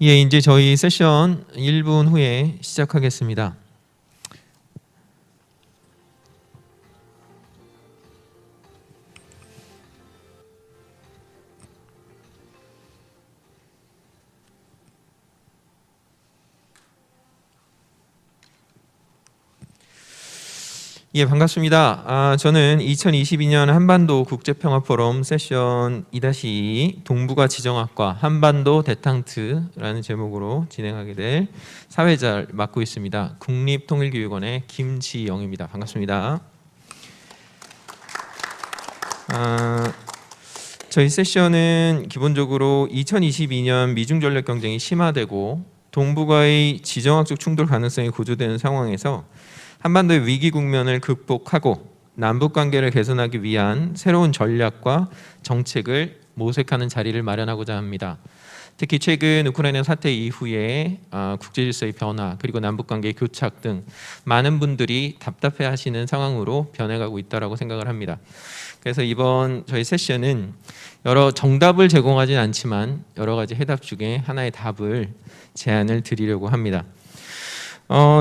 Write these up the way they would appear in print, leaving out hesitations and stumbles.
예, 이제 저희 세션 1분 후에 시작하겠습니다. 예, 반갑습니다. 저는 2022년 한반도 국제평화포럼 세션 2-2 동북아 지정학과 한반도 대탕트라는 제목으로 진행하게 될 사회자를 맡고 있습니다. 국립통일교육원의 김지영입니다. 반갑습니다. 저희 세션은 기본적으로 2022년 미중 전략 경쟁이 심화되고 동북아의 지정학적 충돌 가능성이 고조되는 상황에서 한반도의 위기 국면을 극복하고 남북 관계를 개선하기 위한 새로운 전략과 정책을 모색하는 자리를 마련하고자 합니다. 특히 최근 우크라이나 사태 이후에 국제 질서의 변화 그리고 남북 관계의 교착 등 많은 분들이 답답해하시는 상황으로 변해가고 있다고 생각을 합니다. 그래서 이번 저희 세션은 여러 정답을 제공하진 않지만 여러 가지 해답 중에 하나의 답을 제안을 드리려고 합니다.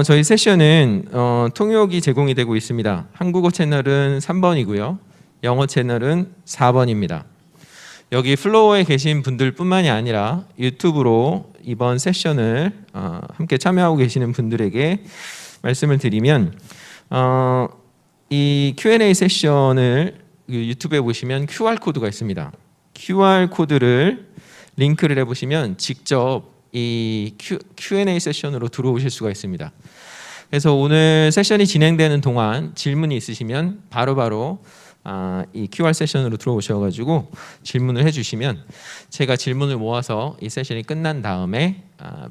저희 세션은 통역이 제공이 되고 있습니다. 한국어 채널은 3번이고요. 영어 채널은 4번입니다. 여기 플로어에 계신 분들뿐만이 아니라 유튜브로 이번 세션을 함께 참여하고 계시는 분들에게 말씀을 드리면 이 Q&A 세션을 유튜브에 보시면 QR코드가 있습니다. QR코드를 링크를 해보시면 직접 이 Q&A 세션으로 들어오실 수가 있습니다. 그래서 오늘 세션이 진행되는 동안 질문이 있으시면 바로바로 이 QR 세션으로 들어오셔가지고 질문을 해주시면 제가 질문을 모아서 이 세션이 끝난 다음에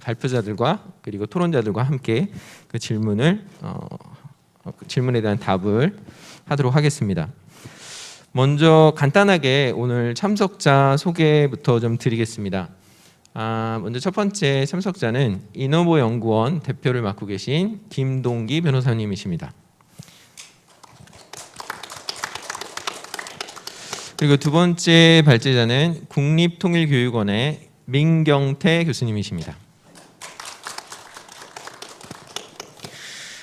발표자들과 그리고 토론자들과 함께 그 질문에 대한 답을 하도록 하겠습니다. 먼저 간단하게 오늘 참석자 소개부터 좀 드리겠습니다. 먼저 첫 번째 참석자는 이노보 연구원 대표를 맡고 계신 김동기 변호사님이십니다. 그리고 두 번째 발제자는 국립통일교육원의 민경태 교수님이십니다.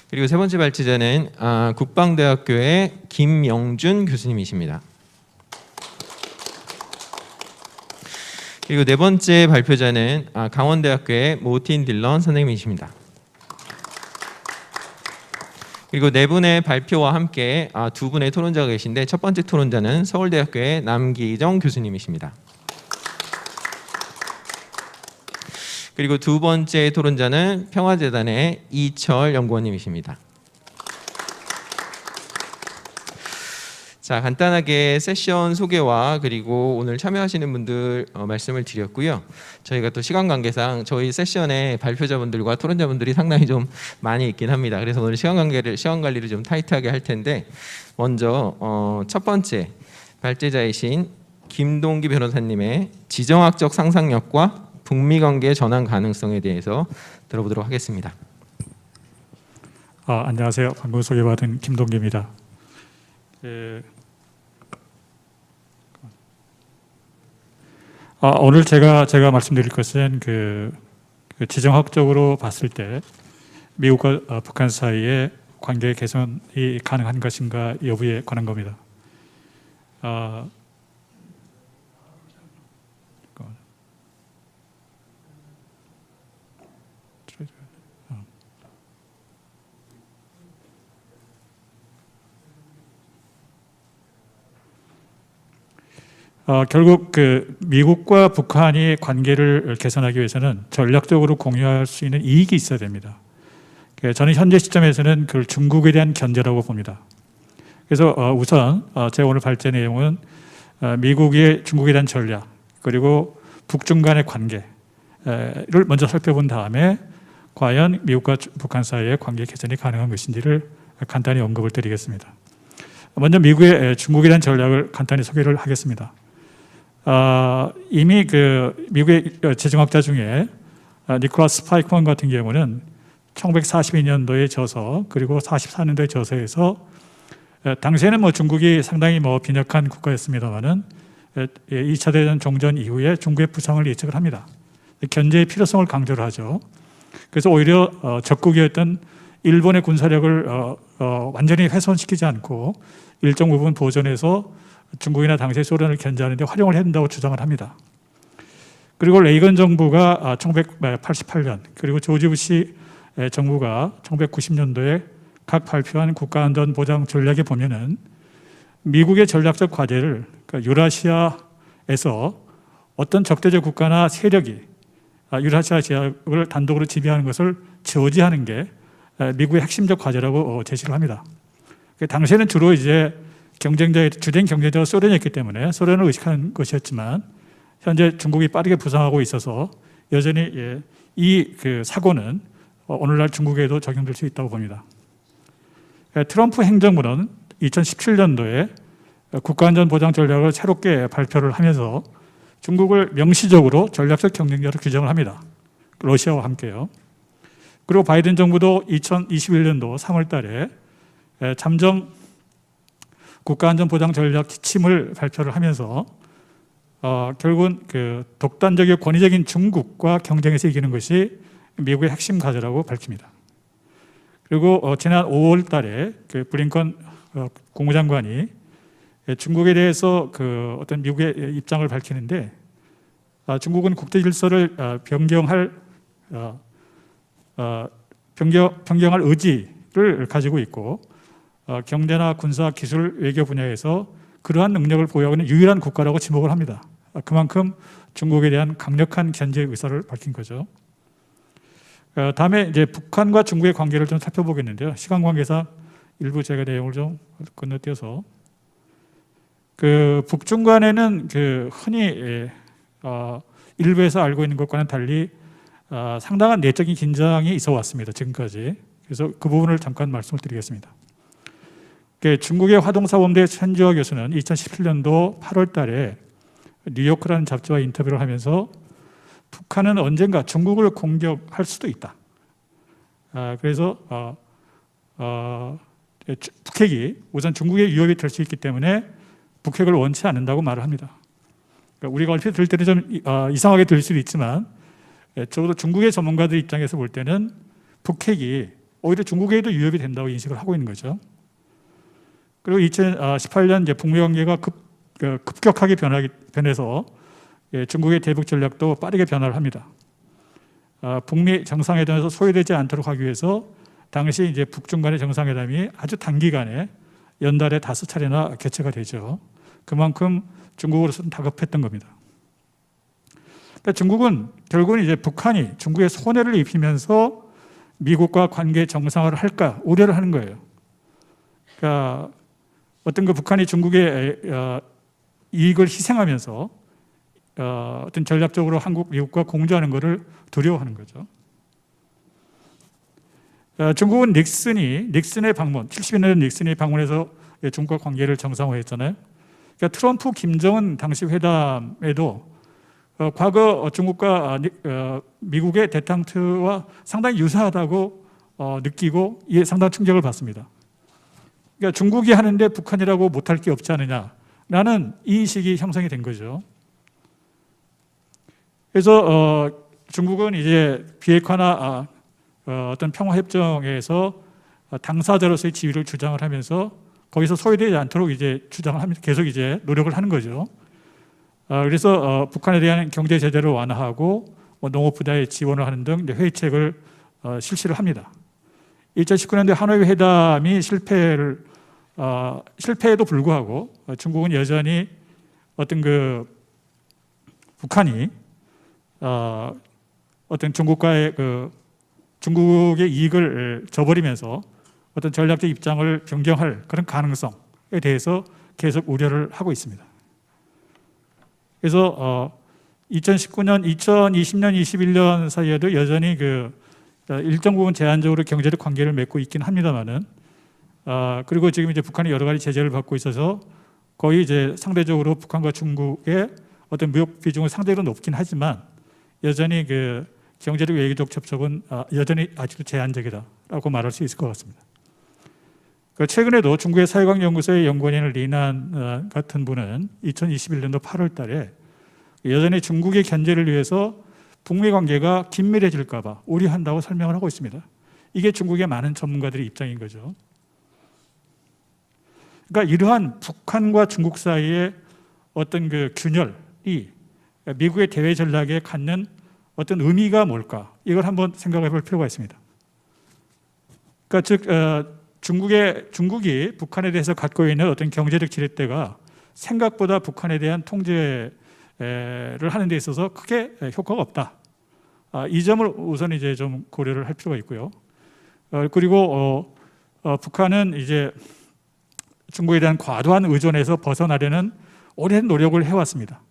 그리고 세 번째 발제자는 국방대학교의 김영준 교수님이십니다. 그리고 네 번째 발표자는 강원대학교의 모틴 딜런 선생님이십니다. 그리고 네 분의 발표와 함께 두 분의 토론자가 계신데 첫 번째 토론자는 서울대학교의 남기정 교수님이십니다. 그리고 두 번째 토론자는 평화재단의 이철 연구원님이십니다. 자, 간단하게 세션 소개와 그리고 오늘 참여하시는 분들 말씀을 드렸고요. 저희가 또 시간 관계상 저희 세션에 발표자분들과 토론자분들이 상당히 좀 많이 있긴 합니다. 그래서 오늘 시간 관리를 좀 타이트하게 할 텐데 먼저 첫 번째 발제자이신 김동기 변호사님의 지정학적 상상력과 북미 관계의 전환 가능성에 대해서 들어보도록 하겠습니다. 안녕하세요. 방금 소개받은 김동기입니다. 오늘 제가 말씀드릴 것은 그 지정학적으로 봤을 때 미국과 북한 사이의 관계 개선이 가능한 것인가 여부에 관한 겁니다. 결국 그 미국과 북한이 관계를 개선하기 위해서는 전략적으로 공유할 수 있는 이익이 있어야 됩니다. 저는 현재 시점에서는 그걸 중국에 대한 견제라고 봅니다. 그래서 우선 제가 오늘 발제 내용은 미국의 중국에 대한 전략 그리고 북중 간의 관계를 먼저 살펴본 다음에 과연 미국과 북한 사이의 관계 개선이 가능한 것인지를 간단히 언급을 드리겠습니다. 먼저 미국의 중국에 대한 전략을 간단히 소개를 하겠습니다. 이미 그 미국의 지정학자 중에 니콜라스 파이크먼 같은 경우는 1942년도에 저서 그리고 44년도에 저서에서 당시에는 중국이 상당히 빈약한 국가였습니다만은 2차 대전 종전 이후에 중국의 부상을 예측을 합니다. 견제의 필요성을 강조를 하죠. 그래서 오히려 적국이었던 일본의 군사력을 완전히 훼손시키지 않고 일정 부분 보존해서 중국이나 당시 소련을 견제하는 데 활용을 해야 된다고 주장을 합니다. 그리고 레이건 정부가 1988년 그리고 조지 부시 정부가 1990년도에 각 발표한 국가안전보장 전략에 보면은 미국의 전략적 과제를 그러니까 유라시아에서 어떤 적대적 국가나 세력이 유라시아 지역을 단독으로 지배하는 것을 저지하는 게 미국의 핵심적 과제라고 제시를 합니다. 당시에는 주로 이제 주된 경쟁자가 소련이었기 때문에 소련을 의식하는 것이었지만 현재 중국이 빠르게 부상하고 있어서 여전히 이 사고는 오늘날 중국에도 적용될 수 있다고 봅니다. 트럼프 행정부는 2017년도에 국가안전보장 전략을 새롭게 발표를 하면서 중국을 명시적으로 전략적 경쟁자로 규정을 합니다. 러시아와 함께요. 그리고 바이든 정부도 2021년도 3월 달에 잠정 국가안전보장 전략 지침을 발표를 하면서 결국은 독단적이고 권위적인 중국과 경쟁에서 이기는 것이 미국의 핵심 과제라고 밝힙니다. 그리고 지난 5월 달에 블링컨 국무장관이 중국에 대해서 어떤 미국의 입장을 밝히는데 중국은 국제 질서를 변경할 의지를 가지고 있고 경제나 군사, 기술, 외교 분야에서 그러한 능력을 보유하고 있는 유일한 국가라고 지목을 합니다. 그만큼 중국에 대한 강력한 견제 의사를 밝힌 거죠. 다음에 이제 북한과 중국의 관계를 좀 살펴보겠는데요. 시간 관계상 일부 제가 내용을 좀 건너뛰어서 북중 간에는 흔히 일부에서 알고 있는 것과는 달리 상당한 내적인 긴장이 있어 왔습니다. 지금까지. 그래서 그 부분을 잠깐 말씀을 드리겠습니다. 중국의 화동사범대 천지화 교수는 2017년도 8월 달에 뉴요크라는 잡지와 인터뷰를 하면서 북한은 언젠가 중국을 공격할 수도 있다. 그래서 북핵이 우선 중국의 위협이 될 수 있기 때문에 북핵을 원치 않는다고 말을 합니다. 그러니까 우리가 얼핏 들을 때는 좀 이상하게 들릴 수도 있지만 적어도 중국의 전문가들 입장에서 볼 때는 북핵이 오히려 중국에도 위협이 된다고 인식을 하고 있는 거죠. 그리고 2018년 이제 북미 관계가 급격하게 변해서 중국의 대북 전략도 빠르게 변화를 합니다. 북미 정상회담에서 소외되지 않도록 하기 위해서 당시 이제 북중 간의 정상회담이 아주 단기간에 연달에 5차례나 개최가 되죠. 그만큼 중국으로서는 다급했던 겁니다. 그러니까 중국은 결국은 이제 북한이 중국에 손해를 입히면서 미국과 관계 정상화를 할까 우려를 하는 거예요. 그러니까 어떤 북한이 중국의 이익을 희생하면서 어떤 전략적으로 미국과 공조하는 것을 두려워하는 거죠. 중국은 닉슨의 방문, 70년대 닉슨이 방문해서 중국과 관계를 정상화했잖아요. 그러니까 트럼프, 김정은 당시 회담에도 과거 중국과 미국의 대탕트와 상당히 유사하다고 느끼고 이에 상당한 충격을 받습니다. 그러니까 중국이 하는데 북한이라고 못할 게 없지 않느냐라는 인식이 형성이 된 거죠. 그래서 중국은 이제 비핵화나 어떤 평화협정에서 당사자로서의 지위를 주장을 하면서 거기서 소외되지 않도록 이제 주장을 하면서 계속 이제 노력을 하는 거죠. 그래서 북한에 대한 경제 제재를 완화하고 농업 분야에 지원을 하는 등 회의책을 실시를 합니다. 2019년도에 하노이 회담이 실패에도 불구하고 중국은 여전히 어떤 북한이 어떤 중국의 이익을 저버리면서 어떤 전략적 입장을 변경할 그런 가능성에 대해서 계속 우려를 하고 있습니다. 그래서 2019년, 2020년, 21년 사이에도 여전히 일정 부분 제한적으로 경제적 관계를 맺고 있긴 합니다만은 그리고 지금 이제 북한이 여러 가지 제재를 받고 있어서 거의 이제 상대적으로 북한과 중국의 어떤 무역 비중은 상대로 높긴 하지만 여전히 경제적 외교적 접촉은 여전히 아직도 제한적이다라고 말할 수 있을 것 같습니다. 최근에도 중국의 사회과학연구소의 연구원인 리난 같은 분은 2021년도 8월 달에 여전히 중국의 견제를 위해서 북미 관계가 긴밀해질까 봐 우려한다고 설명을 하고 있습니다. 이게 중국의 많은 전문가들의 입장인 거죠. 그러니까 이러한 북한과 중국 사이의 어떤 그 균열이 미국의 대외 전략에 갖는 어떤 의미가 뭘까? 이걸 한번 생각해 볼 필요가 있습니다. 그러니까 즉 중국이 북한에 대해서 갖고 있는 어떤 경제적 지렛대가 생각보다 북한에 대한 통제를 하는 데 있어서 크게 효과가 없다. 이 점을 우선 이제 좀 고려를 할 필요가 있고요. 그리고 북한은 이제 중국에 대한 과도한 의존에서 벗어나려는 오랜 노력을 해왔습니다.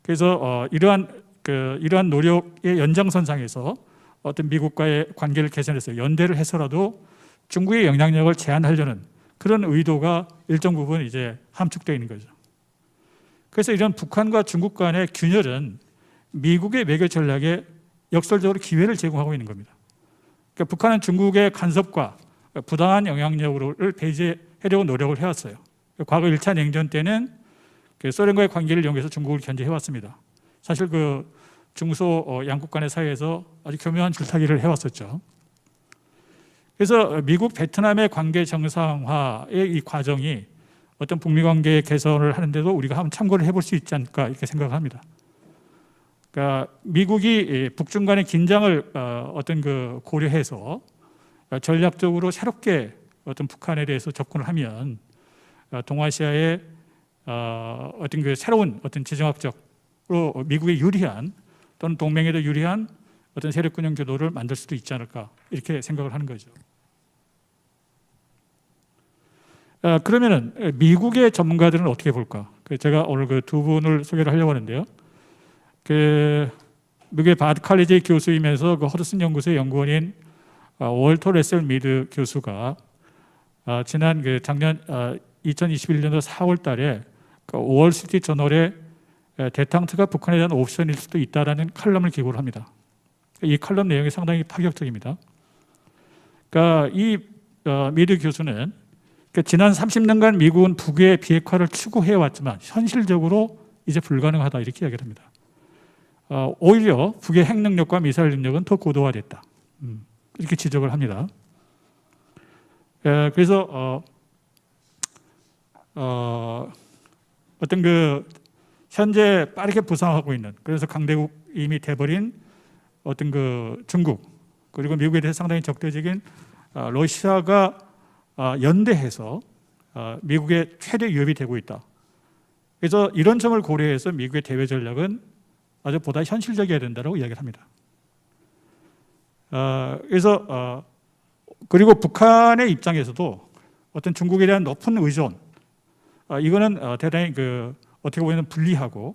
그래서 이러한 노력의 연장선상에서 어떤 미국과의 관계를 개선해서 연대를 해서라도 중국의 영향력을 제한하려는 그런 의도가 일정 부분 이제 함축되어 있는 거죠. 그래서 이런 북한과 중국 간의 균열은 미국의 외교 전략에 역설적으로 기회를 제공하고 있는 겁니다. 그러니까 북한은 중국의 간섭과 부당한 영향력을 배제하려고 노력을 해왔어요. 과거 1차 냉전 때는 소련과의 관계를 이용해서 중국을 견제해왔습니다. 사실 그 중소 양국 간의 사이에서 아주 교묘한 줄타기를 해왔었죠. 그래서 미국 베트남의 관계 정상화의 이 과정이 어떤 북미 관계 개선을 하는데도 우리가 한번 참고를 해볼 수 있지 않을까 이렇게 생각합니다. 그러니까 미국이 북중 간의 긴장을 어떤 그 고려해서 전략적으로 새롭게 어떤 북한에 대해서 접근을 하면 동아시아의 어떤 그 새로운 어떤 지정학적으로 미국에 유리한 또는 동맹에도 유리한 어떤 세력균형 구도를 만들 수도 있지 않을까 이렇게 생각을 하는 거죠. 그러면은 미국의 전문가들은 어떻게 볼까? 제가 오늘 그 두 분을 소개를 하려고 하는데요. 미국의 바드 칼리지 교수이면서 그 허드슨 연구소의 연구원인 월터 레셀 미드 교수가 지난 작년 2021년도 4월달에 월스트리트 저널에 데탕트가 북한에 대한 옵션일 수도 있다라는 칼럼을 기고를 합니다. 이 칼럼 내용이 상당히 파격적입니다. 그러니까 이 미드 교수는 지난 30년간 미국은 북의 비핵화를 추구해 왔지만 현실적으로 이제 불가능하다 이렇게 이야기를 합니다. 오히려 북의 핵 능력과 미사일 능력은 더 고도화됐다. 이렇게 지적을 합니다. 그래서 어떤 그 현재 빠르게 부상하고 있는 그래서 강대국 이미 돼버린 어떤 그 중국 그리고 미국에 대해서 상당히 적대적인 러시아가 연대해서 미국의 최대 위협이 되고 있다. 그래서 이런 점을 고려해서 미국의 대외 전략은 아주 보다 현실적이어야 된다고 이야기를 합니다. 그래서 그리고 북한의 입장에서도 어떤 중국에 대한 높은 의존 이거는 대단히 어떻게 보면 불리하고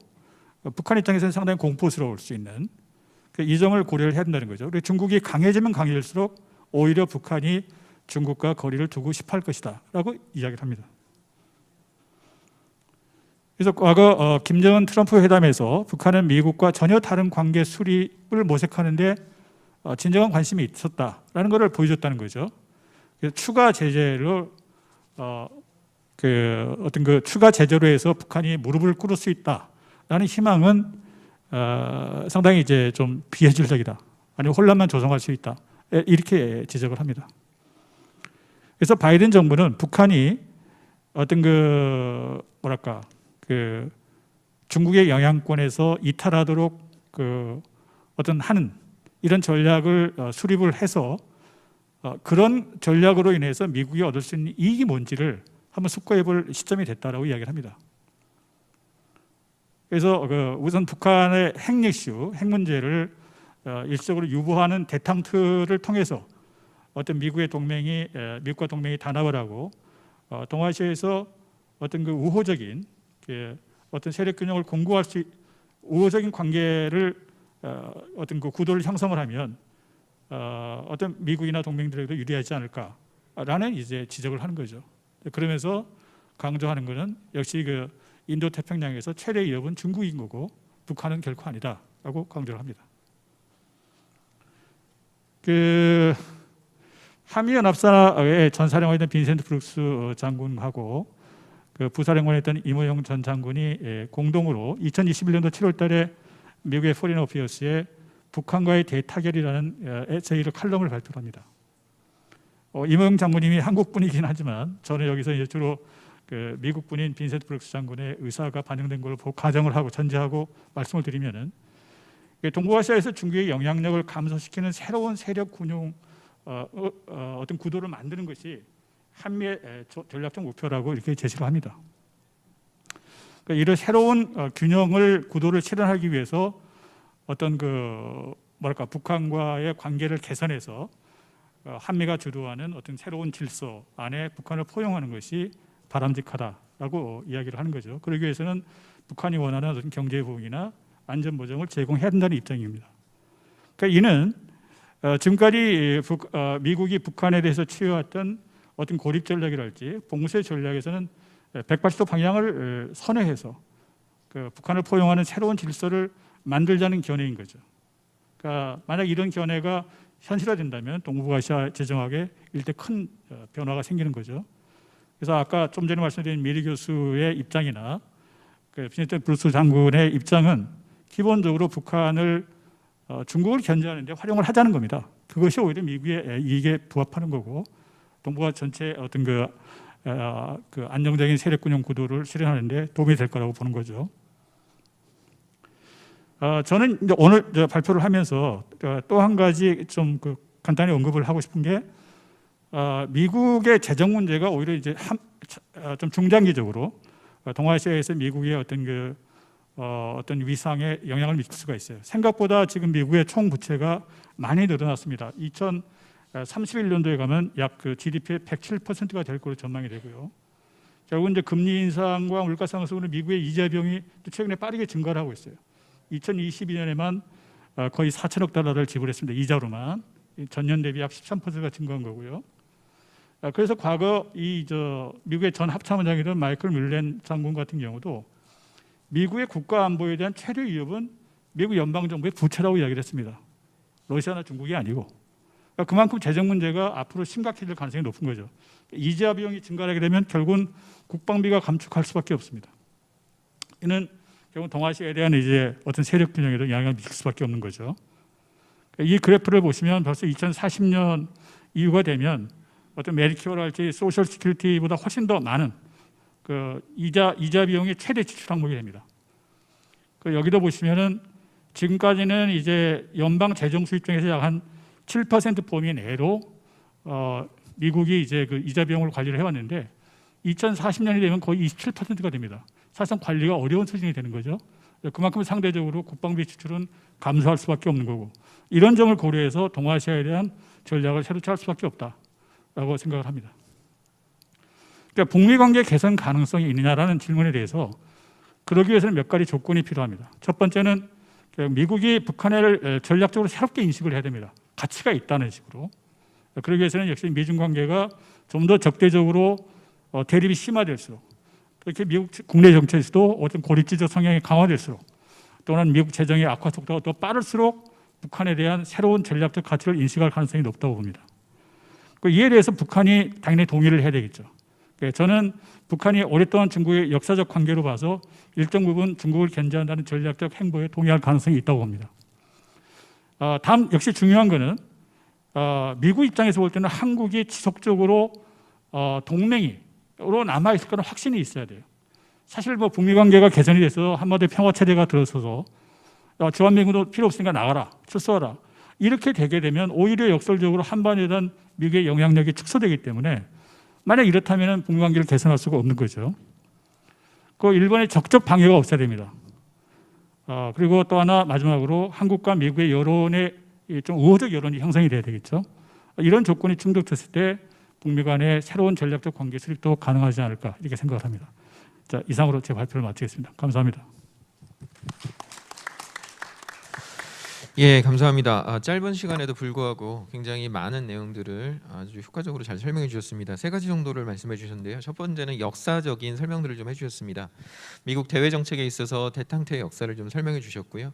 북한 입장에서는 상당히 공포스러울 수 있는 이 점을 고려를 해야 된다는 거죠. 그리고 중국이 강해지면 강해질수록 오히려 북한이 중국과 거리를 두고 싶어 할 것이다 라고 이야기를 합니다. 그래서 과거 김정은 트럼프 회담에서 북한은 미국과 전혀 다른 관계 수립을 모색하는데 진정한 관심이 있었다라는 것을 보여줬다는 거죠. 그래서 추가 제재를 어떤 그 추가 제재로 해서 북한이 무릎을 꿇을 수 있다라는 희망은 상당히 이제 좀 비현실적이다. 아니면 혼란만 조성할 수 있다. 이렇게 지적을 합니다. 그래서 바이든 정부는 북한이 어떤 중국의 영향권에서 이탈하도록 어떤 하는 이런 전략을 수립을 해서 그런 전략으로 인해서 미국이 얻을 수 있는 이익이 뭔지를 한번 숙고해 볼 시점이 됐다라고 이야기를 합니다. 그래서 우선 북한의 핵 이슈, 핵 문제를 일시적으로 유보하는 데탕트를 통해서 어떤 미국과 동맹이 단합을 하고 동아시아에서 어떤 우호적인 어떤 세력 균형을 공고할 수 우호적인 관계를 어떤 구도를 형성을 하면 어떤 미국이나 동맹들에게도 유리하지 않을까라는 이제 지적을 하는 거죠. 그러면서 강조하는 것은 역시 인도 태평양에서 최대 위협은 중국인 거고 북한은 결코 아니다라고 강조를 합니다. 한미연합사의 전사령관이던 빈센트 브룩스 장군하고 부사령관이었던 이모영 전 장군이 공동으로 2021년도 7월 달에 미국의 포린 어피어스에 북한과의 대타결이라는 에세이를 칼럼을 발표합니다. 임영 장군님이 한국 분이긴 하지만 저는 여기서 이제 주로 그 미국 분인 빈센트 브룩스 장군의 의사가 반영된 걸 보고 가정을 하고 전제하고 말씀을 드리면은 동북아시아에서 중국의 영향력을 감소시키는 새로운 세력 군용 어떤 구도를 만드는 것이 한미의 전략적 목표라고 이렇게 제시를 합니다. 그러니까 이런 새로운 균형을 구도를 실현하기 위해서 어떤 북한과의 관계를 개선해서 한미가 주도하는 어떤 새로운 질서 안에 북한을 포용하는 것이 바람직하다라고 이야기를 하는 거죠. 그러기 위해서는 북한이 원하는 어떤 경제 부흥이나 안전 보장을 제공해야 된다는 입장입니다. 그러니까 이는 지금까지 미국이 북한에 대해서 취해왔던 어떤 고립 전략이랄지 봉쇄 전략에서는 180도 방향을 선회해서 북한을 포용하는 새로운 질서를 만들자는 견해인 거죠. 그러니까 만약 이런 견해가 현실화된다면 동북아시아 지정학에 일대 큰 변화가 생기는 거죠. 그래서 아까 좀 전에 말씀드린 미리 교수의 입장이나 빈센트 브루스 장군의 입장은 기본적으로 북한을 중국을 견제하는 데 활용을 하자는 겁니다. 그것이 오히려 미국의 이익에 부합하는 거고 동북아 전체 어떤 그 안정적인 세력균형 구도를 실현하는 데 도움이 될 거라고 보는 거죠. 저는 이제 오늘 발표를 하면서 또 한 가지 좀 간단히 언급을 하고 싶은 게 미국의 재정 문제가 오히려 이제 좀 중장기적으로 동아시아에서 미국의 어떤 위상에 영향을 미칠 수가 있어요. 생각보다 지금 미국의 총 부채가 많이 늘어났습니다. 2031년도에 가면 약 GDP의 107%가 될 것으로 전망이 되고요. 결국 이제 금리 인상과 물가 상승으로 미국의 이자 비용이 최근에 빠르게 증가를 하고 있어요. 2022년에만 거의 4천억 달러를 지불했습니다. 이자로만. 전년 대비 약 13%가 증가한 거고요. 그래서 과거 미국의 전 합참의장이던 마이클 뮬렌 장군 같은 경우도 미국의 국가 안보에 대한 최대 위협은 미국 연방정부의 부채라고 이야기를 했습니다. 러시아나 중국이 아니고. 그러니까 그만큼 재정 문제가 앞으로 심각해질 가능성이 높은 거죠. 이자 비용이 증가하게 되면 결국은 국방비가 감축할 수밖에 없습니다. 이는 결국 동아시아에 대한 이제 어떤 세력 균형에도 영향을 미칠 수밖에 없는 거죠. 이 그래프를 보시면 벌써 2040년 이후가 되면 어떤 메디케어랄지 소셜 시큐리티보다 훨씬 더 많은 이자 비용이 최대 지출 항목이 됩니다. 여기도 보시면은 지금까지는 이제 연방 재정 수입 중에서 약 한 7% 범위 내로 미국이 이제 이자 비용을 관리를 해왔는데 2040년이 되면 거의 27%가 됩니다. 사실상 관리가 어려운 수준이 되는 거죠. 그만큼 상대적으로 국방비 지출은 감소할 수밖에 없는 거고 이런 점을 고려해서 동아시아에 대한 전략을 새로 짤 수밖에 없다라고 생각을 합니다. 그러니까 북미 관계 개선 가능성이 있느냐라는 질문에 대해서 그러기 위해서는 몇 가지 조건이 필요합니다. 첫 번째는 미국이 북한을 전략적으로 새롭게 인식을 해야 됩니다. 가치가 있다는 식으로. 그러기 위해서는 역시 미중 관계가 좀 더 적대적으로 대립이 심화될수록 이렇게 미국 국내 정치에서도 어떤 고립지적 성향이 강화될수록 또는 미국 재정의 악화 속도가 더 빠를수록 북한에 대한 새로운 전략적 가치를 인식할 가능성이 높다고 봅니다. 이에 대해서 북한이 당연히 동의를 해야 되겠죠. 저는 북한이 오랫동안 중국의 역사적 관계로 봐서 일정 부분 중국을 견제한다는 전략적 행보에 동의할 가능성이 있다고 봅니다. 다음 역시 중요한 것은 미국 입장에서 볼 때는 한국이 지속적으로 동맹으로 남아있을 거는 확신이 있어야 돼요. 사실 북미 관계가 개선이 돼서 한마디로 평화체제가 들어서서 주한미군도 필요 없으니까 나가라, 출소하라 이렇게 되게 되면 오히려 역설적으로 한반도에 대한 미국의 영향력이 축소되기 때문에 만약 이렇다면 북미 관계를 개선할 수가 없는 거죠. 일본의 적적 방해가 없어야 됩니다. 그리고 또 하나 마지막으로 한국과 미국의 여론의 좀 우호적 여론이 형성이 돼야 되겠죠. 이런 조건이 충족됐을 때 북미 간의 새로운 전략적 관계 수립도 가능하지 않을까 이렇게 생각을 합니다. 자, 이상으로 제 발표를 마치겠습니다. 감사합니다. 예, 감사합니다. 짧은 시간에도 불구하고 굉장히 많은 내용들을 아주 효과적으로 잘 설명해 주셨습니다. 세 가지 정도를 말씀해 주셨는데요. 첫 번째는 역사적인 설명들을 좀 해주셨습니다. 미국 대외 정책에 있어서 대탕태의 역사를 좀 설명해 주셨고요.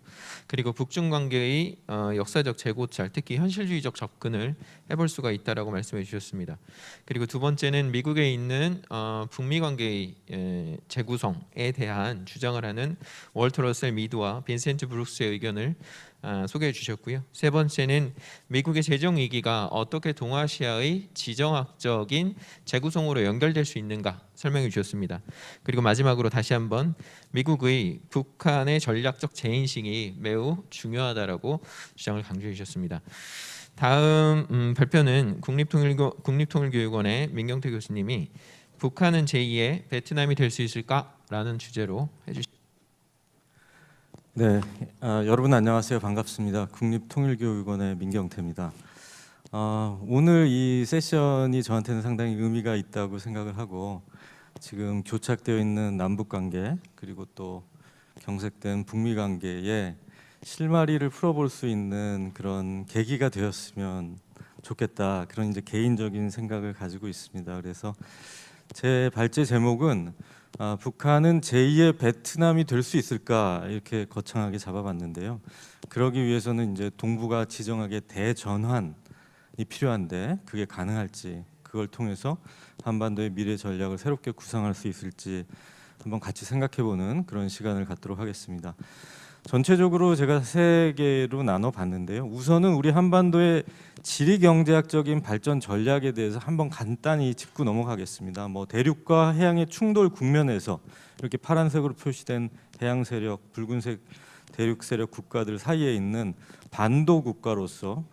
그리고 북중 관계의 역사적 재고찰, 특히 현실주의적 접근을 해볼 수가 있다라고 말씀해 주셨습니다. 그리고 두 번째는 미국에 있는 북미 관계의 재구성에 대한 주장을 하는 월터 러셀 미드와 빈센트 브룩스의 의견을 소개해 주셨고요. 세 번째는 미국의 재정 위기가 어떻게 동아시아의 지정학적인 재구성으로 연결될 수 있는가 설명해 주셨습니다. 그리고 마지막으로 다시 한번 미국의 북한의 전략적 재인식이 매우 중요하다라고 주장을 강조해 주셨습니다. 다음 발표는 국립통일교육원의 민경태 교수님이 북한은 제2의 베트남이 될 수 있을까라는 주제로 해주십니다. 네, 여러분 안녕하세요. 반갑습니다. 국립통일교육원의 민경태입니다. 오늘 이 세션이 저한테는 상당히 의미가 있다고 생각을 하고 지금 교착되어 있는 남북관계 그리고 또 경색된 북미관계에 실마리를 풀어볼 수 있는 그런 계기가 되었으면 좋겠다. 그런 이제 개인적인 생각을 가지고 있습니다. 그래서 제 발제 제목은 북한은 제2의 베트남이 될 수 있을까 이렇게 거창하게 잡아봤는데요. 그러기 위해서는 이제 동북아 지정학의 대전환이 필요한데 그게 가능할지 그걸 통해서 한반도의 미래 전략을 새롭게 구상할 수 있을지 한번 같이 생각해보는 그런 시간을 갖도록 하겠습니다. 전체적으로 제가 세 개로 나눠 봤는데요. 우선은 우리 한반도의 지리 경제학적인 발전 전략에 대해서 한번 간단히 짚고 넘어가겠습니다. 대륙과 해양의 충돌 국면에서 이렇게 파란색으로 표시된 해양 세력, 붉은색 대륙 세력 국가들 사이에 있는 반도 국가로서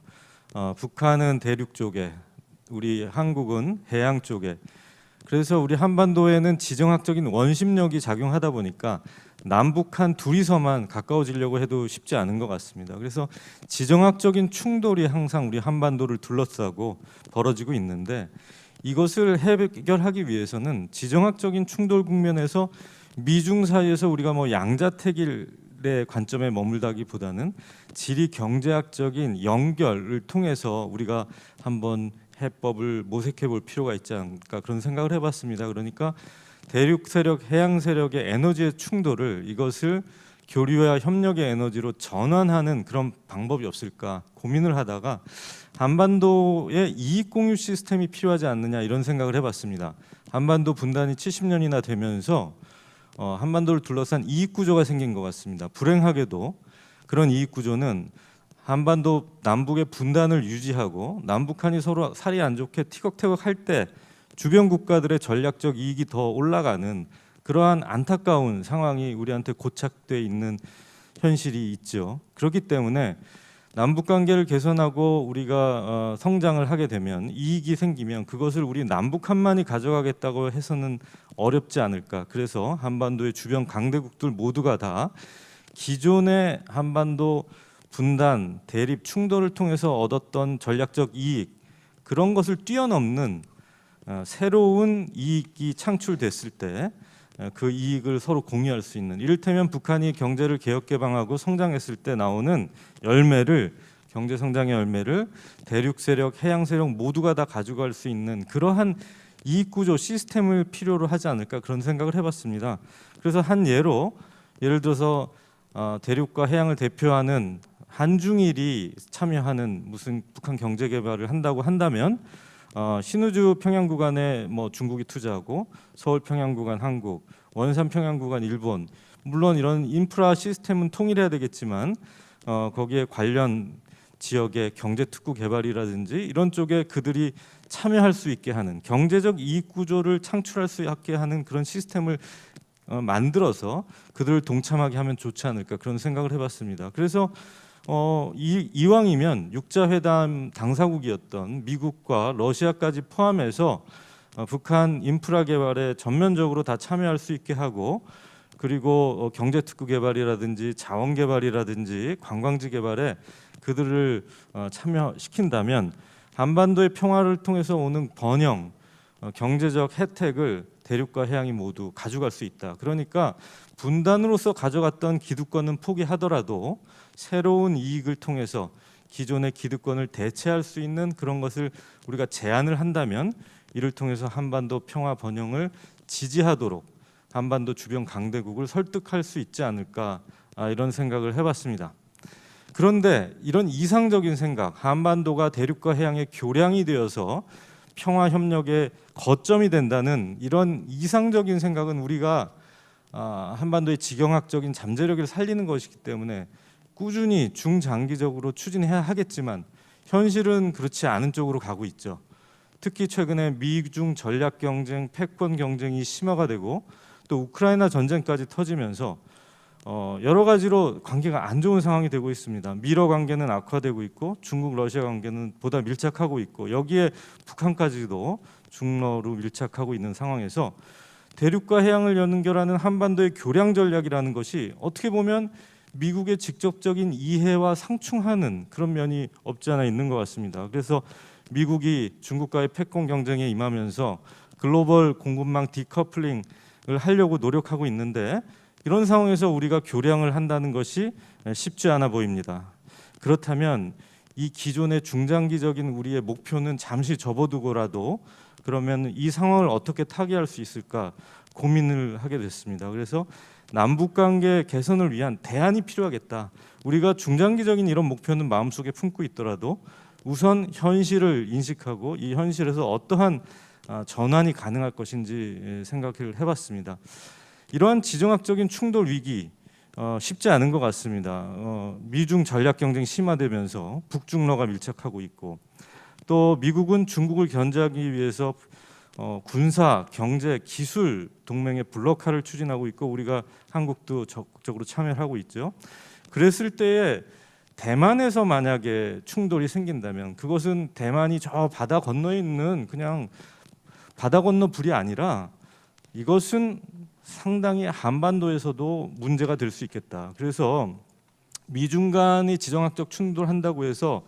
북한은 대륙 쪽에, 우리 한국은 해양 쪽에. 그래서 우리 한반도에는 지정학적인 원심력이 작용하다 보니까 남북한 둘이서만 가까워지려고 해도 쉽지 않은 것 같습니다. 그래서 지정학적인 충돌이 항상 우리 한반도를 둘러싸고 벌어지고 있는데 이것을 해결하기 위해서는 지정학적인 충돌 국면에서 미중 사이에서 우리가 양자택일의 관점에 머물다기보다는 지리 경제학적인 연결을 통해서 우리가 한번 해법을 모색해 볼 필요가 있지 않을까 그런 생각을 해봤습니다. 그러니까 대륙 세력, 해양 세력의 에너지의 충돌을 이것을 교류와 협력의 에너지로 전환하는 그런 방법이 없을까 고민을 하다가 한반도의 이익 공유 시스템이 필요하지 않느냐 이런 생각을 해봤습니다. 한반도 분단이 70년이나 되면서 한반도를 둘러싼 이익 구조가 생긴 것 같습니다. 불행하게도 그런 이익 구조는 한반도 남북의 분단을 유지하고 남북한이 서로 살이 안 좋게 티격태격 할 때 주변 국가들의 전략적 이익이 더 올라가는 그러한 안타까운 상황이 우리한테 고착돼 있는 현실이 있죠. 그렇기 때문에 남북 관계를 개선하고 우리가 성장을 하게 되면 이익이 생기면 그것을 우리 남북한만이 가져가겠다고 해서는 어렵지 않을까. 그래서 한반도의 주변 강대국들 모두가 다 기존의 한반도 분단, 대립, 충돌을 통해서 얻었던 전략적 이익 그런 것을 뛰어넘는 새로운 이익이 창출됐을 때 그 이익을 서로 공유할 수 있는 이를테면 북한이 경제를 개혁 개방하고 성장했을 때 나오는 열매를 경제 성장의 열매를 대륙 세력, 해양 세력 모두가 다 가져갈 수 있는 그러한 이익 구조 시스템을 필요로 하지 않을까 그런 생각을 해봤습니다. 그래서 한 예를 들어서 대륙과 해양을 대표하는 한중일이 참여하는 무슨 북한 경제 개발을 한다고 한다면 신우주 평양 구간에 중국이 투자하고 서울 평양 구간 한국, 원산 평양 구간 일본 물론 이런 인프라 시스템은 통일해야 되겠지만 거기에 관련 지역의 경제 특구 개발이라든지 이런 쪽에 그들이 참여할 수 있게 하는 경제적 이익 구조를 창출할 수 있게 하는 그런 시스템을 만들어서 그들을 동참하게 하면 좋지 않을까 그런 생각을 해봤습니다. 그래서 이왕이면 육자회담 당사국이었던 미국과 러시아까지 포함해서 북한 인프라 개발에 전면적으로 다 참여할 수 있게 하고 그리고 경제 특구 개발이라든지 자원 개발이라든지 관광지 개발에 그들을 참여시킨다면 한반도의 평화를 통해서 오는 번영, 경제적 혜택을 대륙과 해양이 모두 가져갈 수 있다. 그러니까 분단으로서 가져갔던 기득권은 포기하더라도 새로운 이익을 통해서 기존의 기득권을 대체할 수 있는 그런 것을 우리가 제안을 한다면 이를 통해서 한반도 평화 번영을 지지하도록 한반도 주변 강대국을 설득할 수 있지 않을까 이런 생각을 해봤습니다. 그런데 이런 이상적인 생각, 한반도가 대륙과 해양의 교량이 되어서 평화 협력의 거점이 된다는 이런 이상적인 생각은 우리가 한반도의 지경학적인 잠재력을 살리는 것이기 때문에 꾸준히 중장기적으로 추진해야 하겠지만 현실은 그렇지 않은 쪽으로 가고 있죠. 특히 최근에 미중 전략 경쟁, 패권 경쟁이 심화가 되고 또 우크라이나 전쟁까지 터지면서 여러 가지로 관계가 안 좋은 상황이 되고 있습니다. 미러 관계는 악화되고 있고 중국 러시아 관계는 보다 밀착하고 있고 여기에 북한까지도 중러로 밀착하고 있는 상황에서 대륙과 해양을 연결하는 한반도의 교량 전략이라는 것이 어떻게 보면 미국의 직접적인 이해와 상충하는 그런 면이 없지 않아 있는 것 같습니다. 그래서 미국이 중국과의 패권 경쟁에 임하면서 글로벌 공급망 디커플링을 하려고 노력하고 있는데 이런 상황에서 우리가 교량을 한다는 것이 쉽지 않아 보입니다. 그렇다면 이 기존의 중장기적인 우리의 목표는 잠시 접어두고라도 그러면 이 상황을 어떻게 타개할 수 있을까 고민을 하게 됐습니다. 그래서 남북관계 개선을 위한 대안이 필요하겠다. 우리가 중장기적인 이런 목표는 마음속에 품고 있더라도 우선 현실을 인식하고 이 현실에서 어떠한 전환이 가능할 것인지 생각을 해봤습니다. 이러한 지정학적인 충돌 위기 쉽지 않은 것 같습니다. 미중 전략 경쟁이 심화되면서 북중러가 밀착하고 있고 또 미국은 중국을 견제하기 위해서 군사, 경제, 기술 동맹의 블록화를 추진하고 있고 우리가 한국도 적극적으로 참여를 하고 있죠. 그랬을 때에 대만에서 만약에 충돌이 생긴다면 그것은 대만이 저 바다 건너에 있는 그냥 바다 건너 불이 아니라 이것은 상당히 한반도에서도 문제가 될 수 있겠다. 그래서 미중 간이 지정학적 충돌한다고 해서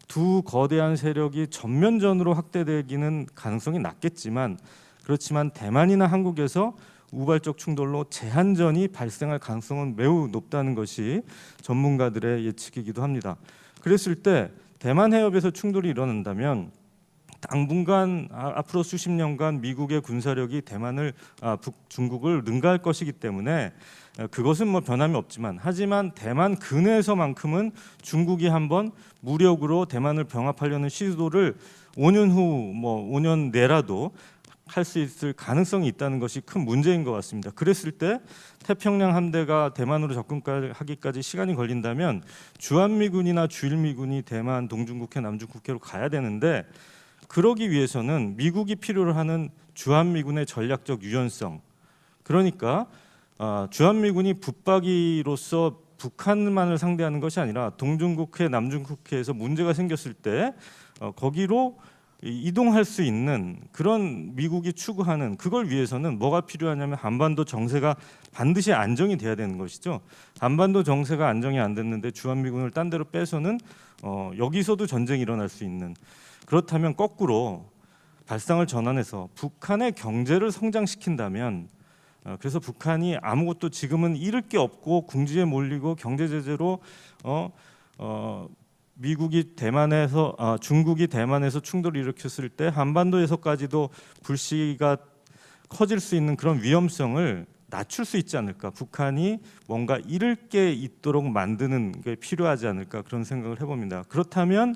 두 거대한 세력이 전면전으로 확대되기는 가능성이 낮겠지만 그렇지만 대만이나 한국에서 우발적 충돌로 제한전이 발생할 가능성은 매우 높다는 것이 전문가들의 예측이기도 합니다. 그랬을 때 대만 해협에서 충돌이 일어난다면 당분간 앞으로 수십 년간 미국의 군사력이 대만을 중국을 능가할 것이기 때문에 그것은 뭐 변함이 없지만 하지만 대만 근해에서만큼은 중국이 한번 무력으로 대만을 병합하려는 시도를 5년 후 5년 내라도 할 수 있을 가능성이 있다는 것이 큰 문제인 것 같습니다. 그랬을 때 태평양 함대가 대만으로 접근하기까지 시간이 걸린다면 주한미군이나 주일미군이 대만 동중국해 남중국해로 가야 되는데 그러기 위해서는 미국이 필요로 하는 주한미군의 전략적 유연성 그러니까 주한미군이 붙박이로서 북한만을 상대하는 것이 아니라 동중국해 남중국해에서 문제가 생겼을 때 거기로 이동할 수 있는 그런 미국이 추구하는 그걸 위해서는 뭐가 필요하냐면 한반도 정세가 반드시 안정이 돼야 되는 것이죠. 한반도 정세가 안정이 안 됐는데 주한미군을 딴 데로 빼서는 여기서도 전쟁이 일어날 수 있는 그렇다면 거꾸로 발상을 전환해서 북한의 경제를 성장시킨다면 그래서 북한이 아무것도 지금은 잃을 게 없고 궁지에 몰리고 경제 제재로 미국이 대만에서 중국이 대만에서 충돌을 일으켰을 때 한반도에서까지도 불씨가 커질 수 있는 그런 위험성을 낮출 수 있지 않을까 북한이 뭔가 잃을 게 있도록 만드는 게 필요하지 않을까 그런 생각을 해봅니다. 그렇다면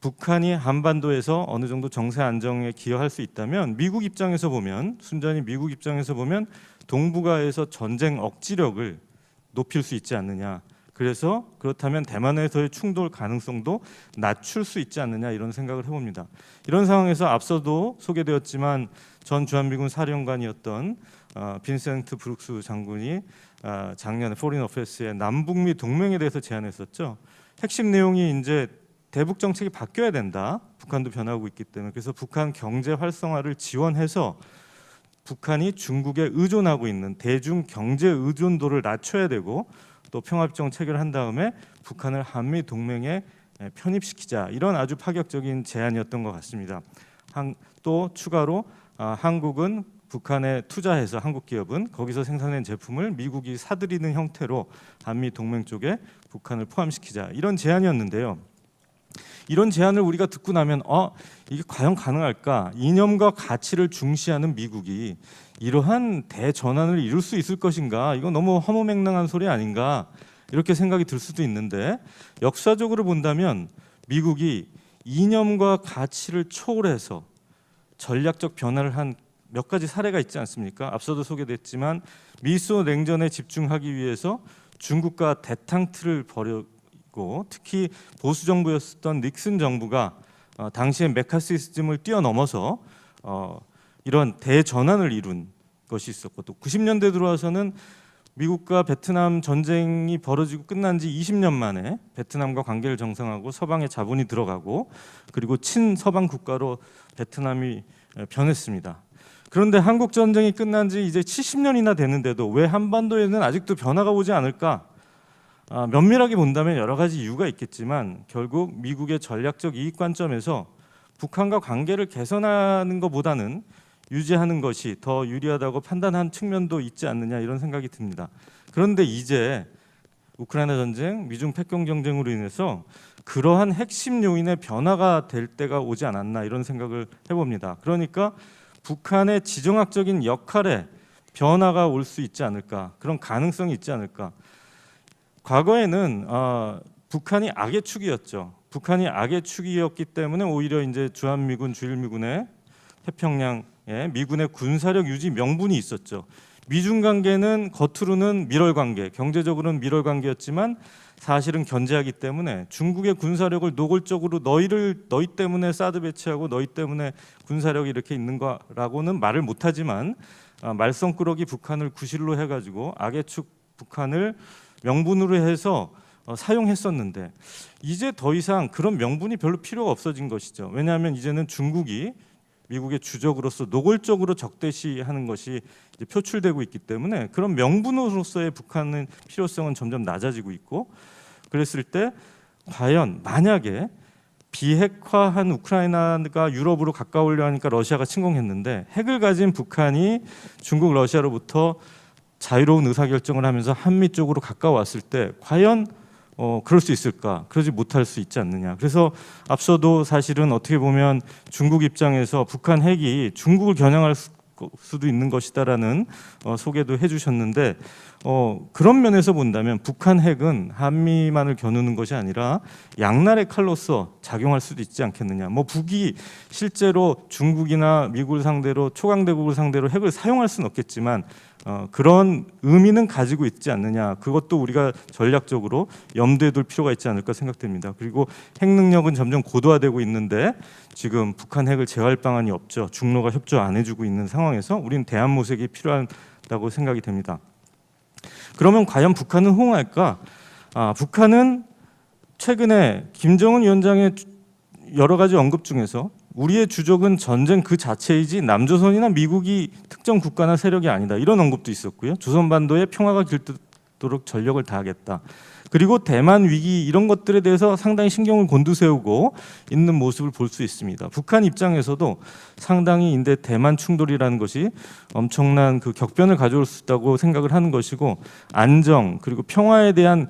북한이 한반도에서 어느 정도 정세 안정에 기여할 수 있다면 미국 입장에서 보면 순전히 미국 입장에서 보면 동북아에서 전쟁 억지력을 높일 수 있지 않느냐. 그래서 그렇다면 대만에서의 충돌 가능성도 낮출 수 있지 않느냐 이런 생각을 해봅니다. 이런 상황에서 앞서도 소개되었지만 전 주한미군 사령관이었던 빈센트 브룩스 장군이 작년에 포린 어페어스의 남북미 동맹에 대해서 제안했었죠. 핵심 내용이 이제 대북 정책이 바뀌어야 된다. 북한도 변하고 있기 때문에 그래서 북한 경제 활성화를 지원해서 북한이 중국에 의존하고 있는 대중 경제 의존도를 낮춰야 되고 또 평화협정 체결한 다음에 북한을 한미 동맹에 편입시키자 이런 아주 파격적인 제안이었던 것 같습니다. 또 추가로 한국은 북한에 투자해서 한국 기업은 거기서 생산된 제품을 미국이 사들이는 형태로 한미 동맹 쪽에 북한을 포함시키자 이런 제안이었는데요. 이런 제안을 우리가 듣고 나면 이게 과연 가능할까? 이념과 가치를 중시하는 미국이 이러한 대전환을 이룰 수 있을 것인가? 이거 너무 허무맹랑한 소리 아닌가? 이렇게 생각이 들 수도 있는데 역사적으로 본다면 미국이 이념과 가치를 초월해서 전략적 변화를 한 몇 가지 사례가 있지 않습니까? 앞서도 소개됐지만 미소 냉전에 집중하기 위해서 중국과 대탕트를 벌였고 특히 보수 정부였었던 닉슨 정부가 당시의 메카시즘을 뛰어넘어서 이런 대전환을 이룬 것이 있었고 또 90년대 들어와서는 미국과 베트남 전쟁이 벌어지고 끝난 지 20년 만에 베트남과 관계를 정상화하고 서방의 자본이 들어가고 그리고 친서방 국가로 베트남이 변했습니다. 그런데 한국 전쟁이 끝난 지 이제 70년이나 됐는데도 왜 한반도에는 아직도 변화가 오지 않을까? 면밀하게 본다면 여러 가지 이유가 있겠지만 결국 미국의 전략적 이익 관점에서 북한과 관계를 개선하는 것보다는 유지하는 것이 더 유리하다고 판단한 측면도 있지 않느냐 이런 생각이 듭니다. 그런데 이제 우크라이나 전쟁, 미중 패권 경쟁으로 인해서 그러한 핵심 요인의 변화가 될 때가 오지 않았나 이런 생각을 해봅니다. 그러니까 북한의 지정학적인 역할에 변화가 올 수 있지 않을까, 그런 가능성이 있지 않을까. 과거에는 북한이 악의 축이었죠. 북한이 악의 축이었기 때문에 오히려 이제 주한미군, 주일미군의 태평양에 미군의 군사력 유지 명분이 있었죠. 미중 관계는 겉으로는 밀월 관계, 경제적으로는 밀월 관계였지만 사실은 견제하기 때문에 중국의 군사력을 노골적으로 너희 때문에 사드 배치하고 너희 때문에 군사력이 이렇게 있는 거라고는 말을 못하지만 말썽꾸러기 북한을 구실로 해가지고 악의 축 북한을 명분으로 해서 사용했었는데 이제 더 이상 그런 명분이 별로 필요가 없어진 것이죠. 왜냐하면 이제는 중국이 미국의 주적으로서 노골적으로 적대시하는 것이 이제 표출되고 있기 때문에 그런 명분으로서의 북한의 필요성은 점점 낮아지고 있고 그랬을 때 과연 만약에 비핵화한 우크라이나가 유럽으로 가까우려 하니까 러시아가 침공했는데 핵을 가진 북한이 중국, 러시아로부터 자유로운 의사결정을 하면서 한미 쪽으로 가까워왔을 때 과연 그럴 수 있을까? 그러지 못할 수 있지 않느냐. 그래서 앞서도 사실은 어떻게 보면 중국 입장에서 북한 핵이 중국을 겨냥할 수도 있는 것이다라는 소개도 해주셨는데 그런 면에서 본다면 북한 핵은 한미만을 겨누는 것이 아니라 양날의 칼로서 작용할 수도 있지 않겠느냐. 뭐 북이 실제로 중국이나 미국을 상대로 초강대국을 상대로 핵을 사용할 수는 없겠지만 그런 의미는 가지고 있지 않느냐. 그것도 우리가 전략적으로 염두에 둘 필요가 있지 않을까 생각됩니다. 그리고 핵 능력은 점점 고도화되고 있는데 지금 북한 핵을 제어할 방안이 없죠. 중로가 협조 안 해주고 있는 상황에서 우리는 대안 모색이 필요하다고 생각이 됩니다. 그러면 과연 북한은 호응할까? 북한은 최근에 김정은 위원장의 여러 가지 언급 중에서 우리의 주적은 전쟁 그 자체이지 남조선이나 미국이 특정 국가나 세력이 아니다. 이런 언급도 있었고요. 조선반도에 평화가 깃들도록 전력을 다하겠다. 그리고 대만 위기 이런 것들에 대해서 상당히 신경을 곤두세우고 있는 모습을 볼 수 있습니다. 북한 입장에서도 상당히 인데 대만 충돌이라는 것이 엄청난 그 격변을 가져올 수 있다고 생각을 하는 것이고 안정 그리고 평화에 대한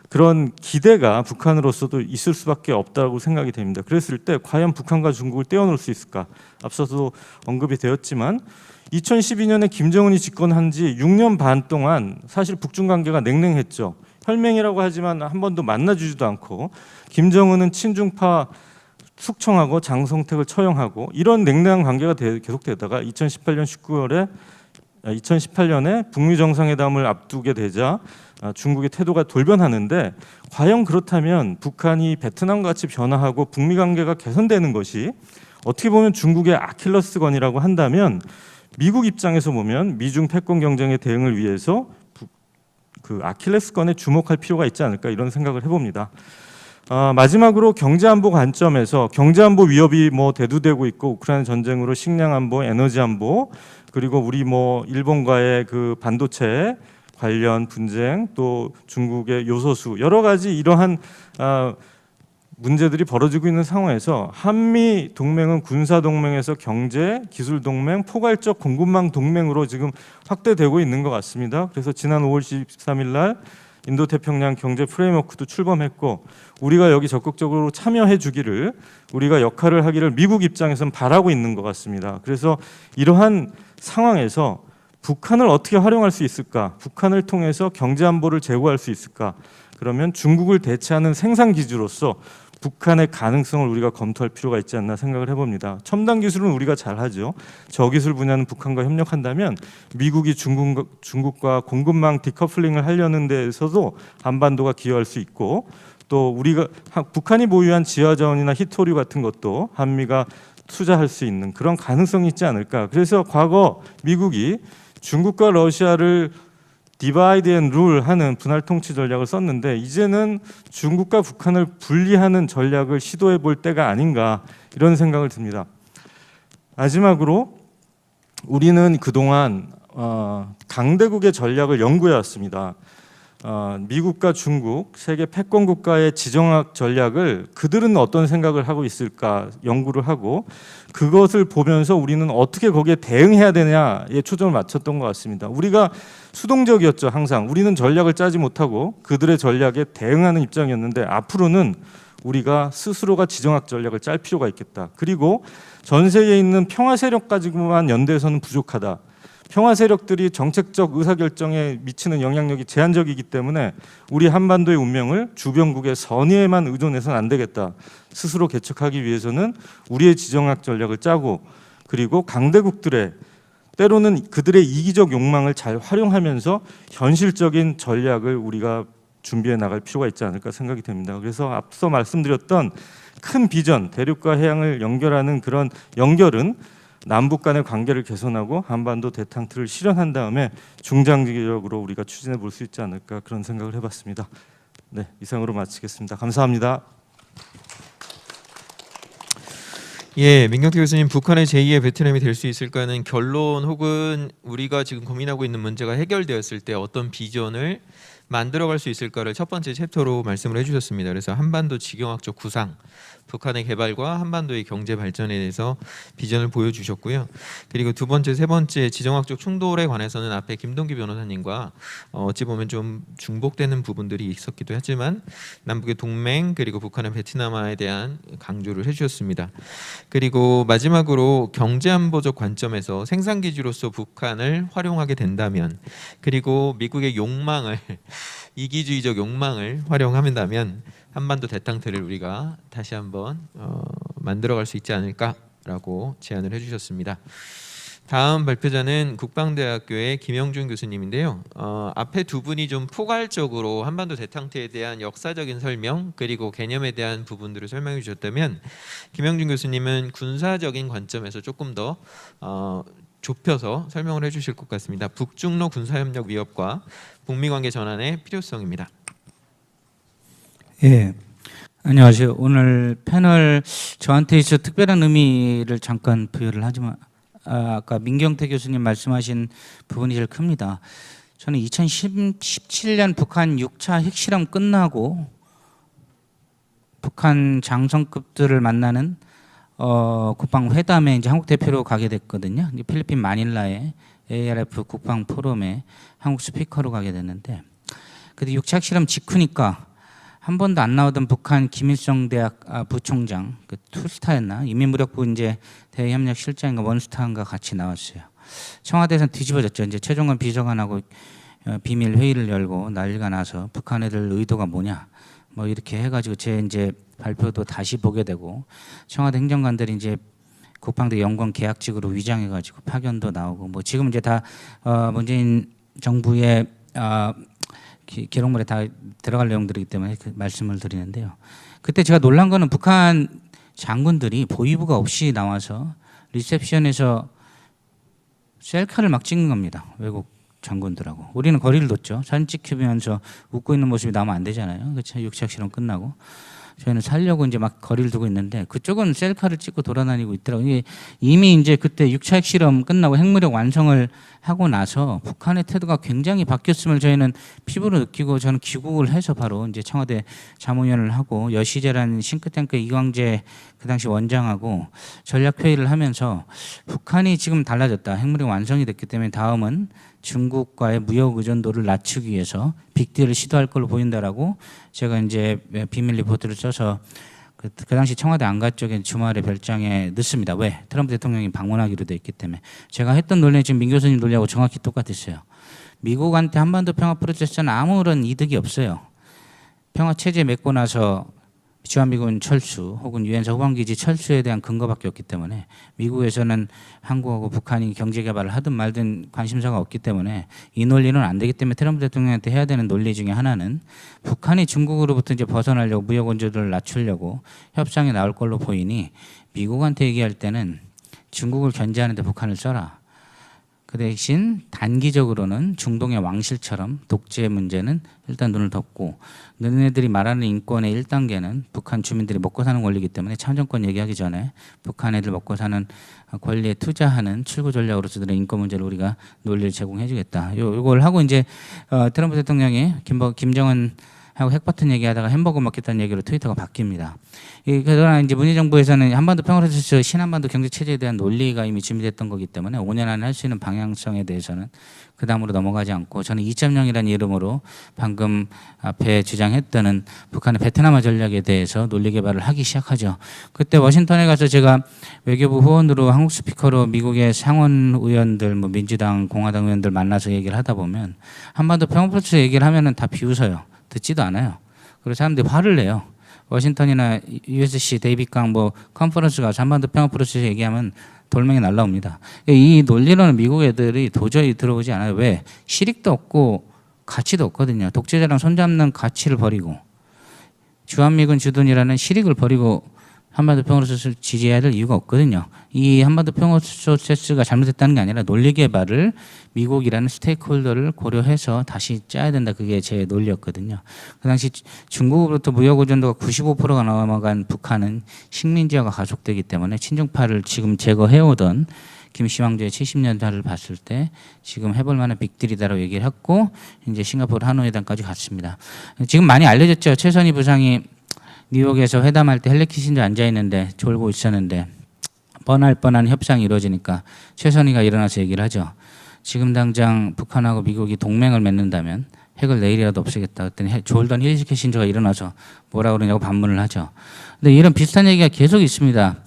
그런 기대가 북한으로서도 있을 수밖에 없다고 생각이 됩니다. 그랬을 때 과연 북한과 중국을 떼어놓을 수 있을까? 앞서도 언급이 되었지만 2012년에 김정은이 집권한 지 6년 반 동안 사실 북중 관계가 냉랭했죠. 혈맹이라고 하지만 한 번도 만나주지도 않고 김정은은 친중파 숙청하고 장성택을 처형하고 이런 냉랭한 관계가 계속되다가 2018년에 북미 정상회담을 앞두게 되자 중국의 태도가 돌변하는데 과연 그렇다면 북한이 베트남 같이 변화하고 북미 관계가 개선되는 것이 어떻게 보면 중국의 아킬레스건이라고 한다면 미국 입장에서 보면 미중 패권 경쟁의 대응을 위해서 그 아킬레스건에 주목할 필요가 있지 않을까 이런 생각을 해봅니다. 마지막으로 경제안보 관점에서 경제안보 위협이 뭐 대두되고 있고 우크라이나 전쟁으로 식량안보, 에너지안보 그리고 우리 뭐 일본과의 그 반도체 관련 분쟁 또 중국의 요소수 여러 가지 이러한 문제들이 벌어지고 있는 상황에서 한미 동맹은 군사 동맹에서 경제, 기술 동맹, 포괄적 공급망 동맹으로 지금 확대되고 있는 것 같습니다. 그래서 지난 5월 13일 날 인도태평양 경제 프레임워크도 출범했고 우리가 여기 적극적으로 참여해 주기를 우리가 역할을 하기를 미국 입장에서는 바라고 있는 것 같습니다. 그래서 이러한 상황에서 북한을 어떻게 활용할 수 있을까? 북한을 통해서 경제 안보를 제고할 수 있을까? 그러면 중국을 대체하는 생산 기지로서 북한의 가능성을 우리가 검토할 필요가 있지 않나 생각을 해봅니다. 첨단 기술은 우리가 잘하죠. 저기술 분야는 북한과 협력한다면 미국이 중국과 공급망 디커플링을 하려는 데에서도 한반도가 기여할 수 있고, 또 우리가 북한이 보유한 지하자원이나 히토류 같은 것도 한미가 투자할 수 있는 그런 가능성이 있지 않을까. 그래서 과거 미국이 중국과 러시아를 디바이드 앤 룰 하는 분할 통치 전략을 썼는데, 이제는 중국과 북한을 분리하는 전략을 시도해 볼 때가 아닌가, 이런 생각을 듭니다. 마지막으로 우리는 그동안 강대국의 전략을 연구해 왔습니다. 미국과 중국, 세계 패권 국가의 지정학 전략을 그들은 어떤 생각을 하고 있을까 연구를 하고, 그것을 보면서 우리는 어떻게 거기에 대응해야 되냐에 초점을 맞췄던 것 같습니다. 우리가 수동적이었죠. 항상 우리는 전략을 짜지 못하고 그들의 전략에 대응하는 입장이었는데, 앞으로는 우리가 스스로가 지정학 전략을 짤 필요가 있겠다. 그리고 전 세계에 있는 평화 세력 가지고만 연대해서는 부족하다. 평화 세력들이 정책적 의사결정에 미치는 영향력이 제한적이기 때문에 우리 한반도의 운명을 주변국의 선의에만 의존해서는 안 되겠다. 스스로 개척하기 위해서는 우리의 지정학 전략을 짜고, 그리고 강대국들의 때로는 그들의 이기적 욕망을 잘 활용하면서 현실적인 전략을 우리가 준비해 나갈 필요가 있지 않을까 생각이 됩니다. 그래서 앞서 말씀드렸던 큰 비전, 대륙과 해양을 연결하는 그런 연결은 남북 간의 관계를 개선하고 한반도 대탕트를 실현한 다음에 중장기적으로 우리가 추진해 볼 수 있지 않을까, 그런 생각을 해봤습니다. 네, 이상으로 마치겠습니다. 감사합니다. 예, 민경태 교수님, 북한의 제2의 베트남이 될 수 있을까는 결론 혹은 우리가 지금 고민하고 있는 문제가 해결되었을 때 어떤 비전을 만들어갈 수 있을까를 첫 번째 챕터로 말씀을 해주셨습니다. 그래서 한반도 지경학적 구상, 북한의 개발과 한반도의 경제 발전에 대해서 비전을 보여주셨고요. 그리고 두 번째, 세 번째 지정학적 충돌에 관해서는 앞에 김동기 변호사님과 어찌 보면 좀 중복되는 부분들이 있었기도 하지만 남북의 동맹 그리고 북한의 베트남화에 대한 강조를 해주셨습니다. 그리고 마지막으로 경제안보적 관점에서 생산기지로서 북한을 활용하게 된다면, 그리고 미국의 욕망을 이기주의적 욕망을 활용한다면 한반도 대탕트를 우리가 다시 한번 만들어갈 수 있지 않을까라고 제안을 해주셨습니다. 다음 발표자는 국방대학교의 김영준 교수님인데요. 앞에 두 분이 좀 포괄적으로 한반도 대탕트에 대한 역사적인 설명 그리고 개념에 대한 부분들을 설명해 주셨다면, 김영준 교수님은 군사적인 관점에서 조금 더 좁혀서 설명을 해주실 것 같습니다. 북중로 군사협력 위협과 북미관계 전환의 필요성입니다. 예, 안녕하세요. 오늘 패널 저한테 있어 특별한 의미를 잠깐 부여를 하지만 아까 민경태 교수님 말씀하신 부분이 제일 큽니다. 저는 2017년 북한 6차 핵실험 끝나고 북한 장성급들을 만나는 국방회담에 이제 한국 대표로 가게 됐거든요. 이제 필리핀 마닐라에 ARF 국방 포럼에 한국 스피커로 가게 됐는데, 그때 6차 핵실험 직후니까 한 번도 안 나오던 북한 김일성 대학 부총장, 그 투스타였나 인민무력부 이제 대협력실장인가 원스타인가 같이 나왔어요. 청와대에서 뒤집어졌죠. 이제 최종관 비서관하고 비밀 회의를 열고 난리가 나서 북한 애들 의도가 뭐냐, 뭐 이렇게 해가지고 제 이제 발표도 다시 보게 되고, 청와대 행정관들이 이제 국방대 연구원 계약직으로 위장해가지고 파견도 나오고, 뭐 지금 이제 다 문재인 정부의 기록물에 다 들어갈 내용들이기 때문에 그 말씀을 드리는데요. 그때 제가 놀란 거는 북한 장군들이 보위부가 없이 나와서 리셉션에서 셀카를 막 찍는 겁니다. 외국 장군들하고. 우리는 거리를 뒀죠. 사진 찍히면서 웃고 있는 모습이 나오면 안 되잖아요. 그렇죠. 6차 실험 끝나고. 저희는 살려고 이제 막 거리를 두고 있는데 그쪽은 셀카를 찍고 돌아다니고 있더라고요. 이미 이제 그때 6차 핵실험 끝나고 핵무력 완성을 하고 나서 북한의 태도가 굉장히 바뀌었음을 저희는 피부로 느끼고, 저는 귀국을 해서 바로 이제 청와대 자문위원을 하고 여시재라는 싱크탱크 이광재 그 당시 원장하고 전략회의를 하면서 북한이 지금 달라졌다. 핵무력 완성이 됐기 때문에 다음은 중국과의 무역 의존도를 낮추기 위해서 빅딜을 시도할 걸로 보인다라고 제가 이제 비밀 리포트를 써서 그 당시 청와대 안가 쪽에 주말에 별장에 넣습니다. 왜? 트럼프 대통령이 방문하기로 돼 있기 때문에. 제가 했던 논리는 지금 민 교수님 논리하고 정확히 똑같았어요. 미국한테 한반도 평화 프로세스는 아무런 이득이 없어요. 평화 체제 맺고 나서 주한미군 철수 혹은 유엔사 후방기지 철수에 대한 근거밖에 없기 때문에 미국에서는 한국하고 북한이 경제개발을 하든 말든 관심사가 없기 때문에 이 논리는 안 되기 때문에 트럼프 대통령한테 해야 되는 논리 중에 하나는 북한이 중국으로부터 이제 벗어나려고 무역 원조들을 낮추려고 협상에 나올 걸로 보이니 미국한테 얘기할 때는 중국을 견제하는데 북한을 써라. 그 대신 단기적으로는 중동의 왕실처럼 독재 문제는 일단 눈을 덮고 너네들이 말하는 인권의 1단계는 북한 주민들이 먹고 사는 권리이기 때문에 참정권 얘기하기 전에 북한 애들 먹고 사는 권리에 투자하는 출구 전략으로서들의 인권 문제를 우리가 논리를 제공해 주겠다. 요걸 하고 이제 트럼프 대통령이 김정은 하고 핵버튼 얘기하다가 햄버거 먹겠다는 얘기로 트위터가 바뀝니다. 그러나 이제 문재인 정부에서는 한반도 평화로서 신한반도 경제 체제에 대한 논리가 이미 준비됐던 거기 때문에 5년 안에 할 수 있는 방향성에 대해서는 그 다음으로 넘어가지 않고 저는 2.0이라는 이름으로 방금 앞에 주장했던 북한의 베트남화 전략에 대해서 논리 개발을 하기 시작하죠. 그때 워싱턴에 가서 제가 외교부 후원으로 한국 스피커로 미국의 상원 의원들, 뭐 민주당, 공화당 의원들 만나서 얘기를 하다 보면 한반도 평화 프로세스 얘기를 하면은 다 비웃어요. 듣지도 않아요. 그리고 사람들이 화를 내요. 워싱턴이나 USC 데이빗강 뭐 컨퍼런스 가서 한반도 평화 프로세스 얘기하면 돌멩이 날라옵니다. 이 논리로는 미국 애들이 도저히 들어오지 않아요. 왜? 실익도 없고 가치도 없거든요. 독재자랑 손잡는 가치를 버리고 주한미군 주둔이라는 실익을 버리고 한반도 평화 프로세스를 지지해야 될 이유가 없거든요. 이 한반도 평화 프로세스가 잘못됐다는 게 아니라 논리 개발을 미국이라는 스테이크홀더를 고려해서 다시 짜야 된다. 그게 제 논리였거든요. 그 당시 중국으로부터 무역 의존도가 95%가 넘어간 북한은 식민지화가 가속되기 때문에 친중파를 지금 제거해오던 김시황제의 70년대를 봤을 때 지금 해볼 만한 빅딜이다라고 얘기를 했고 이제 싱가포르 하노이단까지 갔습니다. 지금 많이 알려졌죠. 최선희 부상이 뉴욕에서 회담할 때 헬리 키신저 앉아 있는데 졸고 있었는데 뻔할 뻔한 협상이 이루어지니까 최선희가 일어나서 얘기를 하죠. 지금 당장 북한하고 미국이 동맹을 맺는다면 핵을 내일이라도 없애겠다. 그랬더니 졸던 헬리 키신저가 일어나서 뭐라 그러냐고 반문을 하죠. 근데 이런 비슷한 얘기가 계속 있습니다.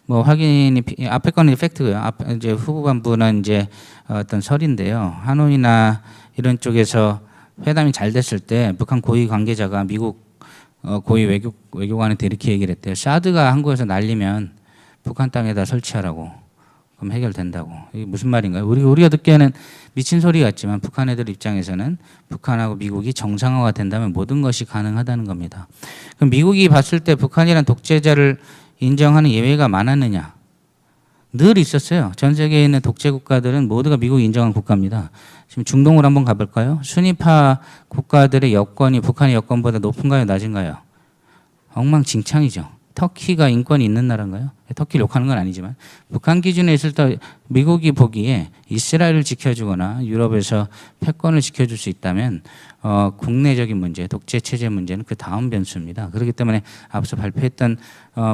뭐 확인이 앞에 거는 팩트고요. 이제 후반부는 이제 어떤 설인데요. 하노이나 이런 쪽에서 회담이 잘 됐을 때 북한 고위 관계자가 미국 고위 외교관한테 이렇게 얘기를 했대요. 사드가 한국에서 날리면 북한 땅에다 설치하라고. 그럼 해결된다고. 이게 무슨 말인가요? 우리가 듣기에는 미친 소리 같지만 북한 애들 입장에서는 북한하고 미국이 정상화가 된다면 모든 것이 가능하다는 겁니다. 그럼 미국이 봤을 때 북한이란 독재자를 인정하는 예외가 많았느냐? 늘 있었어요. 전 세계에 있는 독재 국가들은 모두가 미국이 인정한 국가입니다. 지금 중동으로 한번 가볼까요? 순위파 국가들의 여건이 북한의 여건보다 높은가요? 낮은가요? 엉망진창이죠. 터키가 인권이 있는 나라인가요? 터키를 욕하는 건 아니지만 북한 기준에 있을 때 미국이 보기에 이스라엘을 지켜주거나 유럽에서 패권을 지켜줄 수 있다면 국내적인 문제, 독재 체제 문제는 그 다음 변수입니다. 그렇기 때문에 앞서 발표했던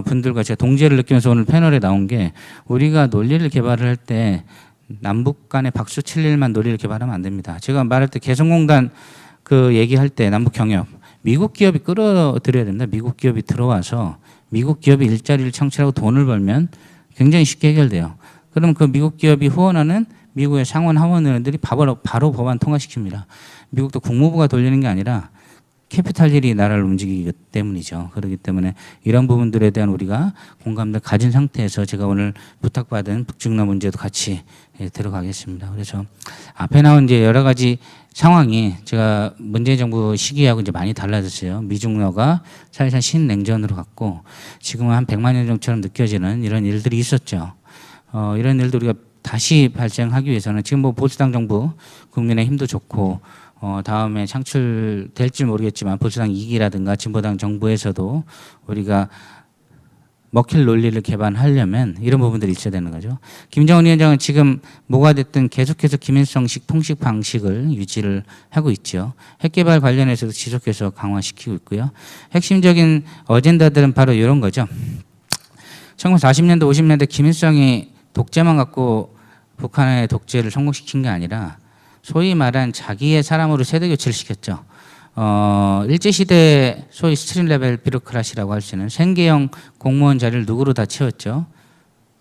분들과 제가 동지를 느끼면서 오늘 패널에 나온 게 우리가 논리를 개발을 할 때 남북 간에 박수 칠 일만 논리를 개발하면 안 됩니다. 제가 말할 때 개성공단 그 얘기할 때 남북 경협 미국 기업이 끌어들여야 된다. 미국 기업이 들어와서 미국 기업이 일자리를 창출하고 돈을 벌면 굉장히 쉽게 해결돼요. 그럼 그 미국 기업이 후원하는 미국의 상원 하원 의원들이 바로 법안 통과시킵니다. 미국도 국무부가 돌리는 게 아니라 캐피탈 힐이 나라를 움직이기 때문이죠. 그렇기 때문에 이런 부분들에 대한 우리가 공감을 가진 상태에서 제가 오늘 부탁받은 북중러 문제도 같이 들어가겠습니다. 그래서 앞에 나온 이제 여러 가지 상황이 제가 문재인 정부 시기하고 이제 많이 달라졌어요. 미중러가 사실상 신냉전으로 갔고 지금은 한 100만 년 전처럼 느껴지는 이런 일들이 있었죠. 이런 일도 우리가 다시 발생하기 위해서는 지금 뭐 보수당 정부 국민의힘도 좋고 다음에 창출될지 모르겠지만 보수당 2기라든가 진보당 정부에서도 우리가 먹힐 논리를 개발하려면 이런 부분들이 있어야 되는 거죠. 김정은 위원장은 지금 뭐가 됐든 계속해서 김일성식 통식 방식을 유지를 하고 있죠. 핵 개발 관련해서도 지속해서 강화시키고 있고요. 핵심적인 어젠다들은 바로 이런 거죠. 1940년대 50년대 김일성이 독재만 갖고 북한의 독재를 성공시킨 게 아니라 소위 말한 자기의 사람으로 세대 교체를 시켰죠. 일제시대 소위 스트림 레벨 비로크라시라고 할 수 있는 생계형 공무원 자리를 누구로 다 채웠죠.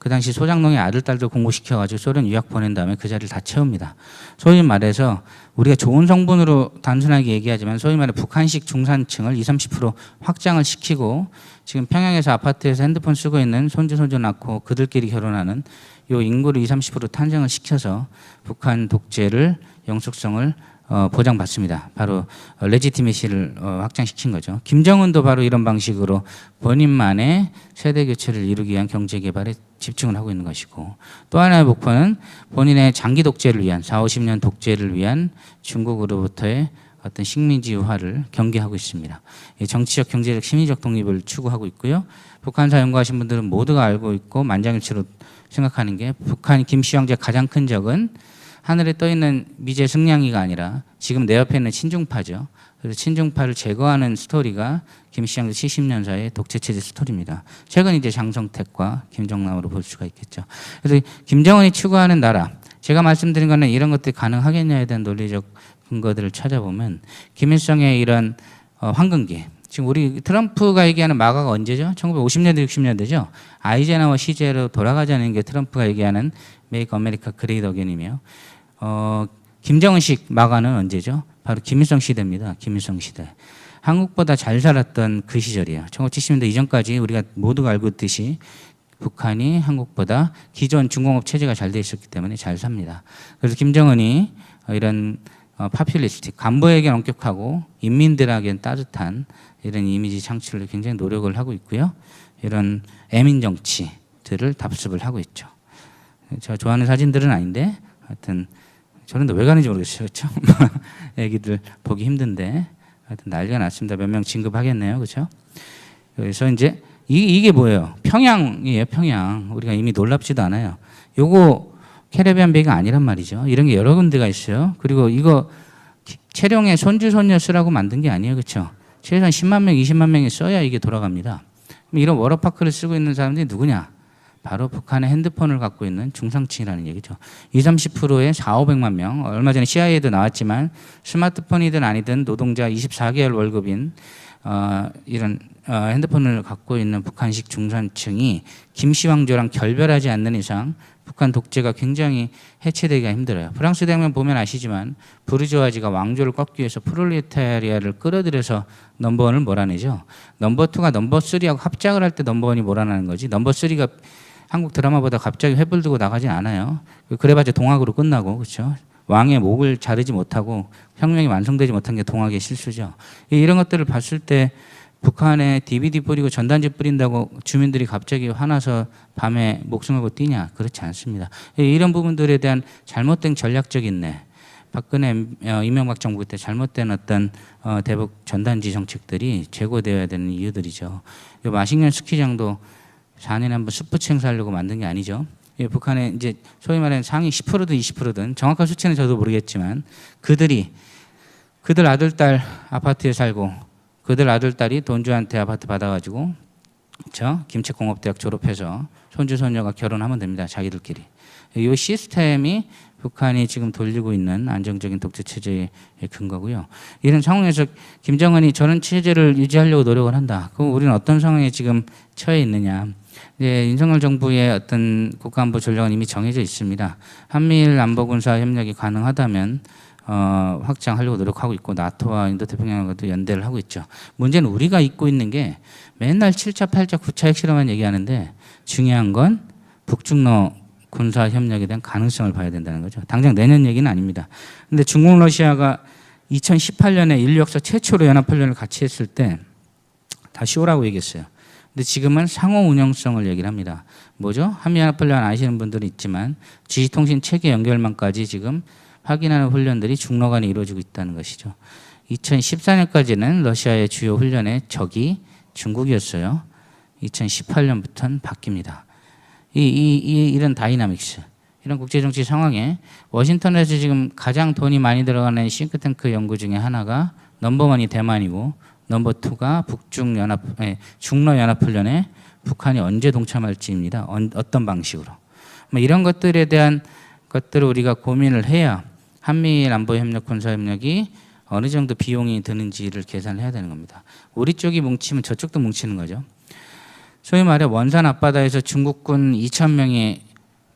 그 당시 소장농의 아들, 딸도 공부시켜가지고 소련 유학 보낸 다음에 그 자리를 다 채웁니다. 소위 말해서 우리가 좋은 성분으로 단순하게 얘기하지만 소위 말해 북한식 중산층을 20, 30% 확장을 시키고 지금 평양에서 아파트에서 핸드폰 쓰고 있는 손주 낳고 그들끼리 결혼하는 요 인구를 20, 30% 탄생을 시켜서 북한 독재를 영속성을 보장받습니다. 바로 레지티미시를 확장시킨 거죠. 김정은도 바로 이런 방식으로 본인만의 세대 교체를 이루기 위한 경제 개발에 집중을 하고 있는 것이고, 또 하나의 목표는 본인의 장기 독재를 위한 40, 50년 독재를 위한 중국으로부터의 어떤 식민지화를 경계하고 있습니다. 정치적, 경제적, 심리적 독립을 추구하고 있고요. 북한사 연구하신 분들은 모두가 알고 있고 만장일치로 생각하는 게 북한 김씨 황제의 가장 큰 적은 하늘에 떠 있는 미제 승냥이가 아니라 지금 내 옆에 있는 친중파죠. 그래서 친중파를 제거하는 스토리가 김씨 황제 70년사의 독재체제 스토리입니다. 최근 이제 장성택과 김정남으로 볼 수가 있겠죠. 그래서 김정은이 추구하는 나라, 제가 말씀드린 거는 이런 것들이 가능하겠냐에 대한 논리적 근거들을 찾아보면 김일성의 이런 황금기, 지금 우리 트럼프가 얘기하는 마가가 언제죠? 1950년대, 60년대죠. 아이젠하워 시제로 돌아가자는 게 트럼프가 얘기하는 메이크 아메리카 그레이트 어게인이며, 김정은식 마가는 언제죠? 바로 김일성 시대입니다. 김일성 시대. 한국보다 잘 살았던 그 시절이에요. 1970년대 이전까지 우리가 모두가 알고 있듯이 북한이 한국보다 기존 중공업 체제가 잘 돼 있었기 때문에 잘 삽니다. 그래서 김정은이 이런 파퓰리스틱, 간부에게는 엄격하고 인민들에게는 따뜻한 이런 이미지 창출을 굉장히 노력을 하고 있고요. 이런 애민 정치들을 답습을 하고 있죠. 제가 좋아하는 사진들은 아닌데 하여튼 저는 왜 가는지 모르겠어요. 그렇죠? 애기들 보기 힘든데 하여튼 난리가 났습니다. 몇 명 진급하겠네요. 그렇죠? 그래서 이제 이게 뭐예요? 평양이에요. 평양. 우리가 이미 놀랍지도 않아요. 요거 캐리비안 베이가 아니란 말이죠. 이런 게 여러 군데가 있어요. 그리고 이거 체령의 손주 손녀 쓰라고 만든 게 아니에요. 그렇죠? 최소한 10만 명, 20만 명이 써야 이게 돌아갑니다. 그럼 이런 워터파크를 쓰고 있는 사람들이 누구냐? 바로 북한의 핸드폰을 갖고 있는 중상층이라는 얘기죠. 20, 30%의 4, 500만 명. 얼마 전에 CIA도 나왔지만 스마트폰이든 아니든 노동자 24개월 월급인 이런 핸드폰을 갖고 있는 북한식 중산층이 김씨 왕조랑 결별하지 않는 이상 북한 독재가 굉장히 해체되기가 힘들어요. 프랑스 대혁명 보면 아시지만 부르주아지가 왕조를 꺾기 위해서 프롤레타리아를 끌어들여서 넘버원을 몰아내죠. 넘버2가 넘버3하고 합작을 할 때 넘버1이 몰아나는 거지, 넘버3가 한국 드라마보다 갑자기 회불 들고 나가진 않아요. 그래봤자 동학으로 끝나고, 그렇죠? 왕의 목을 자르지 못하고 혁명이 완성되지 못한 게 동학의 실수죠. 이런 것들을 봤을 때 북한에 DVD 뿌리고 전단지 뿌린다고 주민들이 갑자기 화나서 밤에 목숨 걸고 뛰냐? 그렇지 않습니다. 이런 부분들에 대한 잘못된 전략적 인내, 박근혜 이명박 정부 때 잘못된 어떤 대북 전단지 정책들이 재고되어야 되는 이유들이죠. 이 마식령 스키장도 4년에 한 번 스포츠 행사하려고 만든 게 아니죠. 북한에 이제 소위 말하는 상위 10%든 20%든 정확한 수치는 저도 모르겠지만 그들 아들, 딸 아파트에 살고 그들 아들, 딸이 돈주한테 아파트 받아가지고 김책공업대학 졸업해서 손주, 손녀가 결혼하면 됩니다. 자기들끼리. 이 시스템이 북한이 지금 돌리고 있는 안정적인 독재체제의 근거고요. 이런 상황에서 김정은이 저런 체제를 유지하려고 노력을 한다. 그럼 우리는 어떤 상황에 지금 처해 있느냐. 윤석열 정부의 어떤 국가안보 전략은 이미 정해져 있습니다. 한미일 안보군사 협력이 가능하다면 확장하려고 노력하고 있고 나토와 인도태평양과도 연대를 하고 있죠. 문제는 우리가 잊고 있는 게 맨날 7차, 8차, 9차 핵실험만 얘기하는데 중요한 건 북중러 군사 협력에 대한 가능성을 봐야 된다는 거죠. 당장 내년 얘기는 아닙니다. 근데 중국 러시아가 2018년에 인류 역사 최초로 연합훈련을 같이 했을 때 다시 오라고 얘기했어요. 근데 지금은 상호 운영성을 얘기를 합니다. 뭐죠? 한미연합훈련 아시는 분들이 있지만 지시통신 체계 연결망까지 지금 확인하는 훈련들이 중러 간에 이루어지고 있다는 것이죠. 2014년까지는 러시아의 주요 훈련의 적이 중국이었어요. 2018년부터는 바뀝니다. 이런 다이나믹스, 이런 국제정치 상황에 워싱턴에서 지금 가장 돈이 많이 들어가는 싱크탱크 연구 중에 하나가 넘버1이 대만이고 넘버2가 중러연합훈련에 북한이 언제 동참할지입니다. 어떤 방식으로. 이런 것들에 대한 것들을 우리가 고민을 해야 한미일 안보협력, 군사협력이 어느 정도 비용이 드는지를 계산을 해야 되는 겁니다. 우리 쪽이 뭉치면 저쪽도 뭉치는 거죠. 소위 말해 원산 앞바다에서 중국군 2,000명이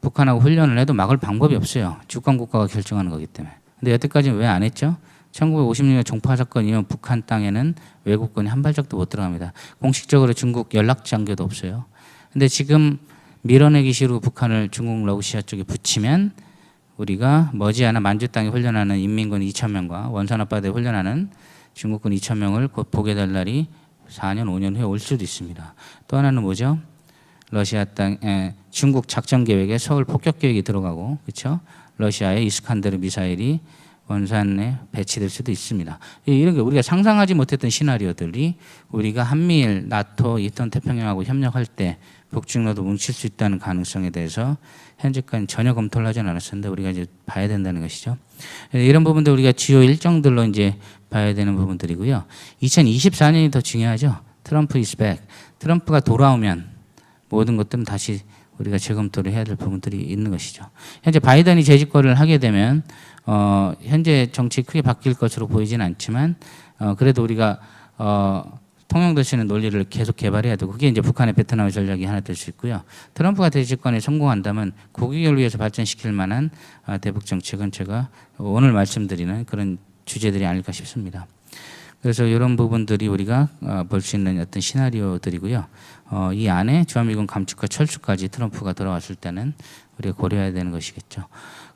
북한하고 훈련을 해도 막을 방법이 없어요. 주권 국가가 결정하는 거기 때문에. 근데 여태까지는 왜 안 했죠? 1956년 종파 사건 이후 북한 땅에는 외국군이 한 발짝도 못 들어갑니다. 공식적으로 중국 연락 장교도 없어요. 근데 지금 밀어내기 시로 북한을 중국 러시아 쪽에 붙이면 우리가 머지않아 만주 땅에 훈련하는 인민군 2,000명과 원산 앞바다에 훈련하는 중국군 2,000명을 곧 보게 될 날이 4년, 5년 후에 올 수도 있습니다. 또 하나는 뭐죠? 러시아 땅에 중국 작전 계획에 서울 폭격 계획이 들어가고, 그렇죠? 러시아의 이스칸데르 미사일이 원산에 배치될 수도 있습니다. 이런 게 우리가 상상하지 못했던 시나리오들이 우리가 한미일, 나토, 이턴 태평양하고 협력할 때 북중로도 뭉칠 수 있다는 가능성에 대해서 현재까지 전혀 검토를 하지 않았었는데 우리가 이제 봐야 된다는 것이죠. 이런 부분들 우리가 주요 일정들로 이제 봐야 되는 부분들이고요. 2024년이 더 중요하죠. 트럼프 is back. 트럼프가 돌아오면 모든 것들은 다시 우리가 재검토를 해야 될 부분들이 있는 것이죠. 현재 바이든이 재집권을 하게 되면 현재 정치 크게 바뀔 것으로 보이지는 않지만 그래도 우리가 통용될 수 있는 논리를 계속 개발해야 되고 그게 이제 북한의 베트남 전략이 하나 될 수 있고요. 트럼프가 재집권에 성공한다면 국익을 위해서 발전시킬 만한 대북 정책은 제가 오늘 말씀드리는 그런 주제들이 아닐까 싶습니다. 그래서 이런 부분들이 우리가 볼 수 있는 어떤 시나리오들이고요. 이 안에 주한미군 감축과 철수까지 트럼프가 들어왔을 때는 우리가 고려해야 되는 것이겠죠.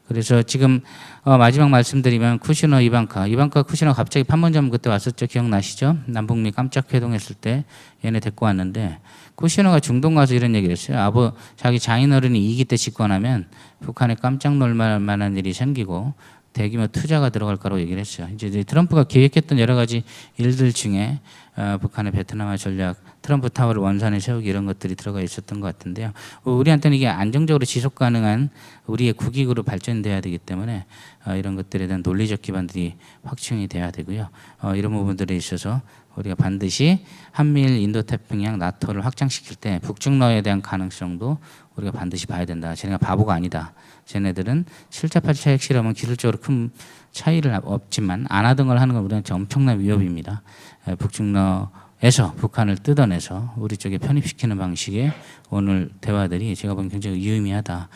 그래서 지금 마지막 말씀드리면 쿠시너 이방카 쿠시너 갑자기 판문점 그때 왔었죠. 기억나시죠? 남북미 깜짝 회동했을 때 얘네 데리고 왔는데 쿠시너가 중동 가서 이런 얘기를 했어요. 자기 장인어른이 2기 때 집권하면 북한에 깜짝 놀랄 만한 일이 생기고 대규모 투자가 들어갈 거라고 얘기를 했어요. 이제 트럼프가 계획했던 여러 가지 일들 중에 북한의 베트남화 전략, 트럼프 타워를 원산에 세우기 이런 것들이 들어가 있었던 것 같은데요. 우리한테는 이게 안정적으로 지속 가능한 우리의 국익으로 발전돼야 되기 때문에 이런 것들에 대한 논리적 기반들이 확충이 돼야 되고요. 이런 부분들에 있어서 우리가 반드시 한미일, 인도태평양, 나토를 확장시킬 때 북중러에 대한 가능성도 우리가 반드시 봐야 된다. 쟤네가 바보가 아니다. 쟤네들은 7차, 8차 핵실험은 기술적으로 큰 차이를 없지만 안 하던 걸 하는 건 우리한테 엄청난 위협입니다. 북중러에서 북한을 뜯어내서 우리 쪽에 편입시키는 방식의 오늘 대화들이 제가 보기엔 굉장히 유의미하다.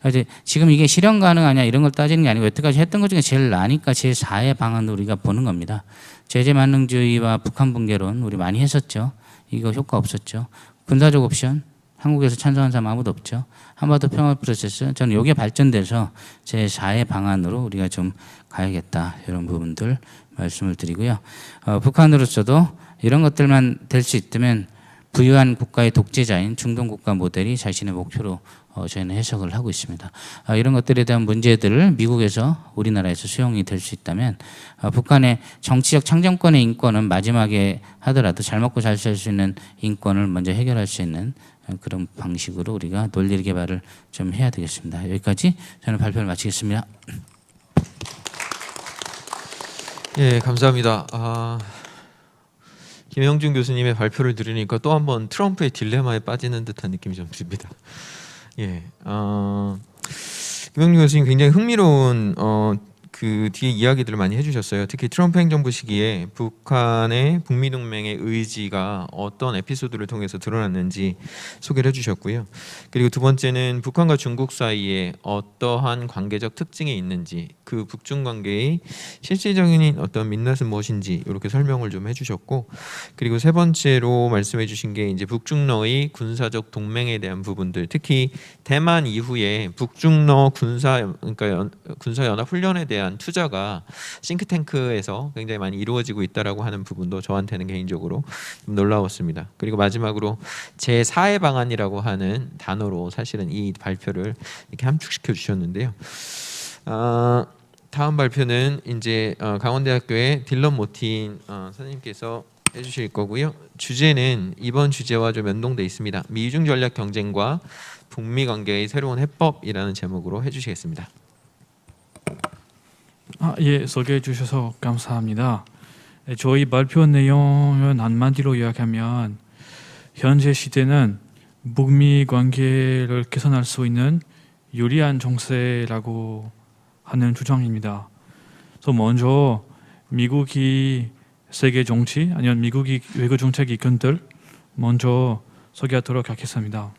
이제 지금 이게 실현 가능하냐 이런 걸 따지는 게 아니고 여태까지 했던 것 중에 제일 나니까 제4의 방안으로 우리가 보는 겁니다. 제재 만능주의와 북한 붕괴론 우리 많이 했었죠. 이거 효과 없었죠. 군사적 옵션 한국에서 찬성한 사람 아무도 없죠. 한반도 평화 프로세스 저는 이게 발전돼서 제4의 방안으로 우리가 좀 가야겠다 이런 부분들 말씀을 드리고요. 북한으로서도 이런 것들만 될 수 있다면 부유한 국가의 독재자인 중동 국가 모델이 자신의 목표로 저희는 해석을 하고 있습니다. 이런 것들에 대한 문제들을 미국에서 우리나라에서 수용이 될 수 있다면 북한의 정치적 창정권의 인권은 마지막에 하더라도 잘 먹고 잘 살 수 있는 인권을 먼저 해결할 수 있는 그런 방식으로 우리가 논리 개발을 좀 해야 되겠습니다. 여기까지 저는 발표를 마치겠습니다. 예, 감사합니다. 김영준 교수님의 발표를 들으니까 또 한 번 트럼프의 딜레마에 빠지는 듯한 느낌이 좀 듭니다. 예, 김영준 교수님 굉장히 흥미로운 그 뒤에 이야기들을 많이 해주셨어요. 특히 트럼프 행정부 시기에 북한의 북미 동맹의 의지가 어떤 에피소드를 통해서 드러났는지 소개를 해주셨고요. 그리고 두 번째는 북한과 중국 사이에 어떠한 관계적 특징이 있는지, 그 북중 관계의 실질적인 어떤 민낯은 무엇인지 이렇게 설명을 좀 해주셨고, 그리고 세 번째로 말씀해주신 게 이제 북중러의 군사적 동맹에 대한 부분들, 특히 대만 이후에 북중러 그러니까 군사 연합 훈련에 대한 투자가 싱크탱크에서 굉장히 많이 이루어지고 있다라고 하는 부분도 저한테는 개인적으로 좀 놀라웠습니다. 그리고 마지막으로 제4의 방안이라고 하는 단어로 사실은 이 발표를 이렇게 함축시켜 주셨는데요. 다음 발표는 이제 강원대학교의 딜런 모틴 선생님께서 해주실 거고요. 주제는 이번 주제와 좀 연동돼 있습니다. 미중 전략 경쟁과 북미 관계의 새로운 해법이라는 제목으로 해주시겠습니다. 예, 소개해 주셔서 감사합니다. 저희 발표 내용은 한마디로 요약하면 현재 시대는 북미 관계를 개선할 수 있는 유리한 정세라고 하는 주장입니다. 그래서 먼저 미국이 세계 정치 아니면 미국이 외교 정책 이끈들 먼저 소개하도록 하겠습니다.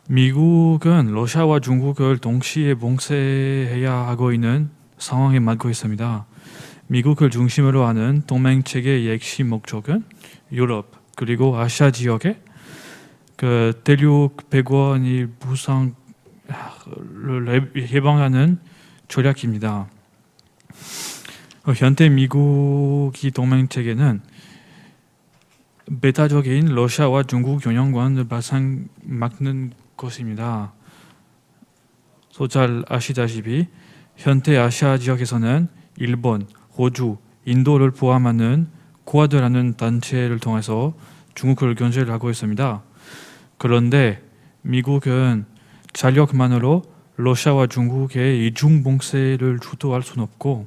미국은 러시아와 중국을 동시에 봉쇄해야 하고 있는 상황에 맞고 있습니다. 미국을 중심으로 하는 동맹 체계의 핵심 목적은 유럽 그리고 아시아 지역의 그 대륙 배관이 부상을 예방하는 전략입니다. 현재 미국이 동맹 체계는 배타적인 러시아와 중국 영향권을 막는 것입니다. 잘 아시다시피 현재 아시아 지역에서는 일본, 호주, 인도를 포함하는 쿼드라는 단체를 통해서 중국을 견제를 하고 있습니다. 그런데 미국은 자력만으로 러시아와 중국의 이중 봉쇄를 주도할 수는 없고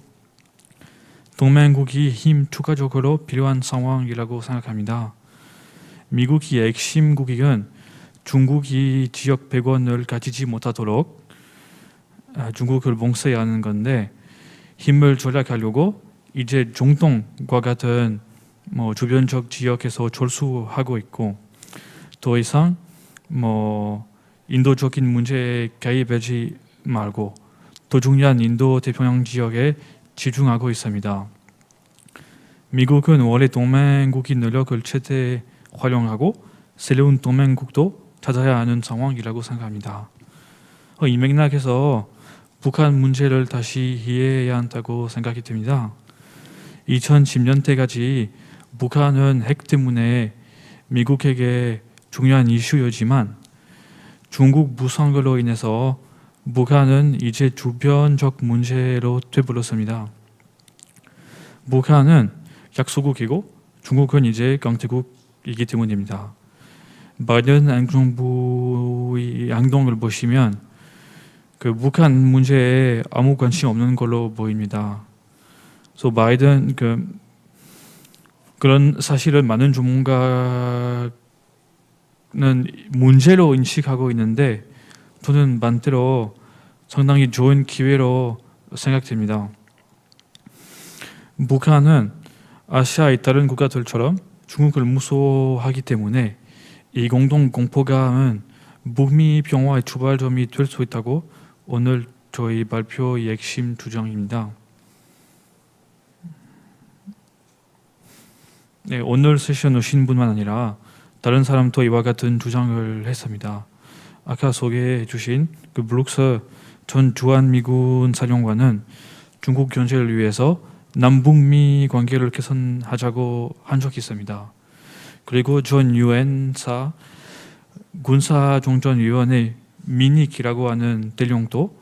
동맹국이 힘 추가적으로 필요한 상황이라고 생각합니다. 미국의 핵심 국익은 중국이 지역 배관을 가지지 못하도록 중국을 봉쇄하는 건데 힘을 전략하려고 이제 중동과 같은 주변적 지역에서 졸수하고 있고 더 이상 인도적인 문제에 개입하지 말고 더 중요한 인도 태평양 지역에 집중하고 있습니다. 미국은 원래 동맹국의 노력을 최대 활용하고 새로운 동맹국도 찾아야 하는 상황이라고 생각합니다. 이 맥락에서 북한 문제를 다시 이해해야 한다고 생각이 듭니다. 2010년대까지 북한은 핵 때문에 미국에게 중요한 이슈였지만 중국 무상으로 인해서 북한은 이제 주변적 문제로 되버렸습니다. 북한은 약소국이고 중국은 이제 강대국이기 때문입니다. 바이든 행정부의 행동을 보시면 그 북한 문제에 아무 관심 없는 걸로 보입니다. 바이든 그런 사실을 많은 전문가는 문제로 인식하고 있는데 저는 반대로 상당히 좋은 기회로 생각됩니다. 북한은 아시아의 다른 국가들처럼 중국을 무서워하기 때문에 이 공동 공포감은 북미 평화의 출발점이 될 수 있다고 오늘 저희 발표의 핵심 주장입니다. 네, 오늘 세션 오신 분만 아니라 다른 사람도 이와 같은 주장을 했습니다. 아까 소개해 주신 그 블룩스 전 주한미군 사령관은 중국 견제를 위해서 남북미 관계를 개선하자고 한 적이 있습니다. 그리고 전 유엔사 군사종전위원회 미닉이라고 하는 대령도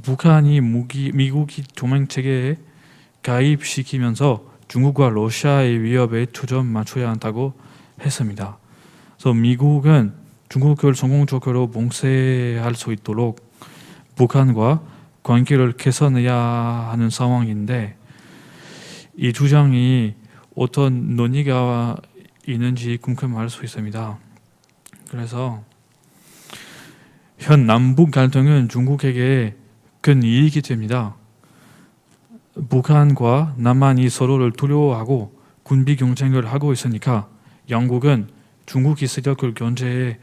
북한이 미국이 동맹체계에 가입시키면서 중국과 러시아의 위협에 초점 맞춰야 한다고 했습니다. 그래서 미국은 중국을 성공적으로 봉쇄할 수 있도록 북한과 관계를 개선해야 하는 상황인데 이 주장이 어떤 논의가 있는지 궁금할 수 있습니다. 그래서 현 남북 갈등은 중국에게 큰 이익이 됩니다. 북한과 남한이 서로를 두려워하고 군비 경쟁을 하고 있으니까 영국은 중국이 세력을 견제해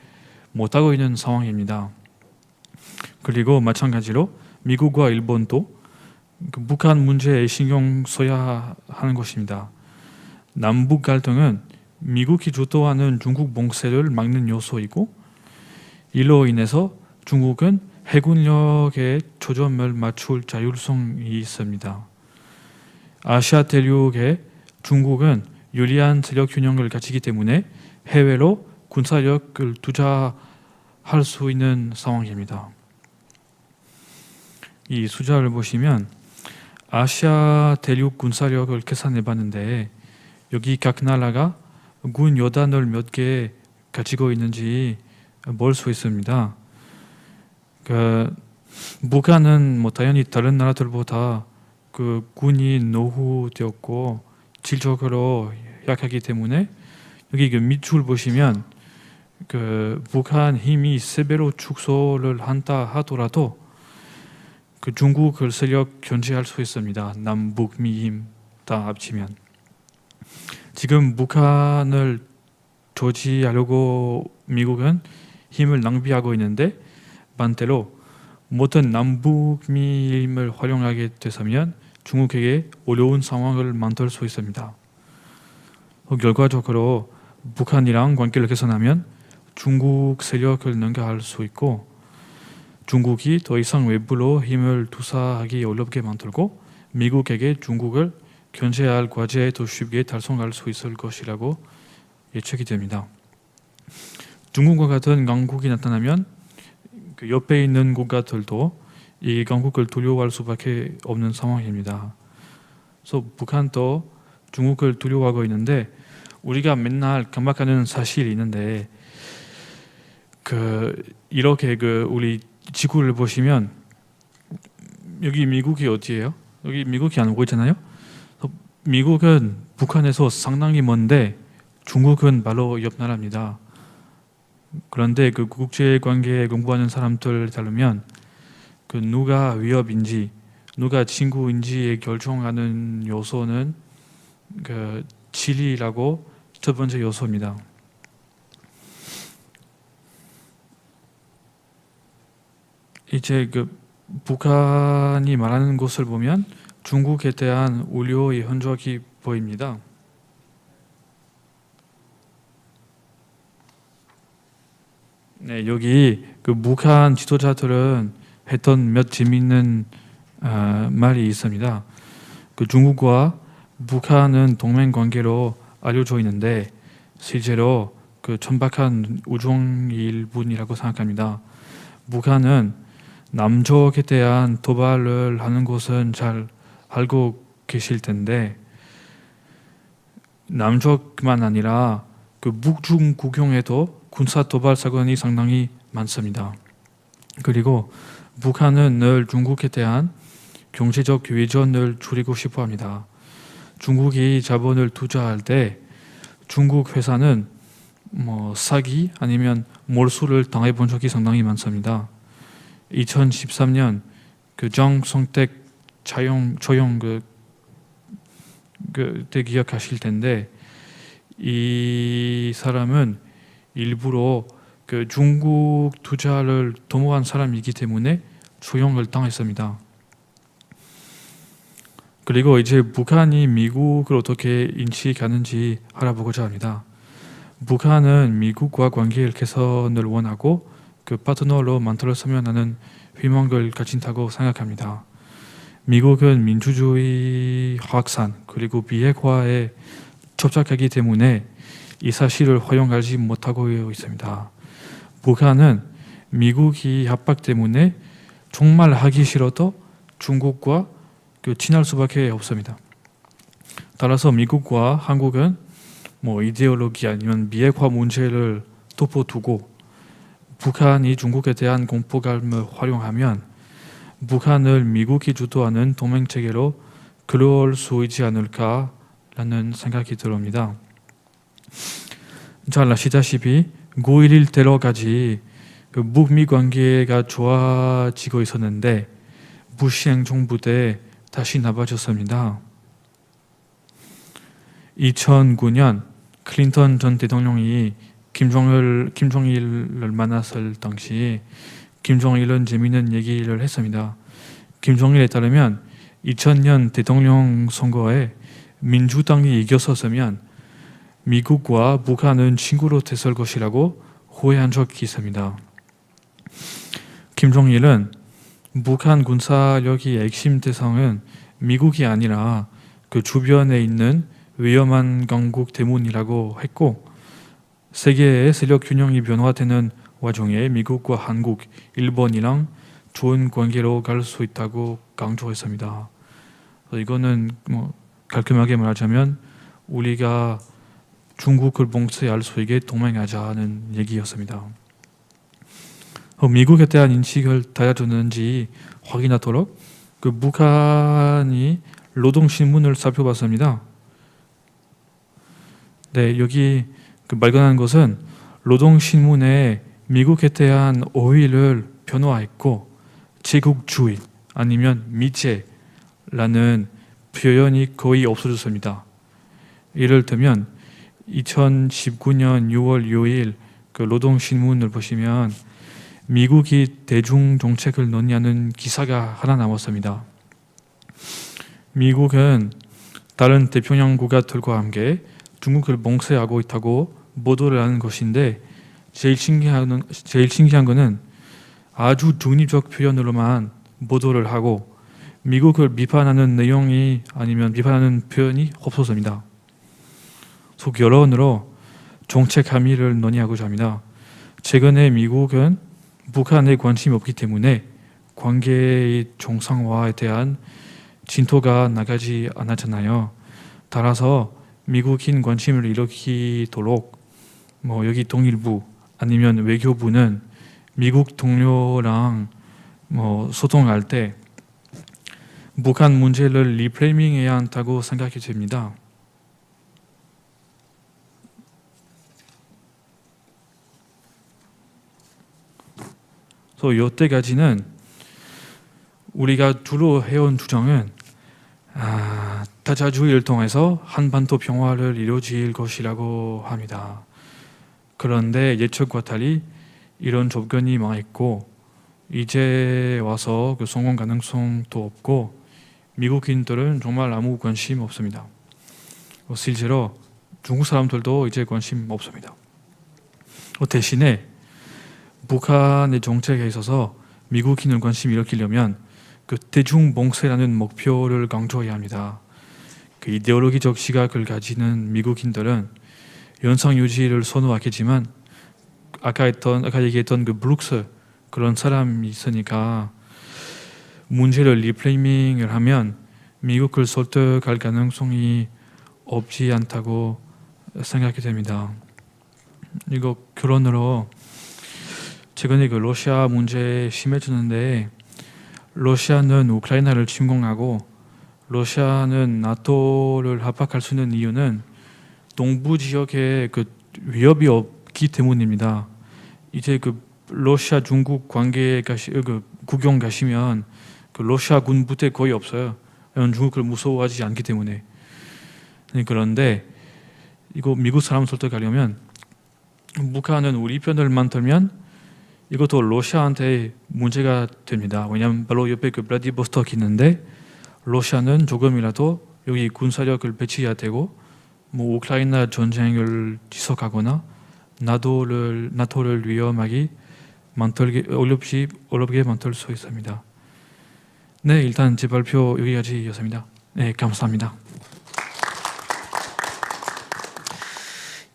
못하고 있는 상황입니다. 그리고 마찬가지로 미국과 일본도 북한 문제에 신경 써야 하는 것입니다. 남북 갈등은 미국이 주도하는 중국 봉쇄를 막는 요소이고 이로 인해서 중국은 해군력에 초점을 맞출 자율성이 있습니다. 아시아 대륙에 중국은 유리한 세력 균형을 가지기 때문에 해외로 군사력을 투자할 수 있는 상황입니다. 이 숫자를 보시면 아시아 대륙 군사력을 계산해 봤는데 여기 각 나라가 군 여단을 몇 개 가지고 있는지 볼 수 있습니다. 북한은 당연히 다른 나라들보다 군이 노후되었고 질적으로 약하기 때문에 여기 밑줄 보시면 북한 힘이 3배로 축소를 한다 하더라도 중국을 세력 견제할 수 있습니다. 남북미 힘 다 합치면 지금 북한을 조지하려고 미국은 힘을 낭비하고 있는데 반대로 모든 남북미임을 활용하게 되면 중국에게 어려운 상황을 만들 수 있습니다. 결과적으로 북한이랑 관계를 개선하면 중국 세력을 능가할 수 있고 중국이 더 이상 외부로 힘을 투사하기 어렵게 만들고 미국에게 중국을 견제할 과제에 더 쉽게 달성할 수 있을 것이라고 예측이 됩니다. 중국과 같은 강국이 나타나면 그 옆에 있는 국가들도 이 강국을 두려워할 수밖에 없는 상황입니다. 그래서 북한도 중국을 두려워하고 있는데 우리가 맨날 감각하는 사실이 있는데 이렇게 우리 지구를 보시면 여기 미국이 어디예요? 여기 미국이 안 보이잖아요. 미국은 북한에서 상당히 먼데 중국은 바로 옆 나라입니다. 그런데 그 국제 관계에 공부하는 사람들 따르면 누가 위협인지 누가 친구인지에 결정하는 요소는 지리라고 첫 번째 요소입니다. 이제 북한이 말하는 것을 보면 중국에 대한 우려의 흔적이 보입니다. 네, 여기 북한 지도자들은 했던 몇 재미있는 말이 있습니다. 중국과 북한은 동맹 관계로 알려져 있는데 실제로 천박한 우정의 일부이라고 생각합니다. 북한은 남쪽에 대한 도발을 하는 것은 잘 알고 계실 텐데 남쪽만 아니라 북중 국경에도 군사 도발 사건이 상당히 많습니다. 그리고 북한은 늘 중국에 대한 경제적 외전을 줄이고 싶어 합니다. 중국이 자본을 투자할 때 중국 회사는 사기 아니면 몰수를 당해 본 적이 상당히 많습니다. 2013년 정성택 조영 그때 기억하실 텐데 이 사람은 일부러 중국 투자를 도모한 사람이기 때문에 조영을 당했습니다. 그리고 이제 북한이 미국을 어떻게 인식하는지 알아보고자 합니다. 북한은 미국과 관계를 개선을 원하고 파트너로 만들었으면 하는 희망을 가진다고 생각합니다. 미국은 민주주의 확산 그리고 비핵화에 접촉하기 때문에 이 사실을 허용하지 못하고 있습니다. 북한은 미국이 압박 때문에 정말 하기 싫어도 중국과 친할 수밖에 없습니다. 따라서 미국과 한국은 이데올로기 아니면 비핵화 문제를 덮어두고 북한이 중국에 대한 공포감을 활용하면 북한을 미국이 주도하는 동맹 체계로 끌어올 수 있지 않을까라는 생각이 들어옵니다. 잘 아시다시피 9.11 테러까지 북미 관계가 좋아지고 있었는데 부시 행정부 때 다시 나빠졌습니다. 2009년 클린턴 전 대통령이 김정일을 만났을 당시 김정일은 재미있는 얘기를 했습니다. 김정일에 따르면 2000년 대통령 선거에 민주당이 이겼었으면 미국과 북한은 친구로 됐을 것이라고 호의한 적이 있습니다. 김정일은 북한 군사력의 핵심 대상은 미국이 아니라 주변에 있는 위험한 강국 때문이라고 했고 세계의 세력 균형이 변화되는 와중에 미국과 한국, 일본이랑 좋은 관계로 갈 수 있다고 강조했습니다. 이거는 깔끔하게 말하자면 우리가 중국을 봉쇄할 수 있게 동맹하자는 얘기였습니다. 미국에 대한 인식을 달아주는지 확인하도록 북한이 노동신문을 살펴봤습니다. 네, 여기 발견한 것은 노동신문에 미국에 대한 오해를 변화했고 제국주의 아니면 미제라는 표현이 거의 없어졌습니다. 예를 들면 2019년 6월 6일 그 노동신문을 보시면 미국이 대중 정책을 논의하는 기사가 하나 나왔습니다. 미국은 다른 태평양 국가들과 함께 중국을 봉쇄하고 있다고 보도를 하는 것인데 제일 신기한 거는 아주 중립적 표현으로만 보도를 하고 미국을 비판하는 내용이 아니면 비판하는 표현이 없었습니다. 결론으로 정책 함의를 논의하고자 합니다. 최근에 미국은 북한에 관심이 없기 때문에 관계의 정상화에 대한 진토가 나가지 않았잖아요. 따라서 미국인 관심을 일으키도록 여기 통일부 아니면 외교부는 미국 동료랑 소통할 때 북한 문제를 리프레이밍해야 한다고 생각이 됩니다. 여태까지는 우리가 주로 해온 주장은 다자주의를 통해서 한반도 평화를 이루어질 것이라고 합니다. 그런데 예측과 달리 이런 접근이 망했고 이제 와서 그 성공 가능성도 없고 미국인들은 정말 아무 관심 없습니다. 실제로 중국 사람들도 이제 관심 없습니다. 대신에 북한의 정책에 있어서 미국인을 관심 일으키려면 그 대중봉쇄라는 목표를 강조해야 합니다. 그 이데올로기적 시각을 가지는 미국인들은 연상 유지를 선호하겠지만 아까 얘기했던 그 브룩스 그런 사람이 있으니까 문제를 리프레이밍을 하면 미국을 설득할 가능성이 없지 않다고 생각이 됩니다. 이거 결론으로 최근에 그 러시아 문제 심해지는데 러시아는 우크라이나를 침공하고 러시아는 나토를 압박할 수 있는 이유는 동부 지역에 그 위협이 없기 때문입니다. 이제 그 러시아 중국 관계 구경 가시면 그 러시아 군 부대 거의 없어요. 중국을 무서워하지 않기 때문에. 그런데 이거 미국 사람 설득하려면 북한은 우리 편을만 들면 이것도 러시아한테 문제가 됩니다. 왜냐하면 바로 옆에 그 블라디보스톡이 있는데 러시아는 조금이라도 여기 군사력을 배치해야 되고 우크라이나 전쟁을 지속하거나 나토를 위험하게 어렵게 만들 수 있습니다. 네, 일단 제 발표 여기까지였습니다. 네, 감사합니다.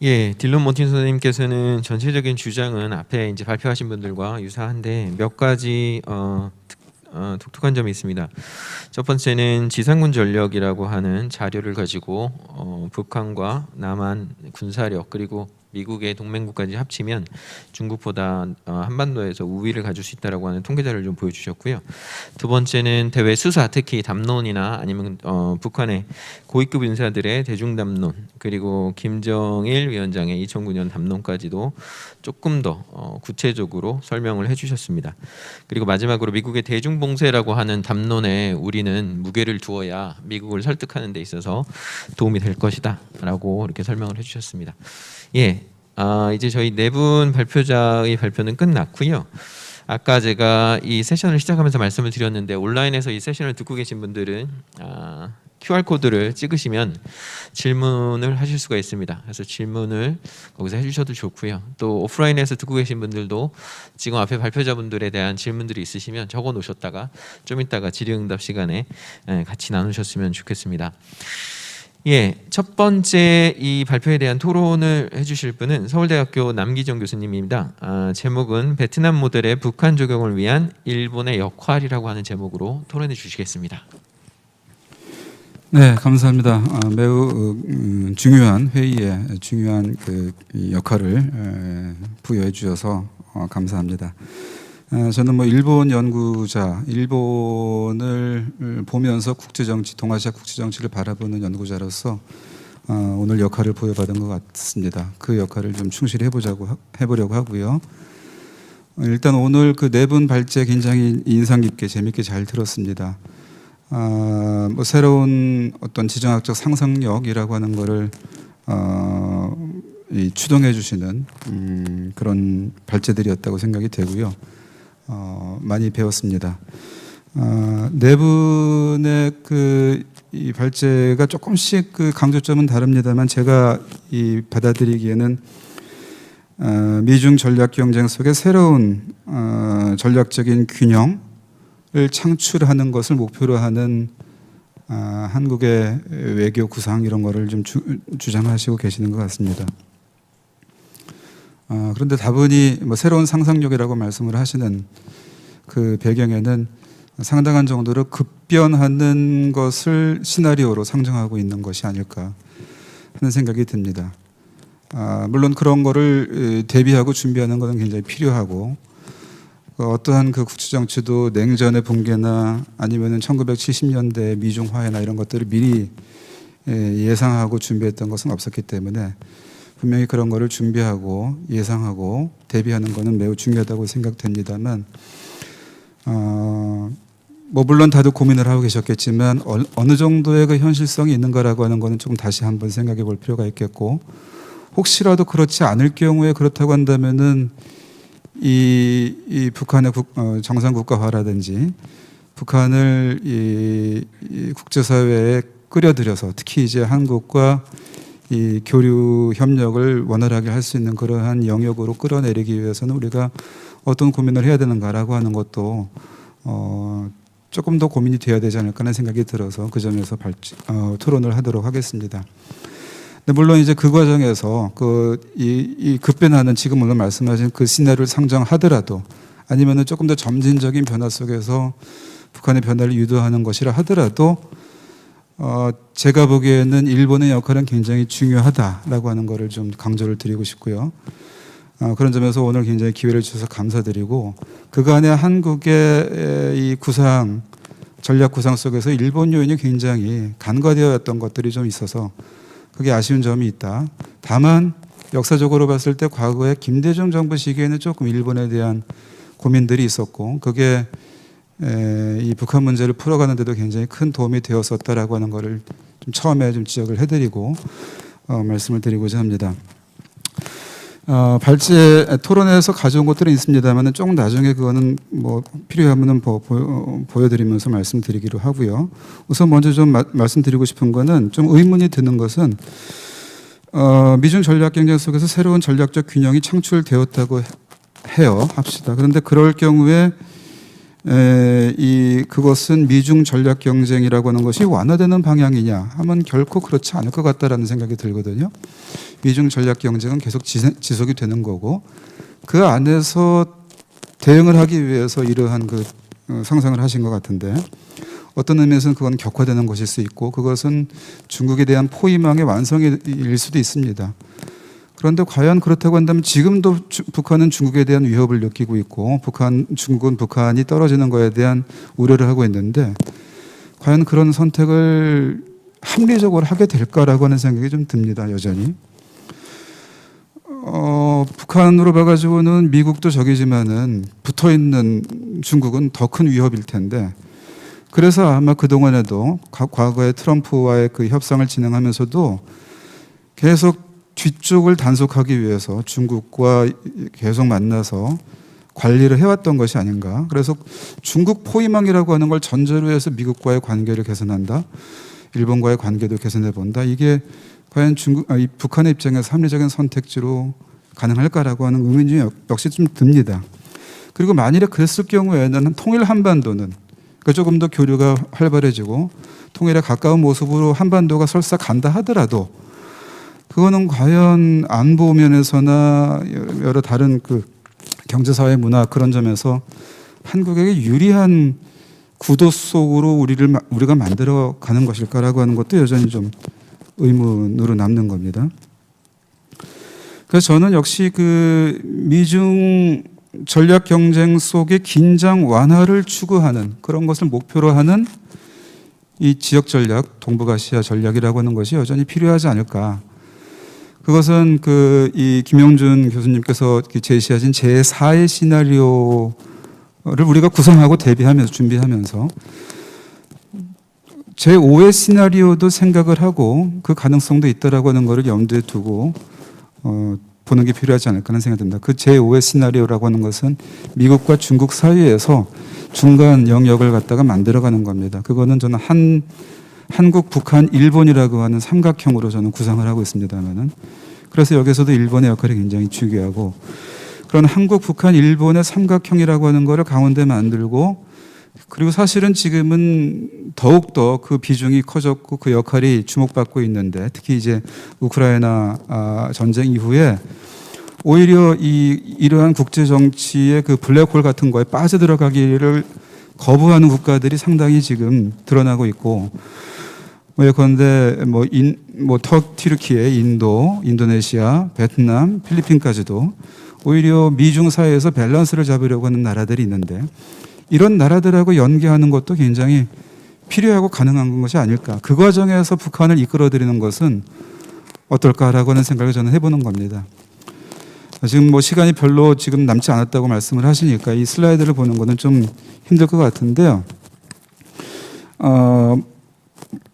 예, 딜런 모틴 선생님께서는 전체적인 주장은 앞에 이제 발표하신 분들과 유사한데 몇 가지 독특한 점이 있습니다. 첫 번째는 지상군 전력이라고 하는 자료를 가지고 북한과 남한 군사력 그리고 미국의 동맹국까지 합치면 중국보다 한반도에서 우위를 가질 수 있다라고 하는 통계자를 좀 보여주셨고요. 두 번째는 대외 수사, 특히 담론이나 아니면 북한의 고위급 인사들의 대중 담론 그리고 김정일 위원장의 2009년 담론까지도 조금 더 구체적으로 설명을 해주셨습니다. 그리고 마지막으로 미국의 대중봉쇄라고 하는 담론에 우리는 무게를 두어야 미국을 설득하는 데 있어서 도움이 될 것이다라고 이렇게 설명을 해주셨습니다. 예, 이제 저희 네 분 발표자의 발표는 끝났고요. 아까 제가 이 세션을 시작하면서 말씀을 드렸는데 온라인에서 이 세션을 듣고 계신 분들은 QR코드를 찍으시면 질문을 하실 수가 있습니다. 그래서 질문을 거기서 해주셔도 좋고요. 또 오프라인에서 듣고 계신 분들도 지금 앞에 발표자분들에 대한 질문들이 있으시면 적어 놓으셨다가 좀 이따가 질의응답 시간에 같이 나누셨으면 좋겠습니다. 예, 첫 번째 이 발표에 대한 토론을 해주실 분은 서울대학교 남기정 교수님입니다. 제목은 베트남 모델의 북한 적용을 위한 일본의 역할이라고 하는 제목으로 토론해 주시겠습니다. 네, 감사합니다. 매우 중요한 회의에 중요한 그 역할을 부여해 주셔서 감사합니다. 저는 일본 연구자, 일본을 보면서 국제정치, 동아시아 국제정치를 바라보는 연구자로서 오늘 역할을 부여받은 것 같습니다. 그 역할을 좀 충실히 해보려고 하고요. 일단 오늘 그 네 분 발제 굉장히 인상 깊게 재밌게 잘 들었습니다. 새로운 어떤 지정학적 상상력이라고 하는 거를 이 추동해 주시는 그런 발제들이었다고 생각이 되고요. 많이 배웠습니다. 네 분의 이 발제가 조금씩 강조점은 다릅니다만 제가 이 받아들이기에는 미중 전략 경쟁 속에 새로운 전략적인 균형을 창출하는 것을 목표로 하는 한국의 외교 구상 이런 거를 좀 주장하시고 계시는 것 같습니다. 그런데 다분히 뭐 새로운 상상력이라고 말씀을 하시는 그 배경에는 상당한 정도로 급변하는 것을 시나리오로 상정하고 있는 것이 아닐까 하는 생각이 듭니다. 물론 그런 거를 대비하고 준비하는 것은 굉장히 필요하고 어떠한 그 국제 정치도 냉전의 붕괴나 아니면은 1970년대 미중 화해나 이런 것들을 미리 예상하고 준비했던 것은 없었기 때문에 분명히 그런 거를 준비하고 예상하고 대비하는 것은 매우 중요하다고 생각됩니다만 뭐 물론 다들 고민을 하고 계셨겠지만 어느 정도의 그 현실성이 있는가라고 하는 거는 조금 다시 한번 생각해 볼 필요가 있겠고 혹시라도 그렇지 않을 경우에 그렇다고 한다면은 이 북한의 정상 국가화라든지 북한을 이 국제사회에 끌어들여서 특히 이제 한국과 이 교류 협력을 원활하게 할 수 있는 그러한 영역으로 끌어내리기 위해서는 우리가 어떤 고민을 해야 되는가라고 하는 것도 조금 더 고민이 돼야 되지 않을까 하는 생각이 들어서 그 점에서 토론을 하도록 하겠습니다. 근데 물론 이제 그 과정에서 이 급변하는 지금 물론 말씀하신 그 시나리오를 상정하더라도 아니면은 조금 더 점진적인 변화 속에서 북한의 변화를 유도하는 것이라 하더라도 제가 보기에는 일본의 역할은 굉장히 중요하다라고 하는 것을 좀 강조를 드리고 싶고요. 그런 점에서 오늘 굉장히 기회를 주셔서 감사드리고 그간의 한국의 이 구상 전략 구상 속에서 일본 요인이 굉장히 간과되었던 것들이 좀 있어서 그게 아쉬운 점이 있다. 다만 역사적으로 봤을 때 과거에 김대중 정부 시기에는 조금 일본에 대한 고민들이 있었고 그게 이 북한 문제를 풀어가는 데도 굉장히 큰 도움이 되었었다라고 하는 것을 좀 처음에 좀 지적을 해드리고 말씀을 드리고자 합니다. 발제 토론에서 가져온 것들은 있습니다만 조금 나중에 그거는 뭐 필요하면은 보여드리면서 말씀드리기로 하고요. 우선 먼저 좀 말씀드리고 싶은 거는 좀 의문이 드는 것은 미중 전략 경쟁 속에서 새로운 전략적 균형이 창출되었다고 해요. 합시다. 그런데 그럴 경우에 그것은 미중 전략 경쟁이라고 하는 것이 완화되는 방향이냐 하면 결코 그렇지 않을 것 같다라는 생각이 들거든요. 미중 전략 경쟁은 계속 지속이 되는 거고 그 안에서 대응을 하기 위해서 이러한 상상을 하신 것 같은데 어떤 의미에서는 그건 격화되는 것일 수 있고 그것은 중국에 대한 포위망의 완성일 수도 있습니다. 그런데 과연 그렇다고 한다면 지금도 북한은 중국에 대한 위협을 느끼고 있고 중국은 북한이 떨어지는 것에 대한 우려를 하고 있는데 과연 그런 선택을 합리적으로 하게 될까라고 하는 생각이 좀 듭니다. 여전히. 북한으로 봐가지고는 미국도 적이지만은 붙어있는 중국은 더 큰 위협일 텐데 그래서 아마 그동안에도 과거에 트럼프와의 그 협상을 진행하면서도 계속 뒤쪽을 단속하기 위해서 중국과 계속 만나서 관리를 해왔던 것이 아닌가. 그래서 중국 포위망이라고 하는 걸 전제로 해서 미국과의 관계를 개선한다. 일본과의 관계도 개선해본다. 이게 과연 북한의 입장에서 합리적인 선택지로 가능할까라고 하는 의문이 역시 좀 듭니다. 그리고 만일에 그랬을 경우에는 통일 한반도는 그러니까 조금 더 교류가 활발해지고 통일에 가까운 모습으로 한반도가 설사 간다 하더라도 그거는 과연 안보 면에서나 여러 다른 경제사회 문화 그런 점에서 한국에게 유리한 구도 속으로 우리가 만들어 가는 것일까라고 하는 것도 여전히 좀 의문으로 남는 겁니다. 그래서 저는 역시 미중 전략 경쟁 속의 긴장 완화를 추구하는 그런 것을 목표로 하는 이 지역 전략, 동북아시아 전략이라고 하는 것이 여전히 필요하지 않을까. 그것은 이 김영준 교수님께서 제시하신 제4의 시나리오를 우리가 구성하고 대비하면서 준비하면서 제5의 시나리오도 생각을 하고 그 가능성도 있다라고 하는 것을 염두에 두고 보는 게 필요하지 않을까 하는 생각이 듭니다. 그 제5의 시나리오라고 하는 것은 미국과 중국 사이에서 중간 영역을 갖다가 만들어가는 겁니다. 그거는 저는 한국, 북한, 일본이라고 하는 삼각형으로 저는 구상을 하고 있습니다만은, 그래서 여기서도 일본의 역할이 굉장히 중요하고, 그런 한국, 북한, 일본의 삼각형이라고 하는 거를 가운데 만들고, 그리고 사실은 지금은 더욱더 그 비중이 커졌고 그 역할이 주목받고 있는데, 특히 이제 우크라이나 전쟁 이후에 오히려 이러한 국제 정치의 그 블랙홀 같은 거에 빠져들어가기를 거부하는 국가들이 상당히 지금 드러나고 있고, 예컨대 튀르키예, 인도, 인도네시아, 베트남, 필리핀까지도 오히려 미중 사이에서 밸런스를 잡으려고 하는 나라들이 있는데, 이런 나라들하고 연계하는 것도 굉장히 필요하고 가능한 것이 아닐까. 그 과정에서 북한을 이끌어들이는 것은 어떨까라고 하는 생각을 저는 해보는 겁니다. 지금 뭐 시간이 별로 지금 남지 않았다고 말씀을 하시니까 이 슬라이드를 보는 것은 좀 힘들 것 같은데요.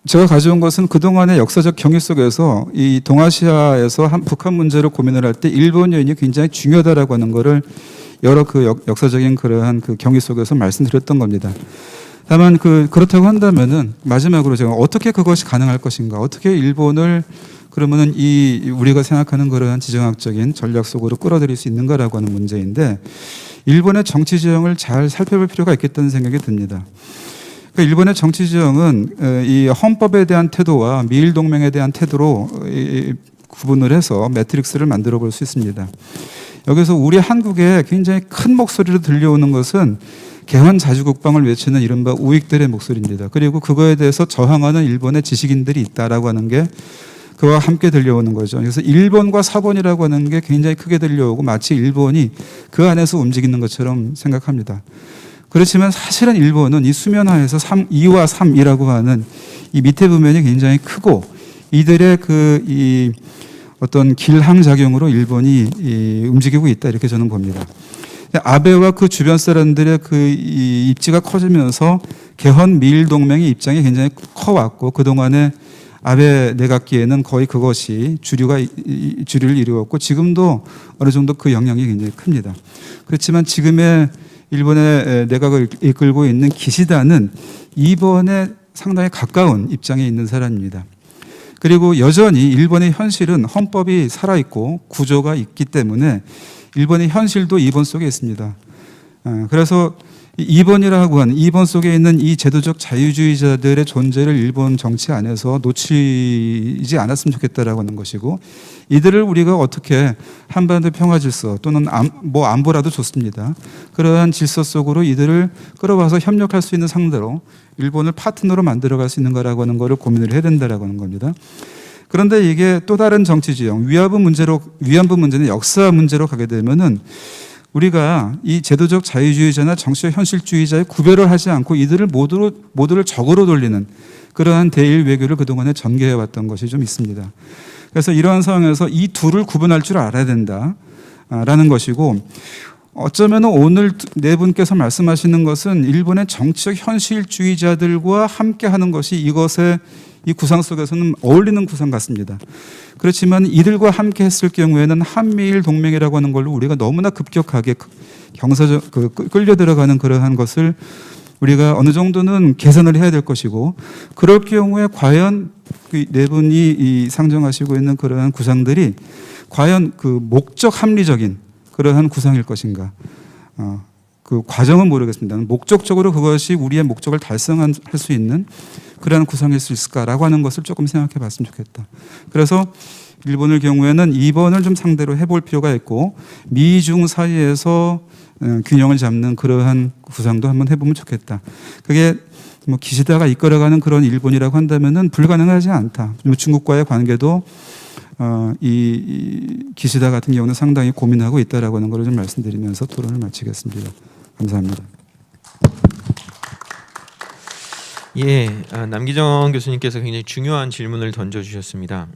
제가 가져온 것은 그동안의 역사적 경위 속에서 이 동아시아에서 북한 문제를 고민을 할 때 일본 요인이 굉장히 중요하다라고 하는 것을 여러 그 역사적인 그러한 그 경위 속에서 말씀드렸던 겁니다. 다만 그렇다고 한다면은 마지막으로 제가 어떻게 그것이 가능할 것인가, 어떻게 일본을 그러면은 우리가 생각하는 그러한 지정학적인 전략 속으로 끌어들일 수 있는가라고 하는 문제인데, 일본의 정치 지형을 잘 살펴볼 필요가 있겠다는 생각이 듭니다. 일본의 정치 지형은 이 헌법에 대한 태도와 미일 동맹에 대한 태도로 구분을 해서 매트릭스를 만들어 볼 수 있습니다. 여기서 우리 한국에 굉장히 큰 목소리로 들려오는 것은 개헌 자주국방을 외치는 이른바 우익들의 목소리입니다. 그리고 그거에 대해서 저항하는 일본의 지식인들이 있다라고 하는 게 그와 함께 들려오는 거죠. 그래서 일본과 사본이라고 하는 게 굉장히 크게 들려오고 마치 일본이 그 안에서 움직이는 것처럼 생각합니다. 그렇지만 사실은 일본은 이 수면하에서 2와 3이라고 하는 이 밑에 부면이 굉장히 크고, 이들의 이 어떤 길항작용으로 일본이 움직이고 있다, 이렇게 저는 봅니다. 아베와 그 주변 사람들의 이 입지가 커지면서 개헌 미일 동맹의 입장이 굉장히 커왔고, 그동안에 아베 내각기에는 거의 그것이 주류를 이루었고, 지금도 어느 정도 그 영향이 굉장히 큽니다. 그렇지만 지금의 일본의 내각을 이끌고 있는 기시다는 이번에 상당히 가까운 입장에 있는 사람입니다. 그리고 여전히 일본의 현실은 헌법이 살아있고 구조가 있기 때문에 일본의 현실도 이번 속에 있습니다. 그래서 이번이라고 하는 이번 속에 있는 이 제도적 자유주의자들의 존재를 일본 정치 안에서 놓치지 않았으면 좋겠다라고 하는 것이고, 이들을 우리가 어떻게 한반도 평화 질서 또는 안보라도 좋습니다. 그러한 질서 속으로 이들을 끌어와서 협력할 수 있는 상대로 일본을 파트너로 만들어갈 수 있는 거라고 하는 것을 고민을 해야 된다라고 하는 겁니다. 그런데 이게 또 다른 정치 지형, 위안부 문제는 역사 문제로 가게 되면은 우리가 이 제도적 자유주의자나 정치적 현실주의자의 구별을 하지 않고 이들을 모두를 적으로 돌리는 그러한 대일 외교를 그동안에 전개해왔던 것이 좀 있습니다. 그래서 이러한 상황에서 이 둘을 구분할 줄 알아야 된다라는 것이고, 어쩌면 오늘 네 분께서 말씀하시는 것은 일본의 정치적 현실주의자들과 함께하는 것이 이 구상 속에서는 어울리는 구상 같습니다. 그렇지만 이들과 함께 했을 경우에는 한미일 동맹이라고 하는 걸로 우리가 너무나 급격하게 끌려 들어가는 그러한 것을 우리가 어느 정도는 계산을 해야 될 것이고, 그럴 경우에 과연 네 분이 상정하시고 있는 그러한 구상들이 과연 목적 합리적인 그러한 구상일 것인가. 그 과정은 모르겠습니다. 목적적으로 그것이 우리의 목적을 달성할 수 있는 그러한 구성일 수 있을까라고 하는 것을 조금 생각해 봤으면 좋겠다. 그래서 일본의 경우에는 이번을 좀 상대로 해볼 필요가 있고, 미중 사이에서 균형을 잡는 그러한 구상도 한번 해보면 좋겠다. 그게 기시다가 이끌어가는 그런 일본이라고 한다면은 불가능하지 않다. 중국과의 관계도 이 기시다 같은 경우는 상당히 고민하고 있다라고 하는 걸 좀 말씀드리면서 토론을 마치겠습니다. 감사합니다. 예, 남기정 교수님께서 굉장히 중요한 질문을 던져주셨습니다.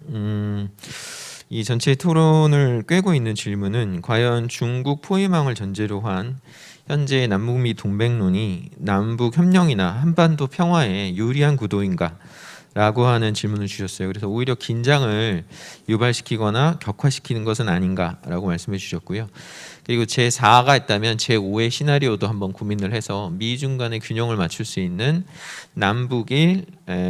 이 전체 토론을 꿰고 있는 질문은 과연 중국 포위망을 전제로 한 현재 남북미 동맹론이 남북 협력이나 한반도 평화에 유리한 구도인가? 라고 하는 질문을 주셨어요. 그래서 오히려 긴장을 유발시키거나 격화시키는 것은 아닌가라고 말씀해 주셨고요. 그리고 제4가 있다면 제5의 시나리오도 한번 고민을 해서 미중 간의 균형을 맞출 수 있는 남북일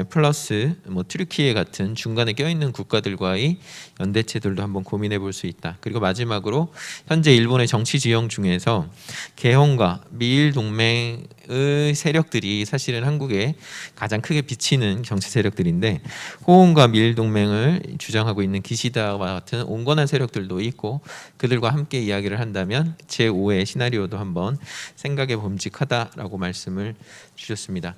플러스 뭐 튀르키예 같은 중간에 껴있는 국가들과의 연대체들도 한번 고민해 볼 수 있다. 그리고 마지막으로 현재 일본의 정치 지형 중에서 개헌과 미일 동맹의 세력들이 사실은 한국에 가장 크게 비치는 정치 세력들인데, 호응과 미일 동맹을 주장하고 있는 기시다와 같은 온건한 세력들도 있고, 그들과 함께 이야기를 한다면 제5의 시나리오도 한번 생각해 봄직하다라고 말씀을 주셨습니다.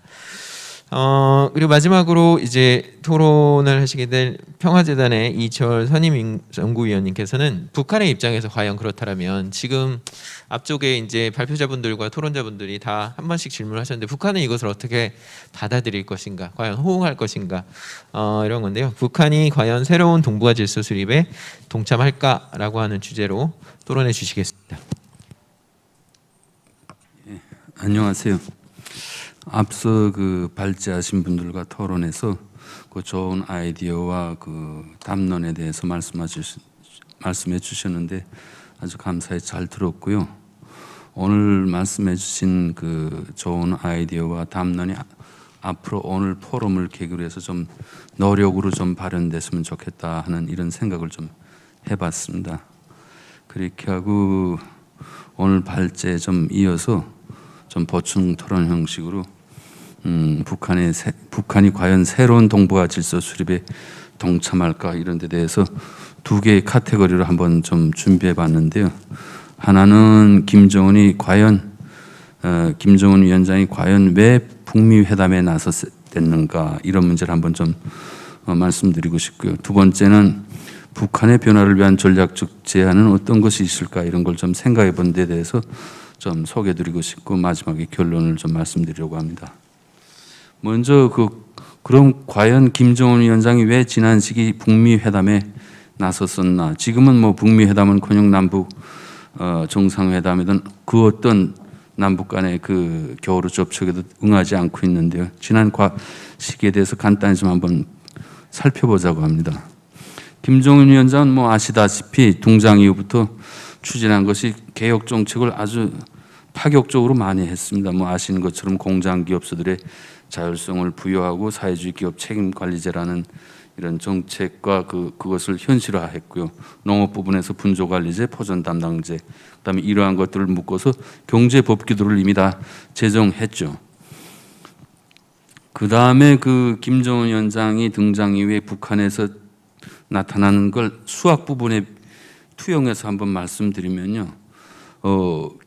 그리고 마지막으로 이제 토론을 하시게 될 평화재단의 이철 선임 연구위원님께서는 북한의 입장에서 과연 그렇다라면, 지금 앞쪽에 이제 발표자분들과 토론자분들이 다 한 번씩 질문을 하셨는데 북한은 이것을 어떻게 받아들일 것인가, 과연 호응할 것인가, 이런 건데요. 북한이 과연 새로운 동북아 질서 수립에 동참할까라고 하는 주제로 토론해 주시겠습니다. 안녕하세요. 앞서 그 발제하신 분들과 토론해서 그 좋은 아이디어와 그 담론에 대해서 말씀해 주셨는데 아주 감사히 잘 들었고요. 오늘 말씀해 주신 그 좋은 아이디어와 담론이 앞으로 오늘 포럼을 계기로 해서 좀 노력으로 좀 발현됐으면 좋겠다 하는 이런 생각을 좀 해봤습니다. 그렇게 하고 오늘 발제에 좀 이어서 좀 보충 토론 형식으로 북한이 과연 새로운 동북아 질서 수립에 동참할까, 이런 데 대해서 두 개의 카테고리로 한번 좀 준비해 봤는데요. 하나는 김정은 위원장이 과연 왜 북미 회담에 나섰겠는가, 이런 문제를 한번 좀 말씀드리고 싶고요. 두 번째는 북한의 변화를 위한 전략적 제안은 어떤 것이 있을까, 이런 걸 좀 생각해 본 데 대해서 좀 소개드리고 싶고, 마지막에 결론을 좀 말씀드리려고 합니다. 먼저 그럼 과연 김정은 위원장이 왜 지난 시기 북미 회담에 나섰었나? 지금은 뭐 북미 회담은커녕 남북 정상회담이든 그 어떤 남북 간의 그 교류 접촉에도 응하지 않고 있는데요. 지난 시기에 대해서 간단히 좀 한번 살펴보자고 합니다. 김정은 위원장은 뭐 아시다시피 등장 이후부터 추진한 것이 개혁 정책을 아주 파격적으로 많이 했습니다. 뭐 아시는 것처럼 공장 기업소들의 자율성을 부여하고 사회주의 기업 책임관리제라는 이런 정책과 그것을 현실화했고요. 농업 부분에서 분조관리제, 포전 담당제, 그다음에 이러한 것들을 묶어서 경제법규들을 이미 다 제정했죠. 그다음에 그 김정은 위원장이 등장 이후에 북한에서 나타나는 걸 수학 부분에 투영해서 한번 말씀드리면요.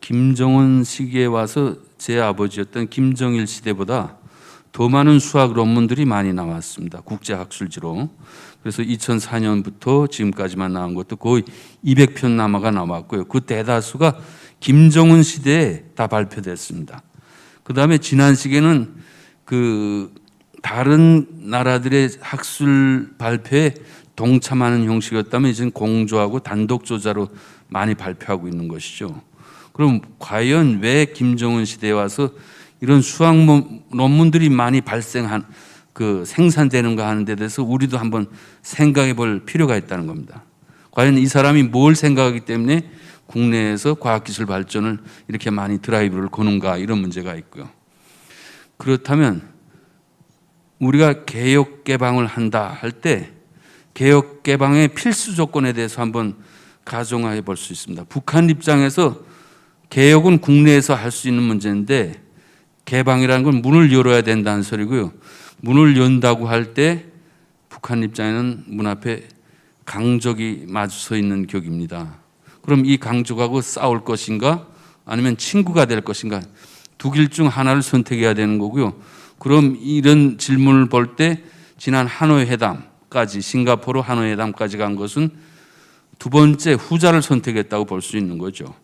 김정은 시기에 와서 제 아버지였던 김정일 시대보다 더 많은 수학 논문들이 많이 나왔습니다. 국제학술지로. 그래서 2004년부터 지금까지만 나온 것도 거의 200편 남아가 나왔고요. 그 대다수가 김정은 시대에 다 발표됐습니다. 그 다음에 지난 시기에는 그 다른 나라들의 학술 발표에 동참하는 형식이었다면 이제는 공조하고 단독 저자로 많이 발표하고 있는 것이죠. 그럼 과연 왜 김정은 시대에 와서 이런 수학 논문들이 많이 생산되는가 하는 데 대해서 우리도 한번 생각해 볼 필요가 있다는 겁니다. 과연 이 사람이 뭘 생각하기 때문에 국내에서 과학기술 발전을 이렇게 많이 드라이브를 거는가, 이런 문제가 있고요. 그렇다면 우리가 개혁 개방을 한다 할 때 개혁 개방의 필수 조건에 대해서 한번 가정해 볼 수 있습니다. 북한 입장에서 개혁은 국내에서 할 수 있는 문제인데 개방이라는 건 문을 열어야 된다는 소리고요. 문을 연다고 할 때 북한 입장에는 문 앞에 강적이 마주서 있는 격입니다. 그럼 이 강적하고 싸울 것인가 아니면 친구가 될 것인가, 두 길 중 하나를 선택해야 되는 거고요. 그럼 이런 질문을 볼 때 지난 하노이 회담까지, 싱가포르 하노이 회담까지 간 것은 두 번째 후자를 선택했다고 볼 수 있는 거죠.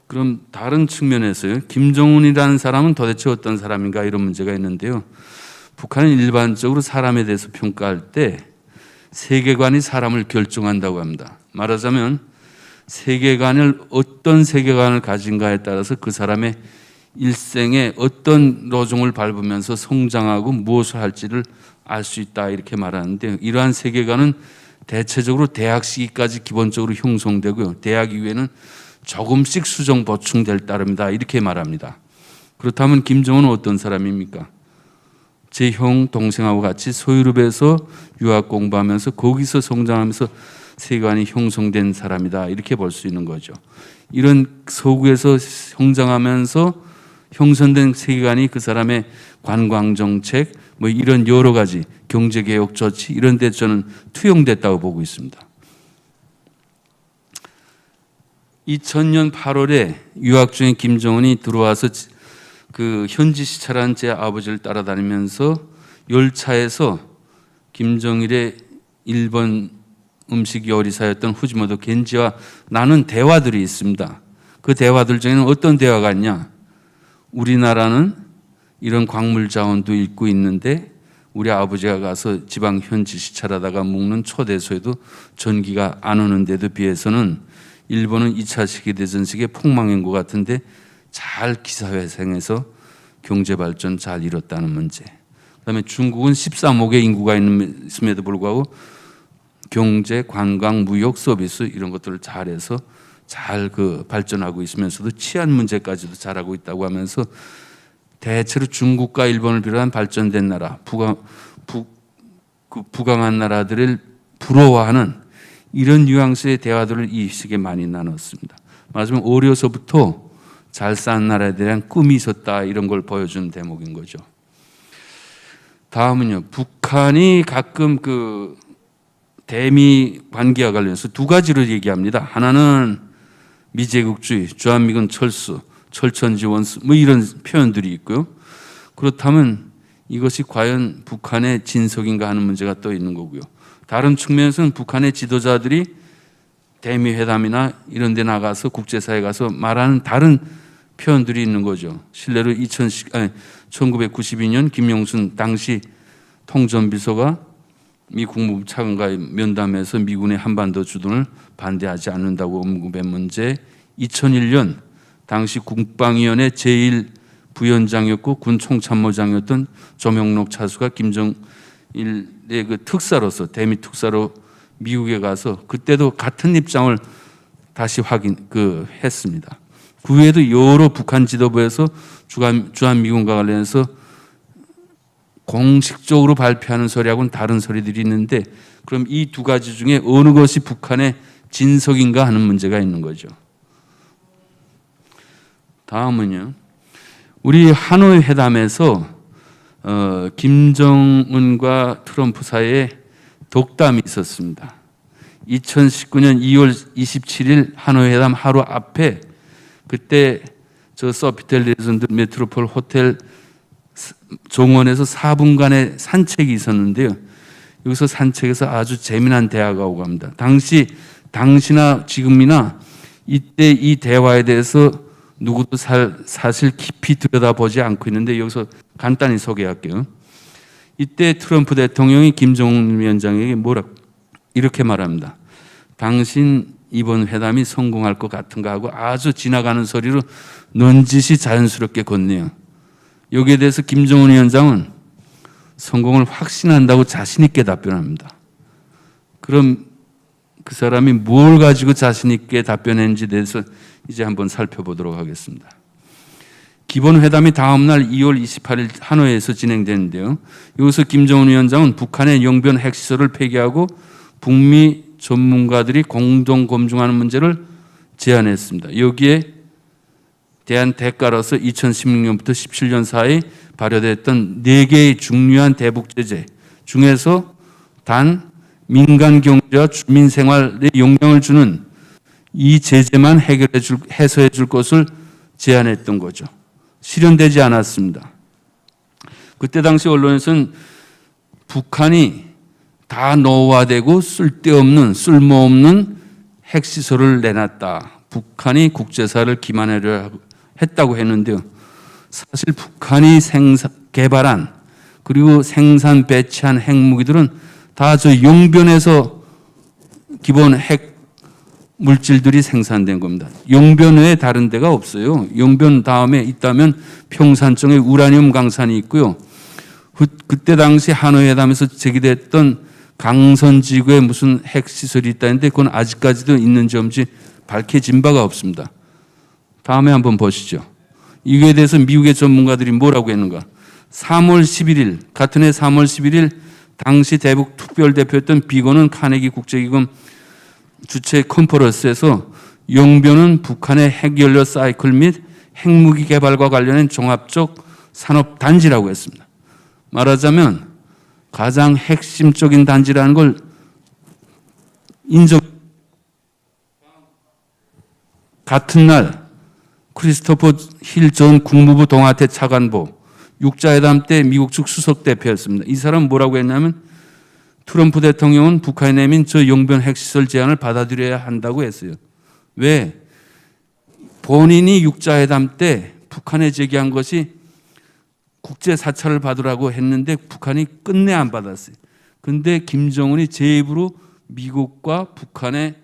그럼 다른 측면에서요, 김정은이라는 사람은 도대체 어떤 사람인가, 이런 문제가 있는데요. 북한은 일반적으로 사람에 대해서 평가할 때 세계관이 사람을 결정한다고 합니다. 말하자면 세계관을 어떤 세계관을 가진가에 따라서 그 사람의 일생에 어떤 로종을 밟으면서 성장하고 무엇을 할지를 알 수 있다 이렇게 말하는데, 이러한 세계관은 대체적으로 대학 시기까지 기본적으로 형성되고요. 대학 이후에는 조금씩 수정 보충될 따름이다 이렇게 말합니다. 그렇다면 김정은은 어떤 사람입니까? 제 형 동생하고 같이 소유럽에서 유학 공부하면서 거기서 성장하면서 세계관이 형성된 사람이다 이렇게 볼 수 있는 거죠. 이런 서구에서 성장하면서 형성된 세계관이 그 사람의 관광정책 뭐 이런 여러 가지 경제개혁 조치 이런 데 저는 투영됐다고 보고 있습니다. 2000년 8월에 유학 중인 김정은이 들어와서 그 현지 시찰한 제 아버지를 따라다니면서 열차에서 김정일의 일본 음식 요리사였던 후지모토 겐지와 나눈 대화들이 있습니다. 그 대화들 중에는 어떤 대화가 있냐? 우리나라는 이런 광물 자원도 있고 있는데 우리 아버지가 가서 지방 현지 시찰하다가 묵는 초대소에도 전기가 안 오는 데도 비해서는 일본은 2차 세계대전 시기에 폭망인 것 같은데 잘 기사회생해서 경제발전 잘 이뤘다는 문제. 그다음에 중국은 13억의 인구가 있음에도 불구하고 경제, 관광, 무역, 서비스 이런 것들을 잘해서 잘 그 발전하고 있으면서도 치안 문제까지도 잘하고 있다고 하면서 대체로 중국과 일본을 비롯한 발전된 나라, 부강한 나라들을 부러워하는 이런 뉘앙스의 대화들을 이 시기에 많이 나눴습니다. 말하자면 어려서부터 잘 사는 나라에 대한 꿈이 있었다 이런 걸 보여주는 대목인 거죠. 다음은요. 북한이 가끔 그 대미 관계와 관련해서 두 가지로 얘기합니다. 하나는 미제국주의, 주한미군 철수, 철천지 원수 뭐 이런 표현들이 있고요. 그렇다면 이것이 과연 북한의 진석인가 하는 문제가 또 있는 거고요. 다른 측면에서는 북한의 지도자들이 대미 회담이나 이런 데 나가서 국제사회에 가서 말하는 다른 표현들이 있는 거죠. 실례로 1992년 김영순 당시 통전비서가 미 국무부 차관과의 면담에서 미군의 한반도 주둔을 반대하지 않는다고 언급한 문제, 2001년 당시 국방위원회 제1부위원장이었고 군 총참모장이었던 조명록 차수가 김정일의 그 특사로서 대미 특사로 미국에 가서 그때도 같은 입장을 다시 했습니다. 그 외에도 여러 북한 지도부에서 주한미군과 관련해서 공식적으로 발표하는 소리하고는 다른 소리들이 있는데, 그럼 이 두 가지 중에 어느 것이 북한의 진석인가 하는 문제가 있는 거죠. 다음은요. 우리 하노이 회담에서 김정은과 트럼프 사이에 독담이 있었습니다. 2019년 2월 27일 하노이 회담 하루 앞에 그때 저 소피텔 레전드 메트로폴 호텔 정원에서 4분간의 산책이 있었는데요. 여기서 산책에서 아주 재미난 대화가 오고 갑니다. 당시나 지금이나 이때 이 대화에 대해서 누구도 사실 깊이 들여다보지 않고 있는데 여기서 간단히 소개할게요. 이때 트럼프 대통령이 김정은 위원장에게 이렇게 말합니다. 당신 이번 회담이 성공할 것 같은가 하고 아주 지나가는 소리로 넌지시 자연스럽게 건네요. 여기에 대해서 김정은 위원장은 성공을 확신한다고 자신 있게 답변합니다. 그럼 그 사람이 뭘 가지고 자신 있게 답변했는지에 대해서 이제 한번 살펴보도록 하겠습니다. 기본 회담이 다음 날 2월 28일 하노이에서 진행되는데요. 여기서 김정은 위원장은 북한의 영변 핵시설을 폐기하고 북미 전문가들이 공동 검증하는 문제를 제안했습니다. 여기에 대한 대가로서 2016년부터 17년 사이 발효됐던 4개의 중요한 대북 제재 중에서 단 민간 경제와 주민 생활에 영향을 주는 이 제재만 해소해 줄 것을 제안했던 거죠. 실현되지 않았습니다. 그때 당시 언론에서는 북한이 다 노후화되고 쓸모없는 핵시설을 내놨다. 북한이 국제사를 기만하려 했다고 했는데요. 사실 북한이 개발한 그리고 생산 배치한 핵무기들은 다 저 용변에서 기본 핵 물질들이 생산된 겁니다. 용변 외에 다른 데가 없어요. 용변 다음에 있다면 평산청에 우라늄 강산이 있고요. 그때 당시 하노이 회담에서 제기됐던 강선지구에 무슨 핵시설이 있다는데 그건 아직까지도 있는지 없는지 밝혀진 바가 없습니다. 다음에 한번 보시죠. 이거에 대해서 미국의 전문가들이 뭐라고 했는가. 3월 11일 같은 해 3월 11일 당시 대북 특별대표였던 비건은 카네기 국제기금 주최 컨퍼런스에서 용변은 북한의 핵연료 사이클 및 핵무기 개발과 관련된 종합적 산업 단지라고 했습니다. 말하자면 가장 핵심적인 단지라는 걸 인정. 같은 날 크리스토퍼 힐 전 국무부 동아태 차관보 육자회담 때 미국 측 수석 대표였습니다. 이 사람은 뭐라고 했냐면 트럼프 대통령은 북한에 내민 저 용변 핵시설 제안을 받아들여야 한다고 했어요. 왜? 본인이 육자회담 때 북한에 제기한 것이 국제 사찰을 받으라고 했는데 북한이 끝내 안 받았어요. 그런데 김정은이 제 입으로 미국과 북한의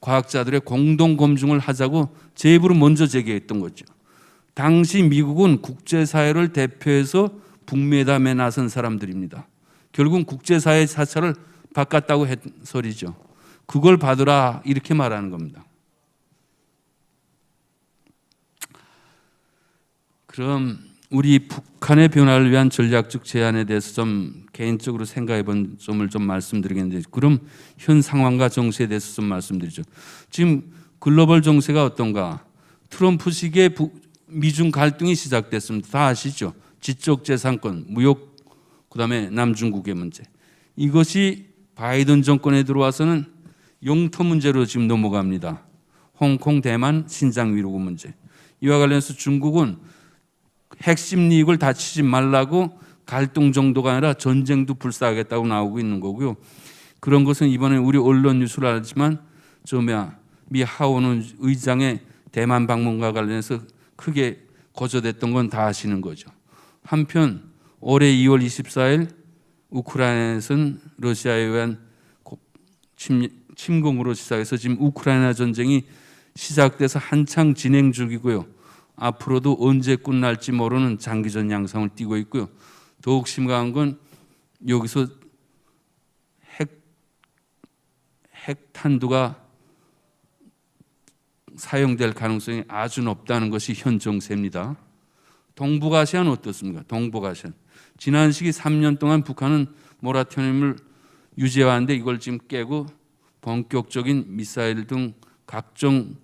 과학자들의 공동 검증을 하자고 제 입으로 먼저 제기했던 거죠. 당시 미국은 국제사회를 대표해서 북미회담에 나선 사람들입니다. 결국은 국제사회 사찰을 바꿨다고 했 소리죠. 그걸 받으라 이렇게 말하는 겁니다. 그럼 우리 북한의 변화를 위한 전략적 제안에 대해서 좀 개인적으로 생각해 본 점을 좀 말씀드리겠는데, 그럼 현 상황과 정세에 대해서 좀 말씀드리죠. 지금 글로벌 정세가 어떤가? 트럼프 시기에 미중 갈등이 시작됐습니다. 다 아시죠? 지적재산권, 무역, 그다음에 남중국의 문제. 이것이 바이든 정권에 들어와서는 영토 문제로 지금 넘어갑니다. 홍콩, 대만, 신장 위로구 문제. 이와 관련해서 중국은 핵심 이익을 다치지 말라고 갈등 정도가 아니라 전쟁도 불사하겠다고 나오고 있는 거고요. 그런 것은 이번에 우리 언론 뉴스를 알지만 미 하원 의장의 대만 방문과 관련해서 크게 거절됐던 건 다 아시는 거죠. 한편 올해 2월 24일 우크라이나에서는 러시아에 의한 침공으로 시작해서 지금 우크라이나 전쟁이 시작돼서 한창 진행 중이고요. 앞으로도 언제 끝날지 모르는 장기전 양상을 띠고 있고요. 더욱 심각한 건 여기서 핵탄두가 사용될 가능성이 아주 높다는 것이 현 정세입니다. 동북아시아는 어떻습니까? 동북아시아. 지난 시기 3년 동안 북한은 모라토리움을 유지해왔는데 이걸 지금 깨고 본격적인 미사일 등 각종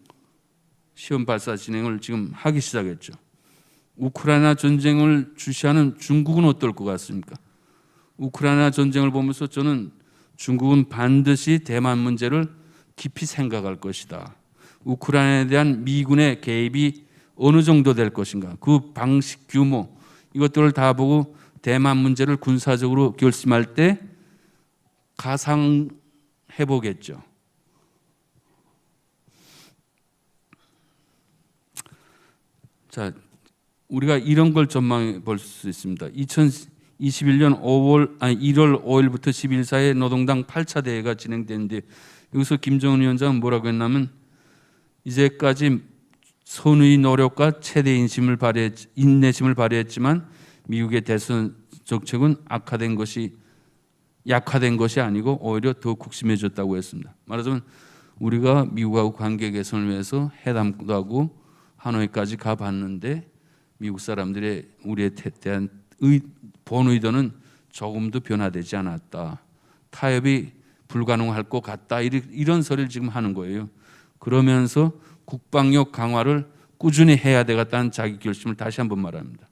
시험 발사 진행을 지금 하기 시작했죠. 우크라이나 전쟁을 주시하는 중국은 어떨 것 같습니까? 우크라이나 전쟁을 보면서 저는 중국은 반드시 대만 문제를 깊이 생각할 것이다. 우크라이나에 대한 미군의 개입이 어느 정도 될 것인가, 그 방식, 규모 이것들을 다 보고 대만 문제를 군사적으로 결심할 때 가상해 보겠죠. 자, 우리가 이런 걸 전망해 볼 수 있습니다. 2021년 1월 5일부터 10일 사이에 노동당 8차 대회가 진행되는데 여기서 김정은 위원장은 뭐라고 했냐면 이제까지 선의 노력과 최대 인내심을 발휘했지만 미국의 대선 정책은 약화된 것이 아니고 오히려 더 국심해졌다고 했습니다. 말하자면 우리가 미국하고 관계 개선을 위해서 회담도 하고 하노이까지 가봤는데 미국 사람들의 우리에 대한 본 의도는 조금도 변화되지 않았다. 타협이 불가능할 것 같다. 이런 소리를 지금 하는 거예요. 그러면서 국방력 강화를 꾸준히 해야 되겠다는 자기 결심을 다시 한번 말합니다.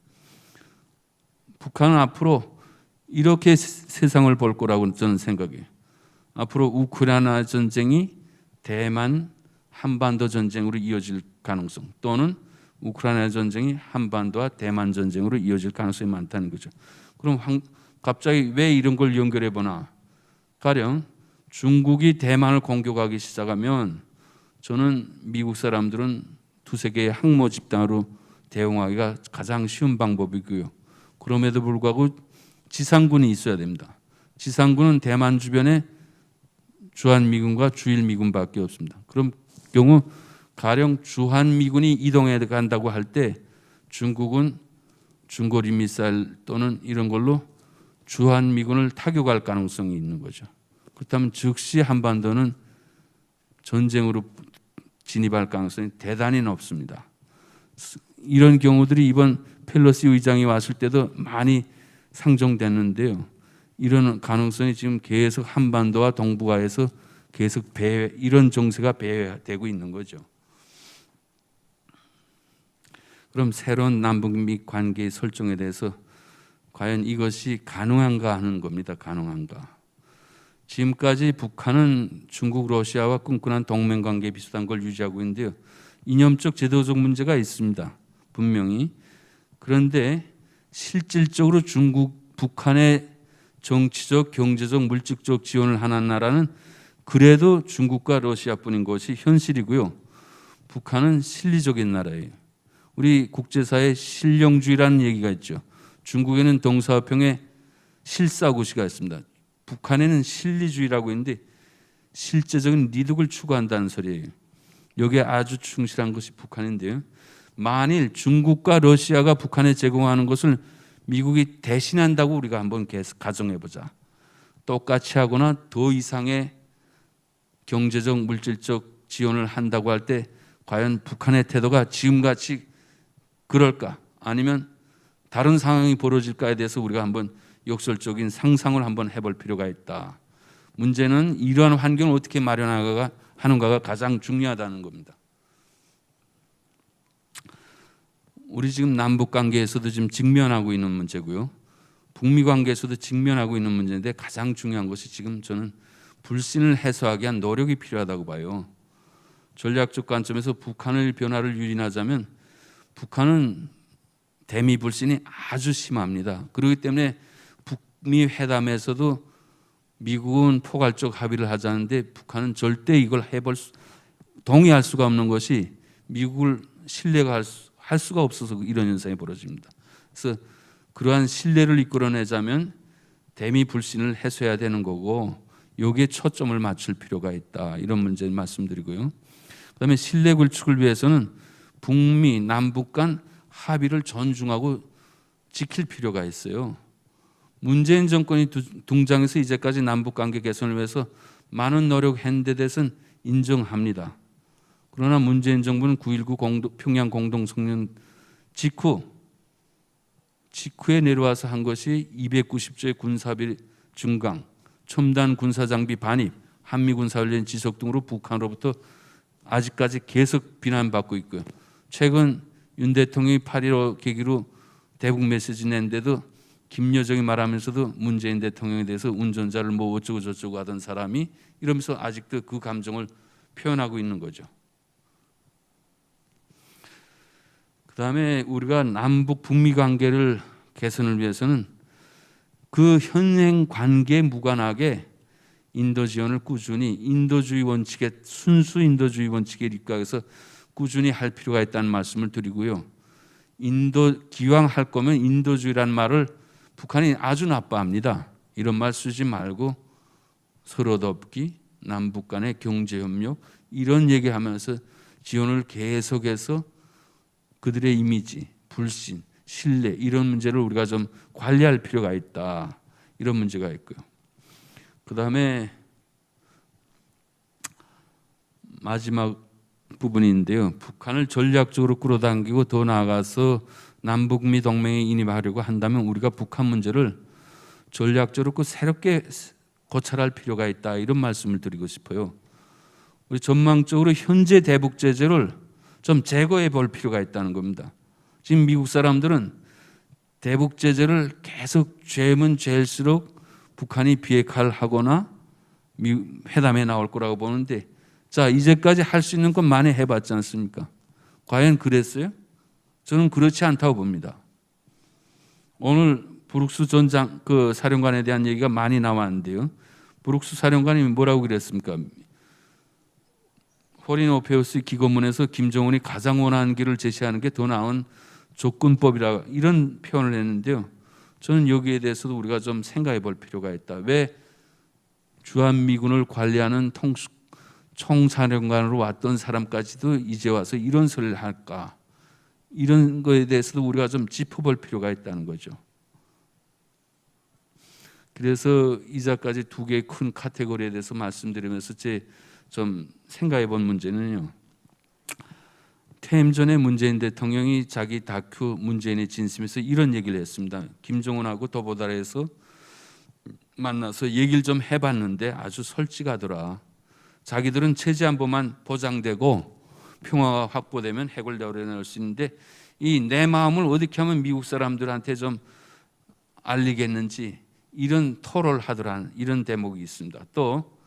북한은 앞으로 이렇게 세상을 볼 거라고 저는 생각해요. 앞으로 우크라이나 전쟁이 대만 한반도 전쟁으로 이어질 가능성, 또는 우크라이나 전쟁이 한반도와 대만 전쟁으로 이어질 가능성이 많다는 거죠. 그럼 갑자기 왜 이런 걸 연결해 보나? 가령 중국이 대만을 공격하기 시작하면 저는 미국 사람들은 두세 개의 항모 집단으로 대응하기가 가장 쉬운 방법이고요. 그럼에도 불구하고 지상군이 있어야 됩니다. 지상군은 대만 주변에 주한미군과 주일미군밖에 없습니다. 그럼 경우 가령 주한미군이 이동해 간다고 할 때 중국은 중거리 미사일 또는 이런 걸로 주한미군을 타격할 가능성이 있는 거죠. 그렇다면 즉시 한반도는 전쟁으로 진입할 가능성이 대단히 높습니다. 이런 경우들이 이번 펠로시 의장이 왔을 때도 많이 상정됐는데요. 이런 가능성이 지금 계속 한반도와 동북아에서 계속 이런 정세가 배회되고 있는 거죠. 그럼 새로운 남북미 관계의 설정에 대해서 과연 이것이 가능한가 하는 겁니다. 가능한가. 지금까지 북한은 중국, 러시아와 끈끈한 동맹관계 비슷한 걸 유지하고 있는데요. 이념적, 제도적 문제가 있습니다. 분명히. 그런데 실질적으로 중국, 북한의 정치적, 경제적, 물질적 지원을 하는 나라는 그래도 중국과 러시아뿐인 것이 현실이고요. 북한은 실리적인 나라예요. 우리 국제사회에 실용주의라는 얘기가 있죠. 중국에는 동서화평에 실사고시가 있습니다. 북한에는 실리주의라고 있는데 실제적인 이득을 추구한다는 소리예요. 여기에 아주 충실한 것이 북한인데요. 만일 중국과 러시아가 북한에 제공하는 것을 미국이 대신한다고 우리가 한번 가정해보자. 똑같이 하거나 더 이상의 경제적, 물질적 지원을 한다고 할 때 과연 북한의 태도가 지금같이 그럴까? 아니면 다른 상황이 벌어질까에 대해서 우리가 한번 역설적인 상상을 한번 해볼 필요가 있다. 문제는 이러한 환경을 어떻게 마련하는가가 가장 중요하다는 겁니다. 우리 지금 남북 관계에서도 지금 직면하고 있는 문제고요. 북미 관계에서도 직면하고 있는 문제인데 가장 중요한 것이 지금 저는 불신을 해소하기 위한 노력이 필요하다고 봐요. 전략적 관점에서 북한의 변화를 유인하자면 북한은 대미 불신이 아주 심합니다. 그렇기 때문에 북미 회담에서도 미국은 포괄적 합의를 하자는데 북한은 절대 이걸 동의할 수가 없는 것이 미국을 신뢰할 수가 없어서 이런 현상이 벌어집니다. 그래서 그러한 신뢰를 이끌어내자면 대미 불신을 해소해야 되는 거고 여기에 초점을 맞출 필요가 있다. 이런 문제 말씀드리고요. 그다음에 신뢰 구축을 위해서는 북미, 남북 간 합의를 존중하고 지킬 필요가 있어요. 문재인 정권이 등장해서 이제까지 남북관계 개선을 위해서 많은 노력했는데 대해서는 인정합니다. 그러나 문재인 정부는 9.19 평양 공동성명 직후에 내려와서 한 것이 290조의 군사비 증강, 첨단 군사장비 반입, 한미군사훈련 지속 등으로 북한으로부터 아직까지 계속 비난받고 있고요. 최근 윤 대통령이 8.15 계기로 대북 메시지 낸데도 김여정이 말하면서도 문재인 대통령에 대해서 운전자를 뭐 어쩌고 저쩌고 하던 사람이 이러면서 아직도 그 감정을 표현하고 있는 거죠. 그다음에 우리가 남북 북미 관계를 개선을 위해서는 그 현행 관계에 무관하게 인도 지원을 꾸준히 인도주의 원칙에 순수 인도주의 원칙에 입각해서 꾸준히 할 필요가 있다는 말씀을 드리고요. 기왕 할 거면 인도주의라는 말을 북한이 아주 나빠합니다. 이런 말 쓰지 말고 서로 돕기, 남북 간의 경제협력 이런 얘기하면서 지원을 계속해서 그들의 이미지, 불신, 신뢰 이런 문제를 우리가 좀 관리할 필요가 있다. 이런 문제가 있고요. 그다음에 마지막 부분인데요. 북한을 전략적으로 끌어당기고 더 나아가서 남북미 동맹에 인입하려고 한다면 우리가 북한 문제를 전략적으로 새롭게 고찰할 필요가 있다. 이런 말씀을 드리고 싶어요. 우리 전망적으로 현재 대북 제재를 좀 제거해 볼 필요가 있다는 겁니다. 지금 미국 사람들은 대북 제재를 계속 죄면 죄일수록 북한이 비핵화를 하거나 회담에 나올 거라고 보는데 자 이제까지 할 수 있는 건 많이 해봤지 않습니까? 과연 그랬어요? 저는 그렇지 않다고 봅니다. 오늘 브룩스 전 사령관에 대한 얘기가 많이 나왔는데요. 브룩스 사령관이 뭐라고 그랬습니까? 포린 어페어스 기고문에서 김정은이 가장 원하는 길을 제시하는 게 더 나은 조건법이라 이런 표현을 했는데요. 저는 여기에 대해서도 우리가 좀 생각해 볼 필요가 있다. 왜 주한미군을 관리하는 총사령관으로 왔던 사람까지도 이제 와서 이런 소리를 할까? 이런 거에 대해서도 우리가 좀 짚어볼 필요가 있다는 거죠. 그래서 이자까지 두 개의 큰 카테고리에 대해서 말씀드리면서 제 좀 생각해 본 문제는요. 퇴임 전에 문재인 대통령이 자기 다큐 문재인의 진심에서 이런 얘기를 했습니다. 김정은하고 더보다라에서 만나서 얘기를 좀 해봤는데 아주 솔직하더라. 자기들은 체제 안보만 보장되고 평화가 확보되면 핵을 내려낼 수 있는데 이 내 마음을 어떻게 하면 미국 사람들한테 좀 알리겠는지 이런 토론을 하더라는 이런 대목이 있습니다. 또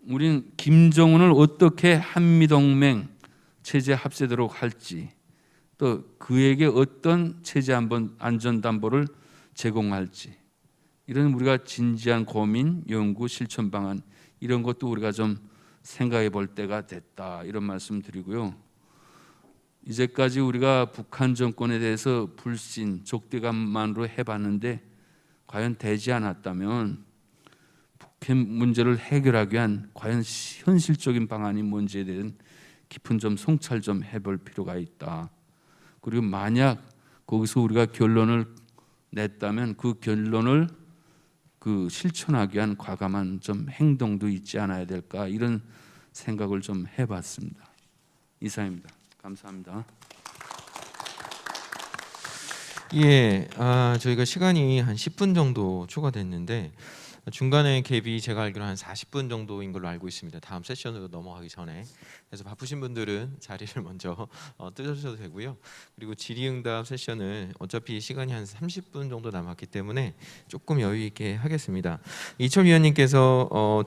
우리는 김정은을 어떻게 한미동맹 체제 합세도록 할지, 또 그에게 어떤 체제 안전담보를 제공할지, 이런 우리가 진지한 고민, 연구, 실천 방안 이런 것도 우리가 좀 생각해 볼 때가 됐다, 이런 말씀 드리고요. 이제까지 우리가 북한 정권에 대해서 불신, 족대감만으로 해봤는데 과연 되지 않았다면 북핵 문제를 해결하기 위한 과연 현실적인 방안이 뭔지에 대한 깊은 좀 성찰 좀 해볼 필요가 있다. 그리고 만약 거기서 우리가 결론을 냈다면 그 결론을 실천하기 위한 과감한 좀 행동도 있지 않아야 될까, 이런 생각을 좀 해봤습니다. 이상입니다. 감사합니다. 예, 저희가 시간이 한 10분 정도 초과됐는데 중간에 갭이 제가 알기로 한 40분 정도인 걸로 알고 있습니다. 다음 세션으로 넘어가기 전에. 그래서 바쁘신 분들은 자리를 먼저 뜨셔도 되고요. 그리고 질의응답 세션을 어차피 시간이 한 30분 정도 남았기 때문에 조금 여유 있게 하겠습니다. 이철 위원님께서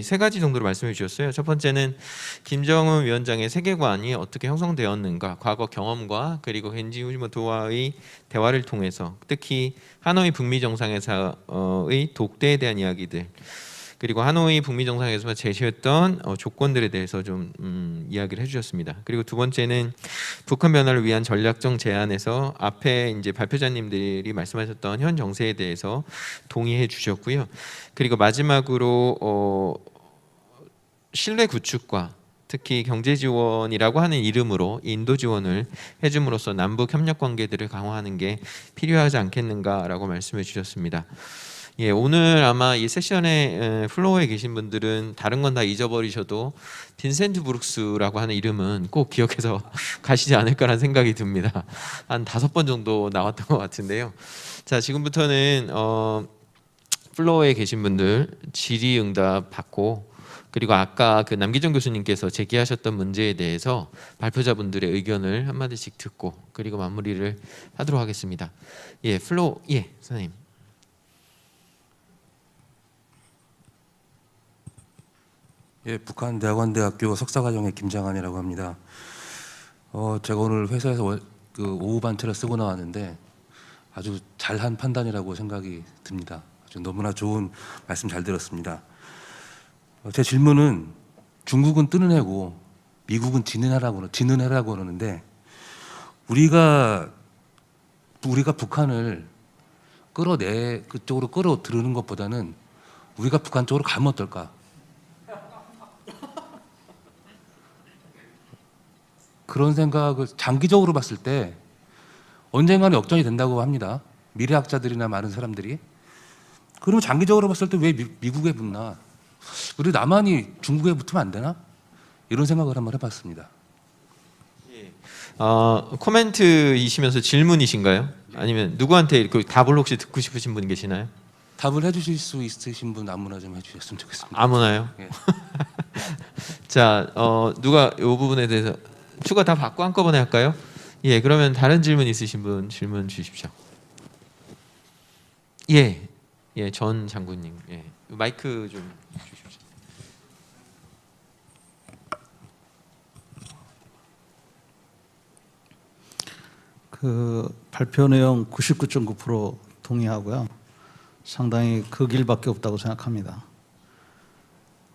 세 가지 정도로 말씀해 주셨어요. 첫 번째는 김정은 위원장의 세계관이 어떻게 형성되었는가, 과거 경험과 그리고 겐지 후지모토와의 대화를 통해서 특히 하노이 북미 정상회의의 독대에 대한 이야기들, 그리고 하노이 북미 정상회의에서 제시했던 조건들에 대해서 좀 이야기를 해주셨습니다. 그리고 두 번째는 북한 변화를 위한 전략적 제안에서 앞에 이제 발표자님들이 말씀하셨던 현 정세에 대해서 동의해 주셨고요. 그리고 마지막으로 신뢰 구축과 특히 경제 지원이라고 하는 이름으로 인도 지원을 해줌으로써 남북 협력 관계들을 강화하는 게 필요하지 않겠는가라고 말씀해 주셨습니다. 예, 오늘 아마 이 세션에 플로어에 계신 분들은 다른 건 다 잊어버리셔도 빈센트 브룩스라고 하는 이름은 꼭 기억해서 가시지 않을까라는 생각이 듭니다. 한 5번 정도 나왔던 것 같은데요. 자, 지금부터는 플로어에 계신 분들 질의응답 받고, 그리고 아까 그 남기정 교수님께서 제기하셨던 문제에 대해서 발표자분들의 의견을 한마디씩 듣고 그리고 마무리를 하도록 하겠습니다. 예, 플로어, 예, 선생님. 예, 북한대학원대학교 석사과정의 김장한이라고 합니다. 제가 오늘 회사에서 오후 반차를 쓰고 나왔는데 아주 잘한 판단이라고 생각이 듭니다. 아주 너무나 좋은 말씀 잘 들었습니다. 제 질문은 중국은 뜨는 해고 미국은 지는 해라고 그러는데 우리가 북한을 그쪽으로 끌어들이는 것보다는 우리가 북한 쪽으로 가면 어떨까? 그런 생각을 장기적으로 봤을 때 언젠가는 역전이 된다고 합니다. 미래학자들이나 많은 사람들이. 그러면 장기적으로 봤을 때 왜 미국에 붙나? 우리 남한이 중국에 붙으면 안 되나? 이런 생각을 한번 해봤습니다. 예. 코멘트이시면서 질문이신가요? 아니면 누구한테 그 답을 혹시 듣고 싶으신 분 계시나요? 답을 해주실 수 있으신 분 아무나 좀 해주셨으면 좋겠습니다. 아무나요? 예. 자, 누가 이 부분에 대해서 추가 다 받고 한꺼번에 할까요? 예, 그러면 다른 질문 있으신 분 질문 주십시오. 예, 예, 전 장군님, 예, 마이크 좀 주십시오. 그 발표 내용 99.9% 동의하고요. 상당히 그 길밖에 없다고 생각합니다.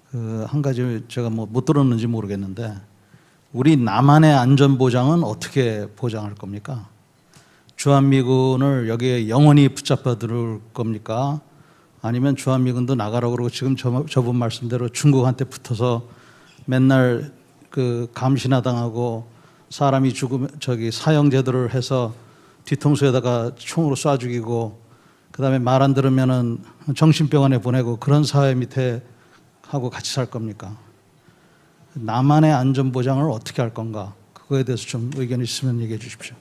그 한 가지 제가 못 들었는지 모르겠는데 우리 남한의 안전 보장은 어떻게 보장할 겁니까? 주한미군을 여기에 영원히 붙잡아 둘 겁니까? 아니면 주한미군도 나가라고 그러고 지금 저분 말씀대로 중국한테 붙어서 맨날 그 감시나 당하고 사람이 죽으면 사형 제도를 해서 뒤통수에다가 총으로 쏴 죽이고 그다음에 말 안 들으면은 정신병원에 보내고 그런 사회 밑에 하고 같이 살 겁니까? 남한의 안전 보장을 어떻게 할 건가? 그거에 대해서 좀 의견 있으면 얘기해 주십시오.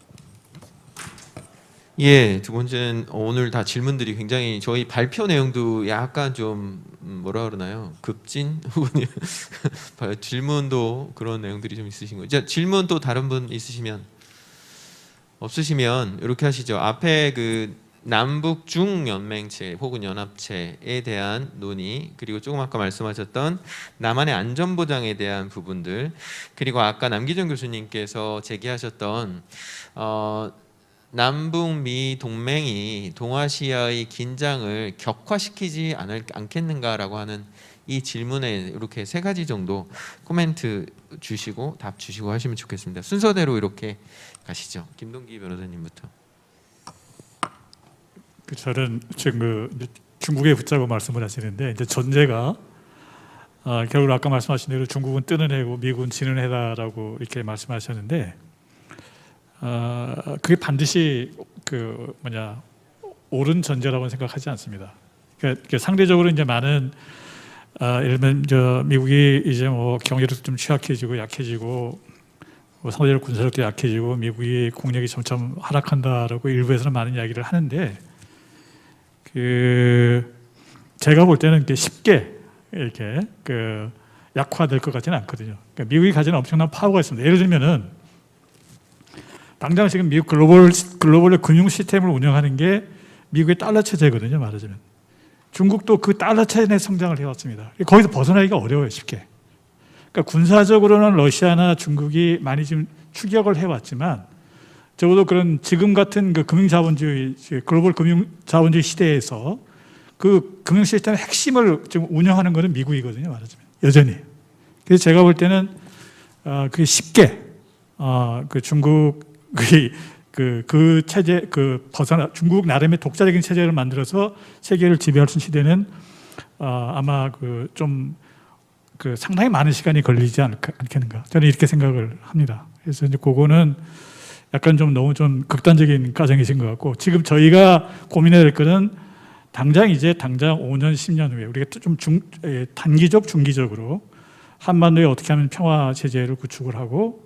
예, 두 번째는 오늘 다 질문들이 굉장히 저희 발표 내용도 약간 좀 뭐라 그러나요? 급진 혹은 질문도 그런 내용들이 좀 있으신 거죠. 자, 질문 또 다른 분 있으시면 없으시면 이렇게 하시죠. 앞에 그 남북 중 연맹체 혹은 연합체에 대한 논의, 그리고 조금 아까 말씀하셨던 남한의 안전 보장에 대한 부분들, 그리고 아까 남기정 교수님께서 제기하셨던 남북미 동맹이 동아시아의 긴장을 격화시키지 않겠는가라고 하는 이 질문에 이렇게 세 가지 정도 코멘트 주시고 답 주시고 하시면 좋겠습니다. 순서대로 이렇게 가시죠. 김동기 변호사님부터. 저는 지금 중국에 붙자고 말씀을 하시는데 이제 전제가 결국 아까 말씀하신 대로 중국은 뜨는 해고 미국은 지는 해다라고 이렇게 말씀하셨는데 그게 반드시 옳은 전제라고 생각하지 않습니다. 그러니까 상대적으로 이제 많은 예를 들면 미국이 이제 뭐 경제력도 좀 취약해지고 약해지고 상대적으로 군사력도 약해지고 미국이 국력이 점점 하락한다라고 일부에서는 많은 이야기를 하는데 제가 볼 때는 이렇게 쉽게 이렇게 약화될 것 같지는 않거든요. 그러니까 미국이 가지는 엄청난 파워가 있습니다. 예를 들면은 당장 지금 미국 글로벌 금융 시스템을 운영하는 게 미국의 달러 체제거든요. 말하자면 중국도 그 달러 체제 내 성장을 해왔습니다. 거기서 벗어나기가 어려워요, 쉽게. 그러니까 군사적으로는 러시아나 중국이 많이 지금 추격을 해왔지만 적어도 그런 지금 같은 그 금융자본주의, 글로벌 금융자본주의 시대에서 그 금융 시스템의 핵심을 지금 운영하는 것은 미국이거든요, 말하자면 여전히. 그래서 제가 볼 때는 그게 쉽게 그 중국의 그 체제 벗어나 중국 나름의 독자적인 체제를 만들어서 세계를 지배할 수 있는 시대는 아마 상당히 많은 시간이 걸리지 않겠는가. 저는 이렇게 생각을 합니다. 그래서 이제 그거는 약간 너무 극단적인 가정이신 것 같고, 지금 저희가 고민해야 될 것은 당장 5년, 10년 후에 우리가 좀 단기적, 중기적으로 한반도에 어떻게 하면 평화 체제를 구축을 하고,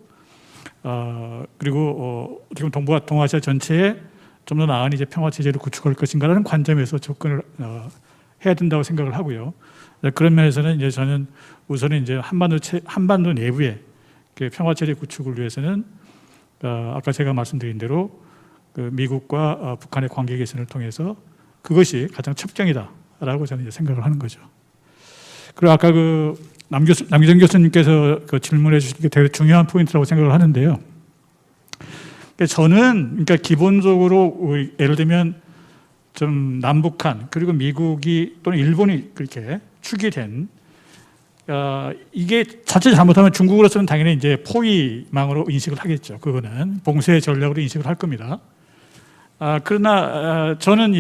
그리고 어떻게 보면 동아시아 전체에 좀 더 나은 평화 체제를 구축할 것인가라는 관점에서 접근을 해야 된다고 생각을 하고요. 그런 면에서는 저는 우선은 한반도 내부의 평화 체제 구축을 위해서는 아까 제가 말씀드린 대로 미국과 북한의 관계 개선을 통해서 그것이 가장 첩경이다라고 저는 생각을 하는 거죠. 그리고 아까 남기정 교수님께서 질문해 주신 게 되게 중요한 포인트라고 생각을 하는데요. 저는 기본적으로 예를 들면 좀 남북한 그리고 미국이 또는 일본이 그렇게 축이 된 이게 자칫 잘못하면 중국으로서는 당연히 포위망으로 인식을 하겠죠. 그거는 봉쇄 전략으로 인식을 할 겁니다. 그러나 저는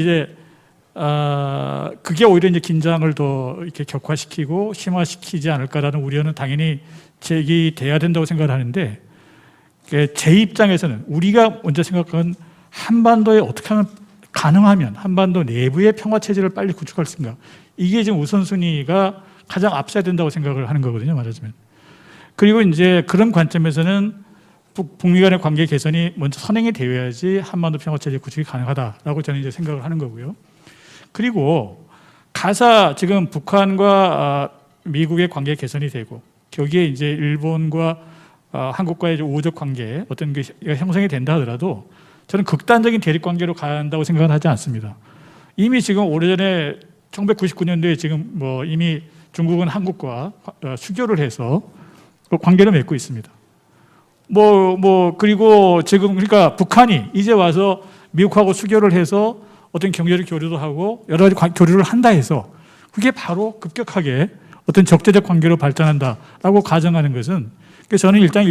그게 오히려 긴장을 더 이렇게 격화시키고 심화시키지 않을까라는 우려는 당연히 제기돼야 된다고 생각을 하는데, 제 입장에서는 우리가 먼저 생각한 한반도에 어떻게 하면 가능하면 한반도 내부의 평화 체제를 빨리 구축할 수 있는가, 이게 지금 우선순위가 가장 앞서야 된다고 생각을 하는 거거든요, 말하자면. 그리고 그런 관점에서는 북미 간의 관계 개선이 먼저 선행이 되어야지 한반도 평화 체제 구축이 가능하다라고 저는 생각을 하는 거고요. 그리고 지금 북한과 미국의 관계 개선이 되고 거기에 일본과 한국과의 우호적 관계 어떤 게 형성이 된다 하더라도 저는 극단적인 대립 관계로 가야 한다고 생각은 하지 않습니다. 이미 지금 오래전에 1999년도에 지금 이미 중국은 한국과 수교를 해서 관계를 맺고 있습니다. 그리고 지금 그러니까 북한이 이제 와서 미국하고 수교를 해서 어떤 경제적 교류도 하고 여러 가지 교류를 한다 해서 그게 바로 급격하게 어떤 적대적 관계로 발전한다라고 가정하는 것은, 저는 일단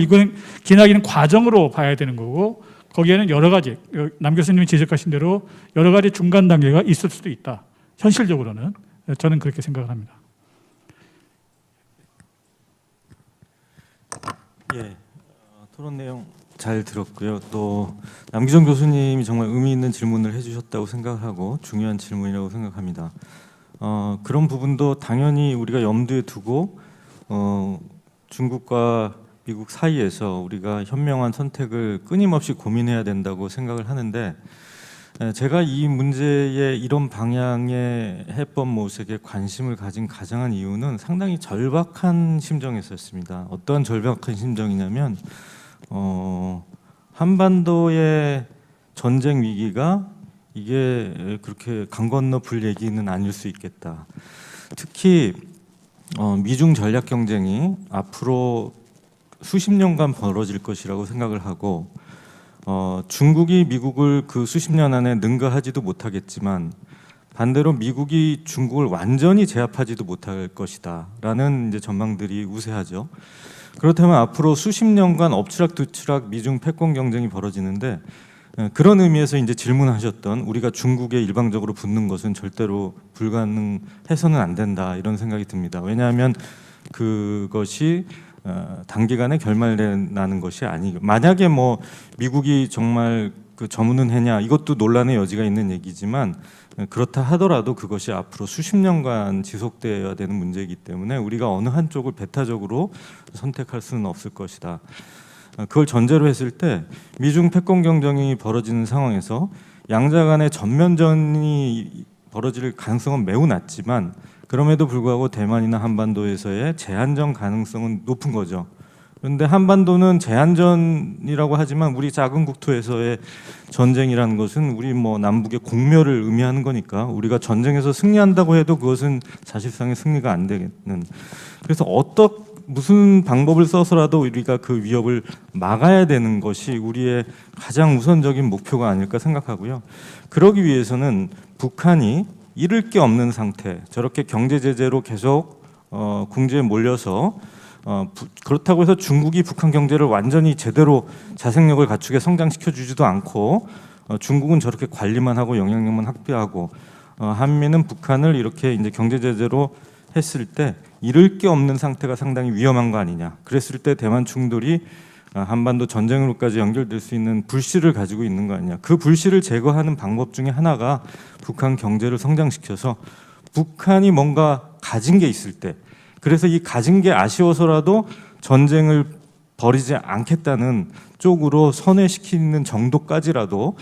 기나기는 과정으로 봐야 되는 거고, 거기에는 여러 가지 남 교수님이 지적하신 대로 여러 가지 중간 단계가 있을 수도 있다. 현실적으로는 저는 그렇게 생각을 합니다. 예, 토론 내용 잘 들었고요. 또 남기정 교수님이 정말 의미 있는 질문을 해주셨다고 생각하고 중요한 질문이라고 생각합니다. 그런 부분도 당연히 우리가 염두에 두고 중국과 미국 사이에서 우리가 현명한 선택을 끊임없이 고민해야 된다고 생각을 하는데, 제가 이 문제의 이런 방향의 해법 모색에 관심을 가진 가장한 이유는 상당히 절박한 심정이었습니다. 어떤 절박한 심정이냐면 한반도의 전쟁 위기가 이게 그렇게 강 건너 불 얘기는 아닐 수 있겠다. 특히 미중 전략 경쟁이 앞으로 수십 년간 벌어질 것이라고 생각을 하고, 중국이 미국을 그 수십 년 안에 능가하지도 못하겠지만 반대로 미국이 중국을 완전히 제압하지도 못할 것이다라는 이제 전망들이 우세하죠. 그렇다면 앞으로 수십 년간 엎치락뒤치락 미중 패권 경쟁이 벌어지는데, 그런 의미에서 이제 질문하셨던 우리가 중국에 일방적으로 붙는 것은 절대로 불가능해서는 안 된다, 이런 생각이 듭니다. 왜냐하면 그것이 단기간에 결말나는 것이 아니고, 만약에 뭐 미국이 정말 그 저무는해냐, 이것도 논란의 여지가 있는 얘기지만 그렇다 하더라도 그것이 앞으로 수십 년간 지속되어야 되는 문제이기 때문에 우리가 어느 한쪽을 배타적으로 선택할 수는 없을 것이다. 그걸 전제로 했을 때 미중 패권 경쟁이 벌어지는 상황에서 양자 간의 전면전이 벌어질 가능성은 매우 낮지만, 그럼에도 불구하고 대만이나 한반도에서의 제한전 가능성은 높은 거죠. 그런데 한반도는 제한전이라고 하지만 우리 작은 국토에서의 전쟁이라는 것은 우리 뭐 남북의 공멸을 의미하는 거니까 우리가 전쟁에서 승리한다고 해도 그것은 사실상의 승리가 안 되는, 그래서 무슨 방법을 써서라도 우리가 그 위협을 막아야 되는 것이 우리의 가장 우선적인 목표가 아닐까 생각하고요. 그러기 위해서는 북한이 잃을 게 없는 상태, 저렇게 경제 제재로 계속 궁지에 몰려서 그렇다고 해서 중국이 북한 경제를 완전히 제대로 자생력을 갖추게 성장시켜 주지도 않고, 중국은 저렇게 관리만 하고 영향력만 확대하고, 한미는 북한을 이렇게 이제 경제 제재로 했을 때 잃을 게 없는 상태가 상당히 위험한 거 아니냐. 그랬을 때 대만 충돌이 한반도 전쟁으로까지 연결될 수 있는 불씨를 가지고 있는 거 아니냐. 그 불씨를 제거하는 방법 중에 하나가 북한 경제를 성장시켜서 북한이 뭔가 가진 게 있을 때, 그래서 이 가진 게 아쉬워서라도 전쟁을 벌이지 않겠다는 쪽으로 선회시키는 정도까지라도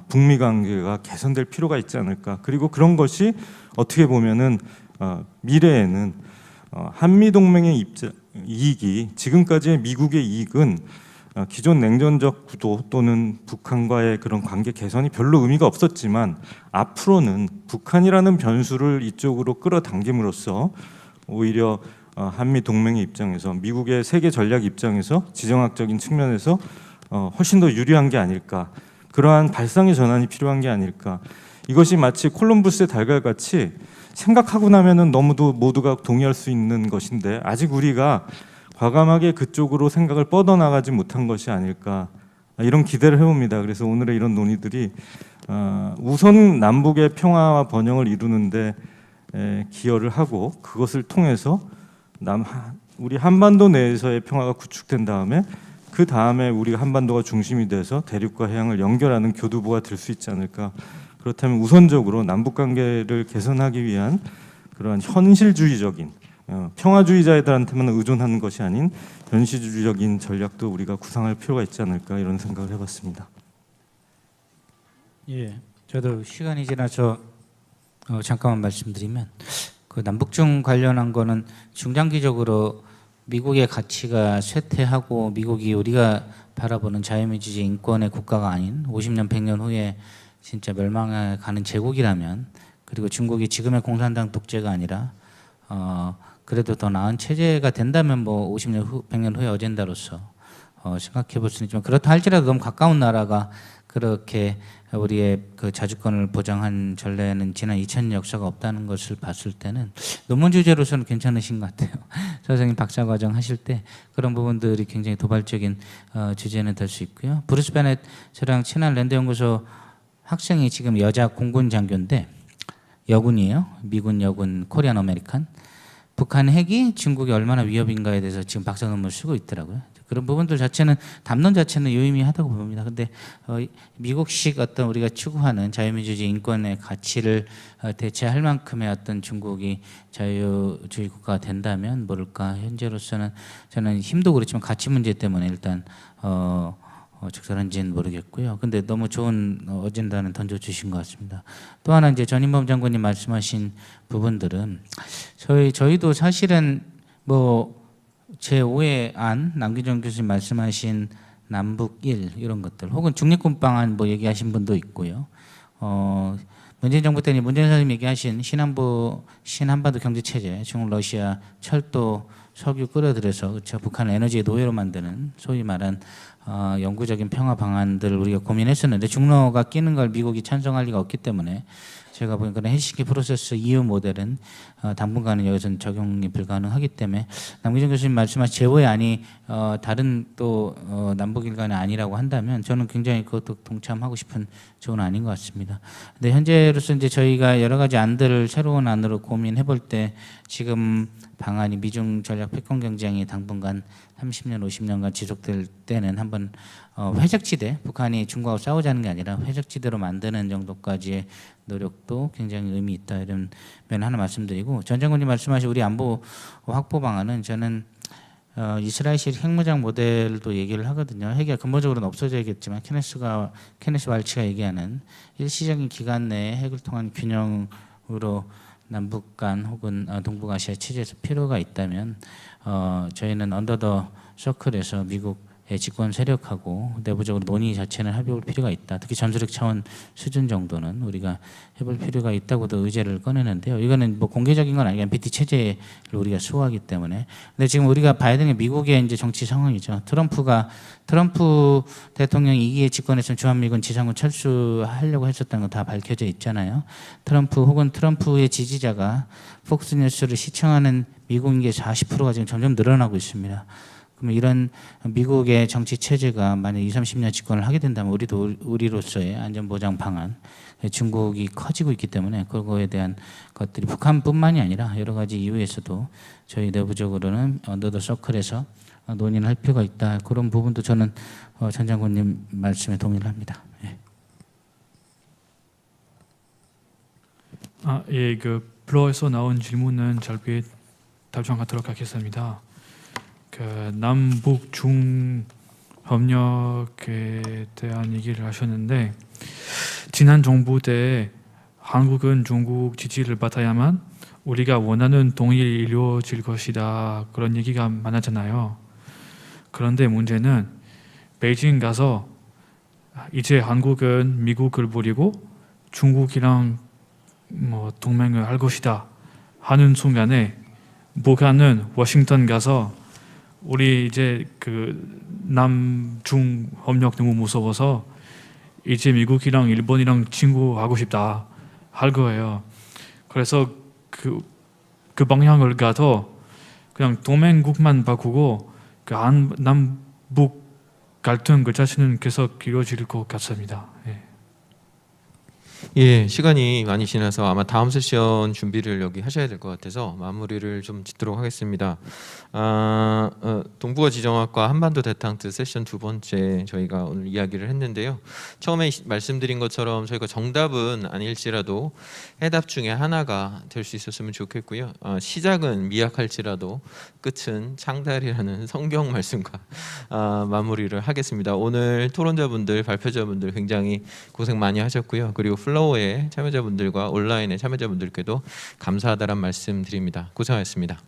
북미 관계가 개선될 필요가 있지 않을까. 그리고 그런 것이 어떻게 보면은 미래에는 한미 동맹의 이익이, 지금까지의 미국의 이익은 기존 냉전적 구도 또는 북한과의 그런 관계 개선이 별로 의미가 없었지만, 앞으로는 북한이라는 변수를 이쪽으로 끌어당김으로써 오히려 한미 동맹의 입장에서, 미국의 세계 전략 입장에서, 지정학적인 측면에서 훨씬 더 유리한 게 아닐까. 그러한 발상의 전환이 필요한 게 아닐까. 이것이 마치 콜럼부스의 달걀같이 생각하고 나면은 너무도 모두가 동의할 수 있는 것인데, 아직 우리가 과감하게 그쪽으로 생각을 뻗어나가지 못한 것이 아닐까, 이런 기대를 해봅니다. 그래서 오늘의 이런 논의들이 우선 남북의 평화와 번영을 이루는데 기여를 하고, 그것을 통해서 우리 한반도 내에서의 평화가 구축된 다음에, 그 다음에 우리가 한반도가 중심이 돼서 대륙과 해양을 연결하는 교두보가 될 수 있지 않을까. 그렇다면 우선적으로 남북 관계를 개선하기 위한 그러한 현실주의적인, 평화주의자들한테만 의존하는 것이 아닌 현실주의적인 전략도 우리가 구상할 필요가 있지 않을까, 이런 생각을 해봤습니다. 예, 저도 시간이 지나서 잠깐만 말씀드리면, 그 남북중 관련한 거는 중장기적으로 미국의 가치가 쇠퇴하고 미국이 우리가 바라보는 자유민주주의 인권의 국가가 아닌 50년, 100년 후에 진짜 멸망해 가는 제국이라면, 그리고 중국이 지금의 공산당 독재가 아니라 그래도 더 나은 체제가 된다면 뭐 50년 후, 100년 후의 어젠다로서 생각해 볼 수는 있지만, 그렇다 할지라도 너무 가까운 나라가 그렇게 우리의 그 자주권을 보장한 전례는 지난 2000년 역사가 없다는 것을 봤을 때는 논문 주제로서는 괜찮으신 것 같아요. 선생님 박사과정 하실 때 그런 부분들이 굉장히 도발적인 주제는 될 수 있고요. 브루스 베넷 저랑 친한 랜드 연구소 학생이 지금 여자 공군 장교인데, 여군이에요. 미군 여군 코리안 아메리칸. 북한 핵이 중국이 얼마나 위협인가에 대해서 지금 박사 논문을 쓰고 있더라고요. 그런 부분들 자체는 담론 자체는 유의미하다고 봅니다. 근데 미국식 어떤 우리가 추구하는 자유민주주의 인권의 가치를 대체할 만큼의 어떤 중국이 자유주의 국가가 된다면 모를까. 현재로서는 저는 힘도 그렇지만 가치 문제 때문에 일단 적절한지는 모르겠고요. 근데 너무 좋은 어젠다는 던져주신 것 같습니다. 또 하나 이제 전인범 장관님 말씀하신 부분들은 저희도 사실은 뭐 제5의 안 남기정 교수님 말씀하신 남북 1 이런 것들 혹은 중립군 방안 뭐 얘기하신 분도 있고요. 문재인 정부 때는 문재인 선생님 얘기하신 신한반도 경제체제, 중국 러시아 철도 석유 끌어들여서 그렇죠. 북한을 에너지의 노예로 만드는 소위 말한 영구적인 평화 방안들을 우리가 고민했었는데 중로가 끼는 걸 미국이 찬성할 리가 없기 때문에 제가 보니까 헬싱키 프로세스 EU 모델은 당분간은 여기서는 적용이 불가능하기 때문에 남기정 교수님 말씀하신 제호의 안이 다른 또 남북일 간의 안이라고 한다면 저는 굉장히 그것도 동참하고 싶은 좋은 안인 것 같습니다. 근데 현재로서 이제 저희가 여러 가지 안들을 새로운 안으로 고민해 볼 때 지금 방안이 미중 전략 패권 경쟁이 당분간 30년, 50년간 지속될 때는 한번 회적지대, 북한이 중국하고 싸우자는 게 아니라 회적지대로 만드는 정도까지의 노력도 굉장히 의미 있다 이런 면 하나 말씀드리고 전 장군님 말씀하신 우리 안보 확보 방안은 저는 이스라엘식 핵무장 모델도 얘기를 하거든요. 핵이 근본적으로는 없어져야겠지만 케네스 왈츠가 얘기하는 일시적인 기간 내에 핵을 통한 균형으로 남북 간 혹은 동북아시아 체제에서 필요가 있다면 저희는 언더 더 서클에서 미국의 집권 세력하고 내부적으로 논의 자체는 해볼 필요가 있다. 특히 전술핵 차원 수준 정도는 우리가 해볼 필요가 있다고도 의제를 꺼내는데요. 이거는 뭐 공개적인 건 아니고 BT 체제를 우리가 수호하기 때문에. 근데 지금 우리가 봐야 되는 게 미국의 이제 정치 상황이죠. 트럼프 대통령이 2기의 집권에서 주한미군 지상군 철수하려고 했었다는 건 다 밝혀져 있잖아요. 트럼프 혹은 트럼프의 지지자가 폭스뉴스를 시청하는 미국인의 40%가 지금 점점 늘어나고 있습니다. 그러면 이런 미국의 정치 체제가 만약 20, 30년 집권을 하게 된다면 우리로서의 안전보장 방안, 중국이 커지고 있기 때문에 그거에 대한 것들이 북한뿐만이 아니라 여러 가지 이유에서도 저희 내부적으로는 언더 더 서클에서 논의를 할 필요가 있다. 그런 부분도 저는 전 장군님 말씀에 동의를 합니다. 예. 예, 그 플로어에서 나온 질문은 짧게 답장하도록 하겠습니다. 그 남북 중 협력에 대한 얘기를 하셨는데 지난 정부 때 한국은 중국 지지를 받아야만 우리가 원하는 통일이 이루어질 것이다 그런 얘기가 많았잖아요. 그런데 문제는 베이징 가서 이제 한국은 미국을 버리고 중국이랑 뭐 동맹을 할 것이다 하는 순간에 북한은 워싱턴 가서 우리 이제 그 남중 협력 너무 무서워서 이제 미국이랑 일본이랑 친구하고 싶다 할 거예요. 그래서 그 방향을 가서 그냥 동맹국만 바꾸고 그 남북 갈등 그 자체는 계속 길어질 것 같습니다. 예. 예, 시간이 많이 지나서 아마 다음 세션 준비를 여기 하셔야 될 것 같아서 마무리를 좀 짓도록 하겠습니다. 동북아 지정학과 한반도 대탕트 세션 두 번째 저희가 오늘 이야기를 했는데요. 처음에 말씀드린 것처럼 저희가 정답은 아닐지라도 해답 중에 하나가 될 수 있었으면 좋겠고요. 시작은 미약할지라도 끝은 창달이라는 성경 말씀과 마무리를 하겠습니다. 오늘 토론자분들, 발표자분들 굉장히 고생 많이 하셨고요. 그리고 플로어의 참여자분들과 온라인의 참여자분들께도 감사하다는 말씀 드립니다. 고생하셨습니다.